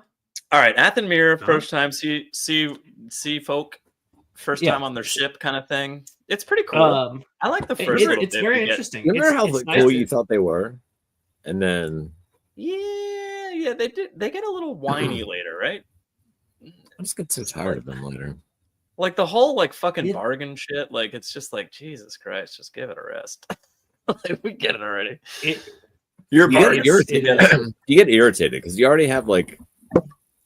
All right, Athen Mirror, No. first time see folk, first Yeah. time on their ship, kind of thing. It's pretty cool. I like the first. little It's bit very we get. interesting. Remember how it's cool nice you to- thought they were, and then Yeah, they did. They get a little whiny later, right? I just get so tired of them later. Like the whole like fucking It- bargain shit. Like it's just like Jesus Christ, just give it a rest. Like, we get it already. Your You get bargains. irritated. You get irritated because you already have like,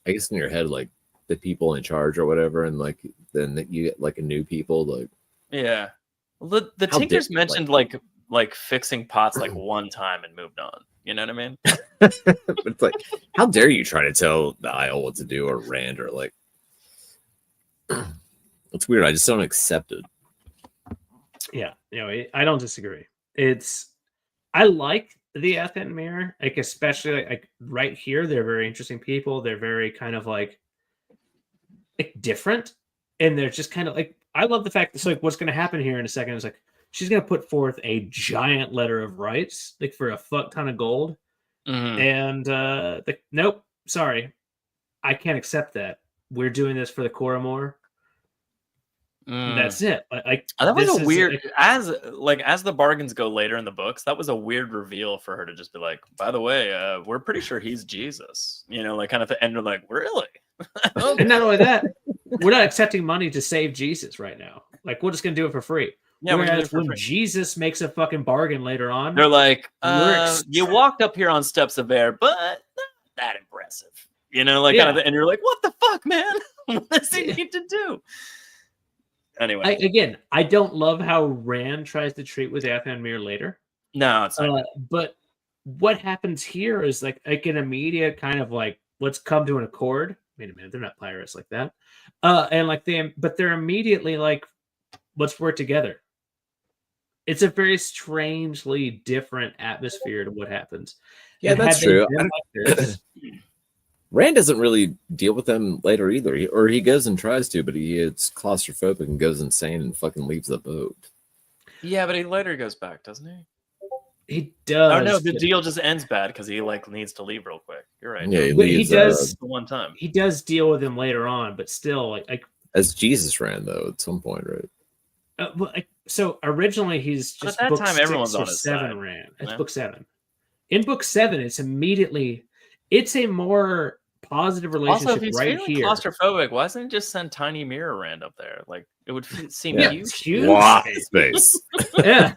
I guess in your head like the people in charge or whatever, and like then you get like a new people like. Yeah. Well, the How Tinkers different, mentioned like fixing pots like one time and moved on. You know what I mean? It's like, how dare you try to tell the Isle what to do or Rand or like. It's weird. I just don't accept it. Yeah, I don't disagree. I like the Athenian Mirror, like especially like right here. They're very interesting people. They're very kind of like different, and they're just kind of like. I love the fact that so like what's going to happen here in a second is like she's going to put forth a giant letter of rights like for a fuck ton of gold, and nope, sorry, I can't accept that. We're doing this for the Coramor. That's it. That was this a is, weird as the bargains go later in the books. That was a weird reveal for her to just be like, by the way, we're pretty sure he's Jesus. You know, like kind of the end. Like, really? And not only that, we're not accepting money to save Jesus right now. Like, we're just gonna do it for free. Yeah, we're gonna do whereas it for when free. Jesus makes a fucking bargain later on, They're like, we're you walked up here on steps of air, but not that impressive. You know, like kind of, and you're like, what the fuck, man? What does he need to do? Anyway, I don't love how Rand tries to treat with Athenian Mirror later. No, it's not. But what happens here is like an immediate kind of like, let's come to an accord. Wait a minute, they're not pirates like that. And like they're immediately like, let's work together. It's a very strangely different atmosphere to what happens. Yeah, And that's had they true. been like this- Rand doesn't really deal with them later either, or he goes and tries to, but he gets claustrophobic and goes insane and fucking leaves the boat. Yeah, but he later goes back, doesn't he? He does. Oh no, the deal just ends bad because he like needs to leave real quick. You're right. Yeah, he But leaves. he does. The one time. He does deal with him later on, but still, like as Jesus ran though at some point, right? So originally he's But just at that book time, 6 everyone's or on his 7 side. ran. It's Yeah. book 7. In book 7, it's a more positive Also, relationship if he's right feeling here. claustrophobic, why doesn't he just send Tiny Mirror Rand up there? Like it would seem Yeah. huge. It's huge. Wow, space. Yeah.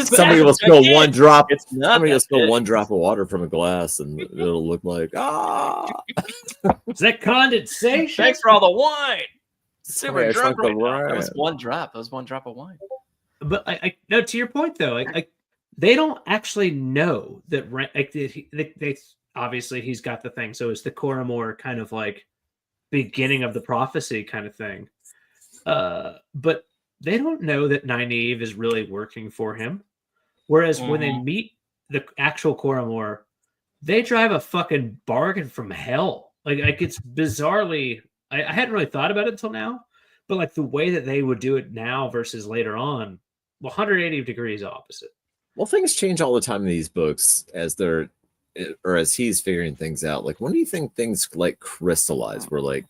Somebody will spill one drop. It's not Somebody will that spill big. one drop of water from a glass, and it'll look like Is that condensation? Thanks for all the wine. Super Yeah, it's drunk like the right now. That was wine. one drop. That was one drop of wine. But I no, to your point though, like they don't actually know that they obviously he's got the thing. So it's the Coramor kind of like beginning of the prophecy kind of thing. But they don't know that Nynaeve is really working for him. Whereas when they meet the actual Coramor, they drive a fucking bargain from hell. Like it's bizarrely. I hadn't really thought about it until now, but like the way that they would do it now versus later on 180 degrees opposite. Well, things change all the time in these books as he's figuring things out. Like, when do you think things like crystallize? Where like,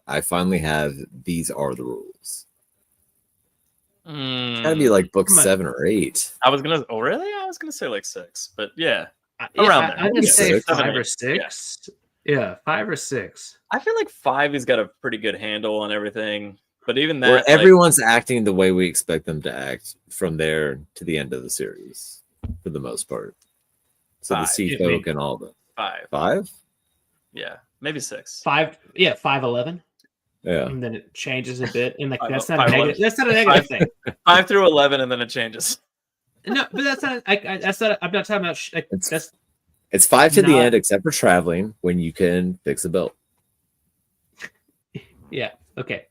I finally have these are the rules. It's gotta be like book 7 or 8. I was gonna. Oh, really? I was gonna say like 6, but yeah, Yeah, around there. I'm gonna say 6, 5 7, or 8. 6. Yeah, 5 or 6. I feel like 5 he's got a pretty good handle on everything, but even that, Where like, everyone's acting the way we expect them to act from there to the end of the series, for the most part. So the 5. sea folk and all that. 5. 5? Yeah, maybe 6. 5. Yeah, 5-11. Yeah. And then it changes a bit. And like Five- that's not a 5-11. negative. That's not a negative thing. 5 through 11, and then it changes. No, but that's not. That's not. I'm not talking about. It's 5 to the not- end, except for traveling, when you can fix a belt Yeah. Okay.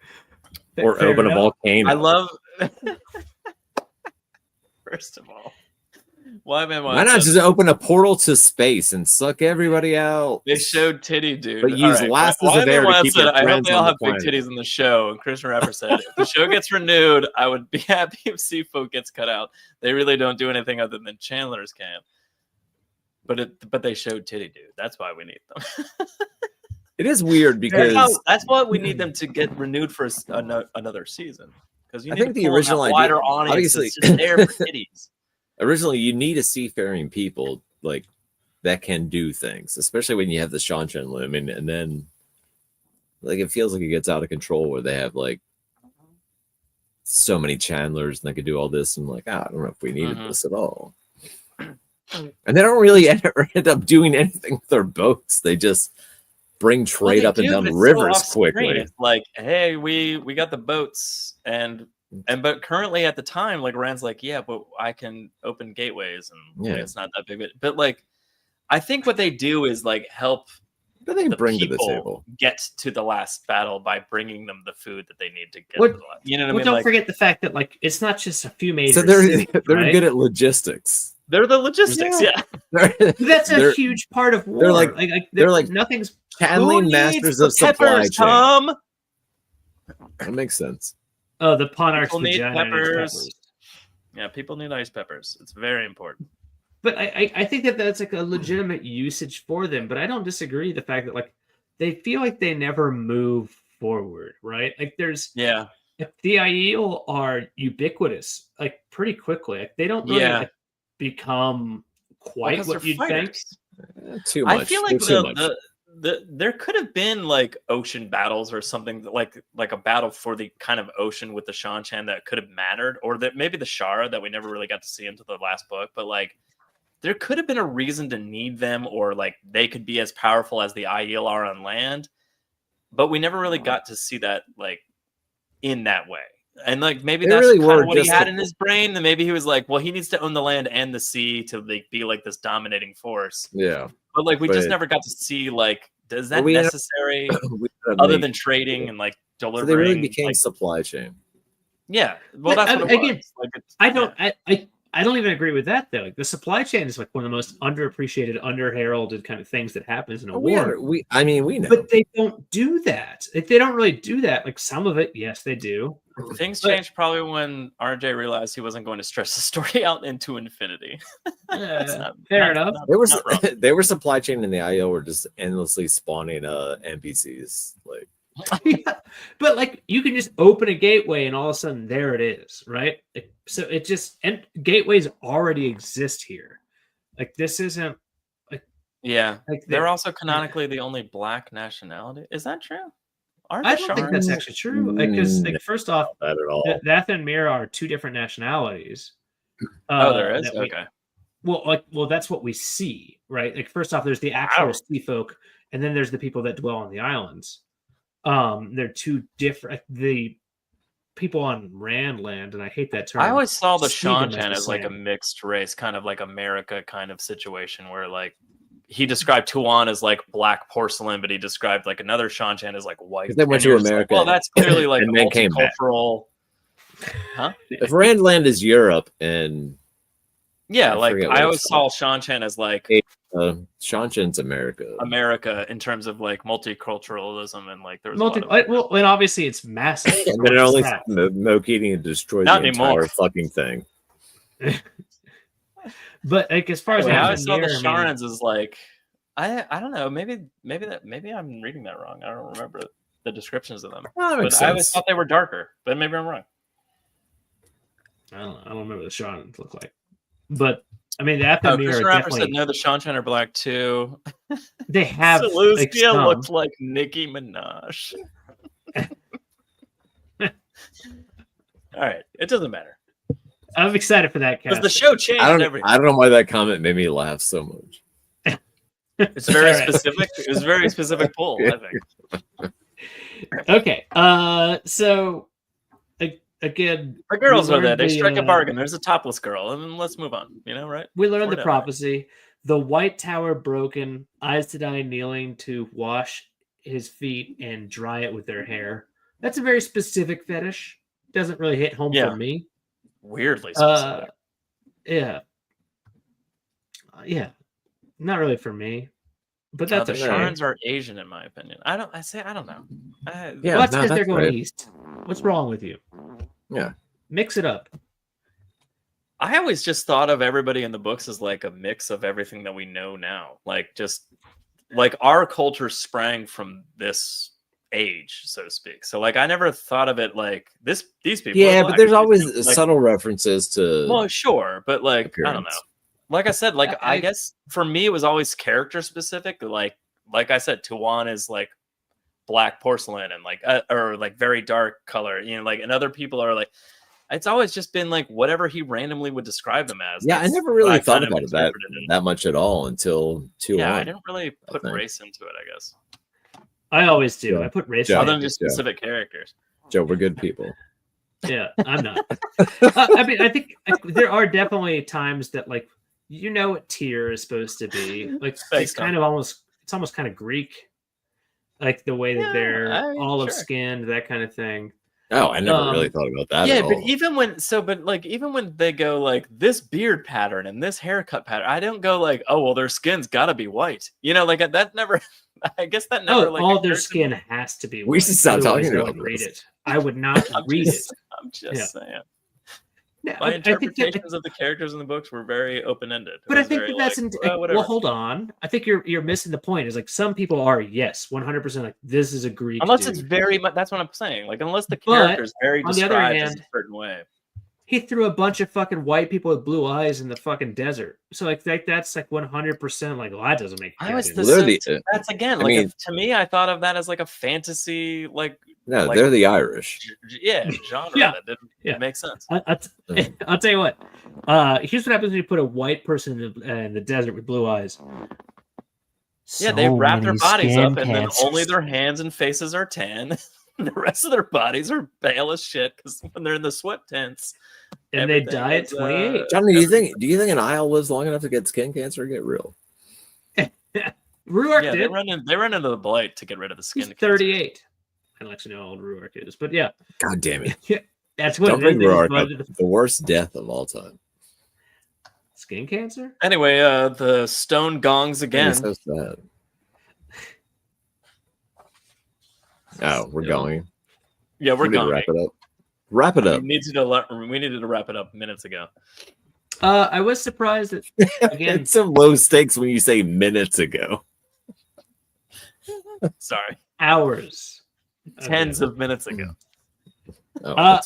or Fair open a enough. volcano. I love. First of all, why not just open a portal to space and suck everybody out? They showed titty dude, But use lasses Why of air to Wyatt keep said, your I hope friends they all on the have big planet." titties in the show. And Christian Rapper said, if the show gets renewed, I would be happy if Seafolk gets cut out. They really don't do anything other than Chandler's camp. But they showed titty dude. That's why we need them. It is weird because that's why we need them to get renewed for another season. Because I think the original idea, wider audience obviously, is just there for titties. originally you need a seafaring people like that can do things, especially when you have the Shanshan looming, and then like it feels like it gets out of control where they have like so many Chandlers and they could do all this, and like, I don't know if we needed this at all. And they don't really end up doing anything with their boats. They just bring trade up and down rivers quickly. It's like, hey, we got the boats, but currently at the time, like Rand's like, yeah, but I can open gateways, and like, it's not that big. But like, I think what they do is like help. But they the bring to the people table. Get to the last battle by bringing them the food that they need to get. Well, to the last, you know what I Well, mean? don't Like, forget the fact that like it's not just a few major. So they're cities, they're right? good at logistics. they're the logistics, yeah. That's a They're- huge part of war. they're like- they're like nothing's channeling Who masters needs of the supply peppers, chain. Tom? That makes sense. Oh, the Ponarch's People need vagina needs peppers. Yeah, people need ice peppers. It's very important. But I think that that's like a legitimate usage for them. But I don't disagree with the fact that like they feel like they never move forward, right? Like there's Yeah. the Aiel are ubiquitous like pretty quickly. Like, they don't really like, become quite Because what they're you'd fighters. Too much. I feel like They're too much. there could have been like ocean battles or something like a battle for the kind of ocean with the Shanshan that could have mattered, or that maybe the Shara that we never really got to see into the last book, but like there could have been a reason to need them, or like they could be as powerful as the Aiel are on land, but we never really got to see that like in that way. And like maybe They that's really kind were of what he just had a- in his brain, and maybe he was like, well, he needs to own the land and the sea to like be like this dominating force. Yeah. But like we just But- never got to see like, is that Well, we ended up- necessary We ended up other making- than trading and like so delivering? they really became like, supply chain. yeah. Well, But, that's what it again, was. Like, I don't I don't even agree with that though. Like the supply chain is like one of the most underappreciated, underheralded kind of things that happens in a war. We know. But they don't do that. Like they don't really do that. Like some of it, yes, they do. Things But- changed probably when RJ realized he wasn't going to stretch the story out into infinity. That's not- Fair not- enough. not- There was not wrong. they were supply chain, and the IO were just endlessly spawning NPCs. Like Yeah. But like you can just open a gateway and all of a sudden there it is, right? Like, so it just and gateways already exist here. Like this isn't Yeah. like They're also canonically the only black nationality. Is that true? Aren't I the don't think Shara- that's actually true. Because like first off, that at all. Vath and Mira are two different nationalities. Oh, there is? that we- Okay. Well, that's what we see, right? Like first off, there's the actual Wow. sea folk, and then there's the people that dwell on the islands. They're two different. The people on Randland, and I hate that term. I always saw the see them Shanshan the as like a same. mixed race, kind of like America kind of situation where like he described Tuan as like black porcelain, but he described like another Shanshan as like white. 'Cause they went And to you're just like, America well, that's clearly like and then came back. multicultural. Huh? If Randland is Europe, and Yeah, I like forget what I it's always saw Shanshan as like Shanshan's America. America in terms of like multiculturalism and like there was a lot of Well, and obviously it's massive. And then it only Mokeating and destroyed Not the anymore. entire fucking thing. But like as far as Anyway, I having always saw the here, I mean, Sharns as like I don't know, maybe I'm reading that wrong. I don't remember the descriptions of them. Oh, that makes But I always sense. thought they were darker, but maybe I'm wrong. I don't remember what the Sharns look like. But I mean, the Oh, Aptamir Christian are Rapper said definitely no, the Shanshan are black too. they have like, Seleucia some. looks like Nicki Minaj. All right, it doesn't matter I'm excited for that because cast. the show changed everything. I don't know why that comment made me laugh so much. It's very All right. specific. It was a very specific poll, I think. Okay. So again, The girls we are there. learned They the, strike a bargain. There's a topless girl, and then let's move on. You know, right? we learned We're the done. prophecy. The White Tower broken. Eyes to die kneeling to wash his feet and dry it with their hair. That's a very specific fetish. Doesn't really hit home Yeah. for me. Weirdly specific. Yeah. Yeah. Not really for me. But The that's a shame. Sharns are Asian, in my opinion. I don't know. Yeah, Well, that's no, because they're that's going right. east. What's wrong with you? Yeah. Mix it up. I always just thought of everybody in the books as like a mix of everything that we know now. Like just like our culture sprang from this age, so to speak. So like I never thought of it like these people. Yeah, are but black. there's always Like, subtle references to. well, sure, but like I don't know. appearance. Like I said, like I I- guess for me it was always character specific. Like I said, Tuan is like black porcelain and like or like very dark color, you know, like and other people are like it's always just been like whatever he randomly would describe them as. Yeah, I that's never what really I thought kind of about it that interpreted it. that much at all until 2 Yeah, I on. didn't really put think. race into it, I guess. I always do. Yeah. I put race Yeah. in Other it. than just Yeah. specific characters. Joe, we're good people. Yeah, I'm not. I mean, I think there are definitely times that, like, you know what tier is supposed to be. Like, Space it's kind of almost kind of Greek, like the way that Yeah, they're I mean, olive sure. skinned, that kind of thing. Oh, I never really Um, thought about that. Yeah, at but all. even when they go like this beard pattern and this haircut pattern, I don't go like, oh well, their skin's got to be white. You know, like that never. I guess that never. Oh, like all their occurred to skin me. has to be. We should white, stop otherwise talking I about wouldn't read this. it. I would not read it. I'm just saying. Yeah, My I think that- interpretations of the characters in the books were very open ended. But I think that that's well. Hold on, I think you're missing the point. Is like some people are 100% like this is a Greek. unless dude. it's very much. That's what I'm saying. Like unless the But, character's very on the other described as hand, a certain way. He threw a bunch of fucking white people with blue eyes in the fucking desert. So like that's like 100% like, well, that doesn't make I was sense. Well, they're the- that's again I like mean- to me. I thought of that as like a fantasy, like No, like- they're the Irish. genre. Yeah. That didn't Yeah. make sense. I'll tell you what. Here's what happens when you put a white person in the desert with blue eyes. Yeah, they wrap their many bodies skin up, and then cancers. only their hands and faces are tan. The rest of their bodies are pale as shit because when they're in the sweat tents, And they everything die at is, 28. Johnny, do you think an Isle lives long enough to get skin cancer or get real? Ruark Yeah, did. they run into the blight to get rid of the He's skin. cancer. 38. I don't actually know how old Ruark is, but yeah, God damn it. that's what Don't it bring is. Rourke But up. The worst death of all time. skin cancer? Anyway, the stone gongs again. It's so sad. Oh, we're Yeah. going. Yeah, we're We need to going. wrap it up. Wrap it up. We needed to wrap it up minutes ago. I was surprised that again. It's some low stakes when you say minutes ago. Sorry, hours. tens of minutes ago. Oh,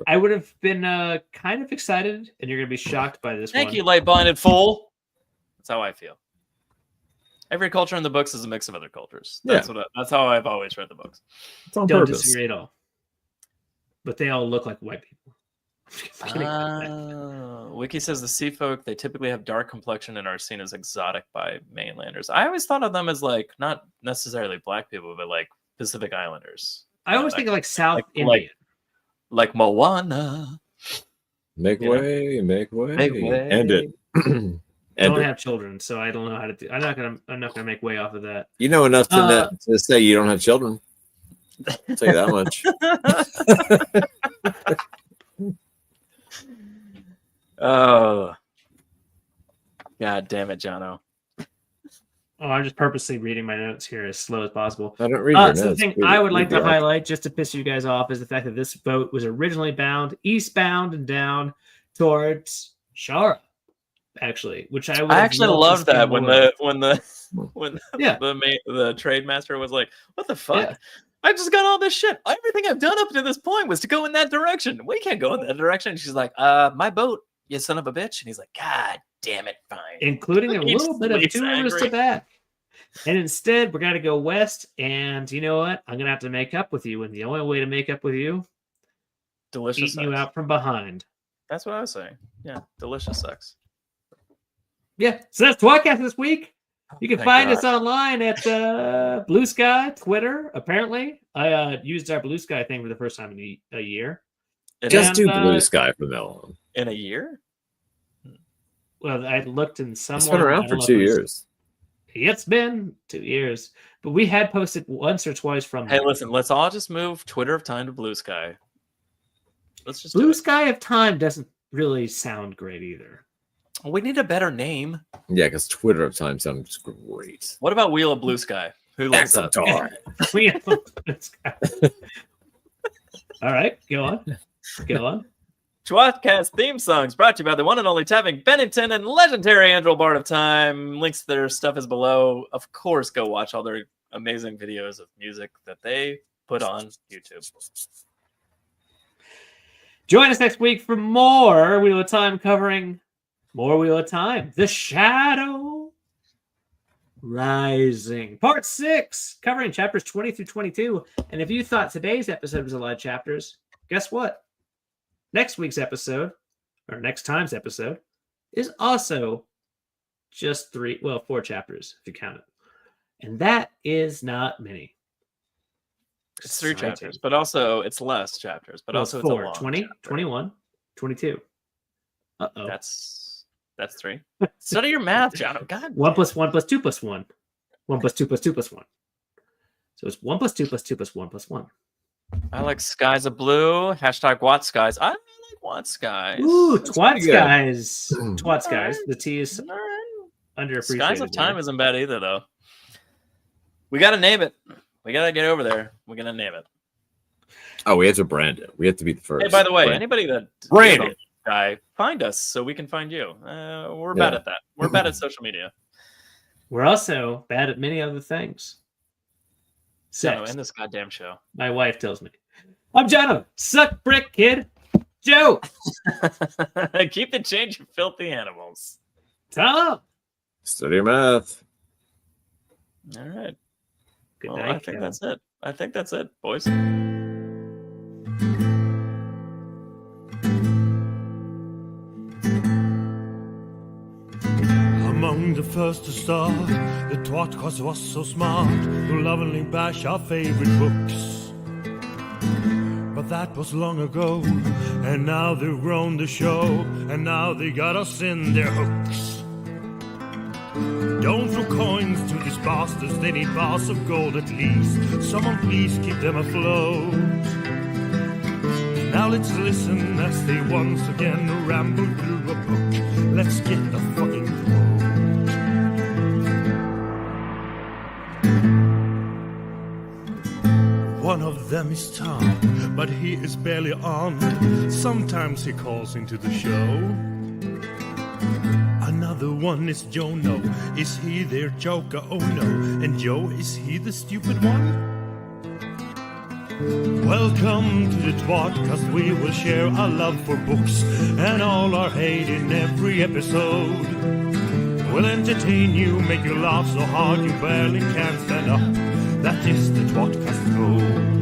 I would have been kind of excited, and you're gonna be shocked by this Thank one. you, light blinded fool. That's how I feel. Every culture in the books is a mix of other cultures. That's that's how I've always read the books. It's on Don't purpose. disagree at all. But they all look like white people. I'm kidding. Wiki says the sea folk, they typically have dark complexion and are seen as exotic by mainlanders. I always thought of them as like not necessarily black people, but like Pacific Islanders. I always think of like South like- Indian. Like Moana. Make You know? way, make way. Make way. End it. I End don't it. have children, so I don't know how to do. I'm not gonna make way off of that. You know enough to say you don't have children. I'll tell you that much. Oh. God damn it, Jono. Oh, I'm just purposely reading my notes here as slow as possible. I don't read your So the notes. thing Read- I would read like the to article. highlight, just to piss you guys off, is the fact that this boat was originally bound eastbound and down towards Shara, actually, which I would I have actually loved loved to see that when more of. the trade master was like, "What the fuck? Yeah. I just got all this shit. Everything I've done up to this point was to go in that direction. We can't go in that direction." And she's like, my boat, you son of a bitch." And he's like, "God damn it, fine." Including a He little bit of sleeps 2 rivers to angry. back. And instead, we're going to go west. And you know what? I'm going to have to make up with you. And the only way to make up with you, Delicious eating you sex. out from behind. That's what I was saying. Yeah, delicious sex. Yeah. So that's tWoTcast this week. You can Thank find God. us online at Blue Sky, Twitter, apparently. I used our Blue Sky thing for the first time in a year. Just do And, Blue Sky from now on. In a year? Well, I looked in somewhere. It's been around for 2 years. It's been 2 years. But we had posted once or twice from Hey, there. listen, let's all just move Twitter of Time to Blue Sky. Let's just do Blue it. Sky of Time doesn't really sound great either. We need a better name. Yeah, because Twitter of Time sounds great. What about Wheel of Blue Sky? Who likes that? Avatar. We have Blue Sky. All right, go on. Go on. tWoTcast theme songs brought to you by the one and only Tapping Bennington and legendary Andrew Bard of Time. Links to their stuff is below. Of course, go watch all their amazing videos of music that they put on YouTube. Join us next week for more Wheel of Time covering more Wheel of Time. The Shadow Rising. Part 6, covering chapters 20 through 22. And if you thought today's episode was a lot of chapters, guess what? Next week's episode, or next time's episode, is also just 4 chapters, if you count it. And that is not many. It's 3 Exciting. chapters, but also it's less chapters, but Well, also it's a 4, long 20, chapter. 21, 22. Uh-oh. That's 3. Study your math, Jono. God. 1 plus 1 plus 2 plus 1. 1 plus 2 plus 2 plus 1. So it's 1 plus 2 plus 2 plus 1 plus 1. I like skies of blue. Hashtag Watt skies. I like Watt skies. Ooh, That's twat pretty good. skies. Twat skies. The T is All right. underappreciated. Skies of Time there. isn't bad either, though. We got to name it. We got to get over there. We're going to name it. Oh, we have to brand it. We have to be the first. Hey, by the way, Brand- anybody that Brand is a it. guy, find us so we can find you. We're bad Yeah. at that. We're bad at social media. We're also bad at many other things. So, Sex. in this goddamn show. My wife tells me. I'm Jono. Suck brick, kid. Joe. Keep the change, you filthy animals. Tom. Study your math. All right. Good Well, night. I think Kevin. that's it. I think that's it, boys. Among the first to start, the tWoTcast was so smart to lovingly bash our favorite books. But that was long ago, and now they've grown the show, and now they got us in their hooks. Don't throw coins to these bastards, they need bars of gold at least. Someone please keep them afloat. Now let's listen as they once again ramble through a book. Let's get the fucking quote. One of them is Tom, but he is barely on. Sometimes he calls into the show. Another one is Jono. Is he their joker? Oh no. And Joe, is he the stupid one? Welcome to the tWoTcast. We will share our love for books and all our hate in every episode. We'll entertain you, make you laugh so hard you barely can stand up. That is the tWoTcast goal.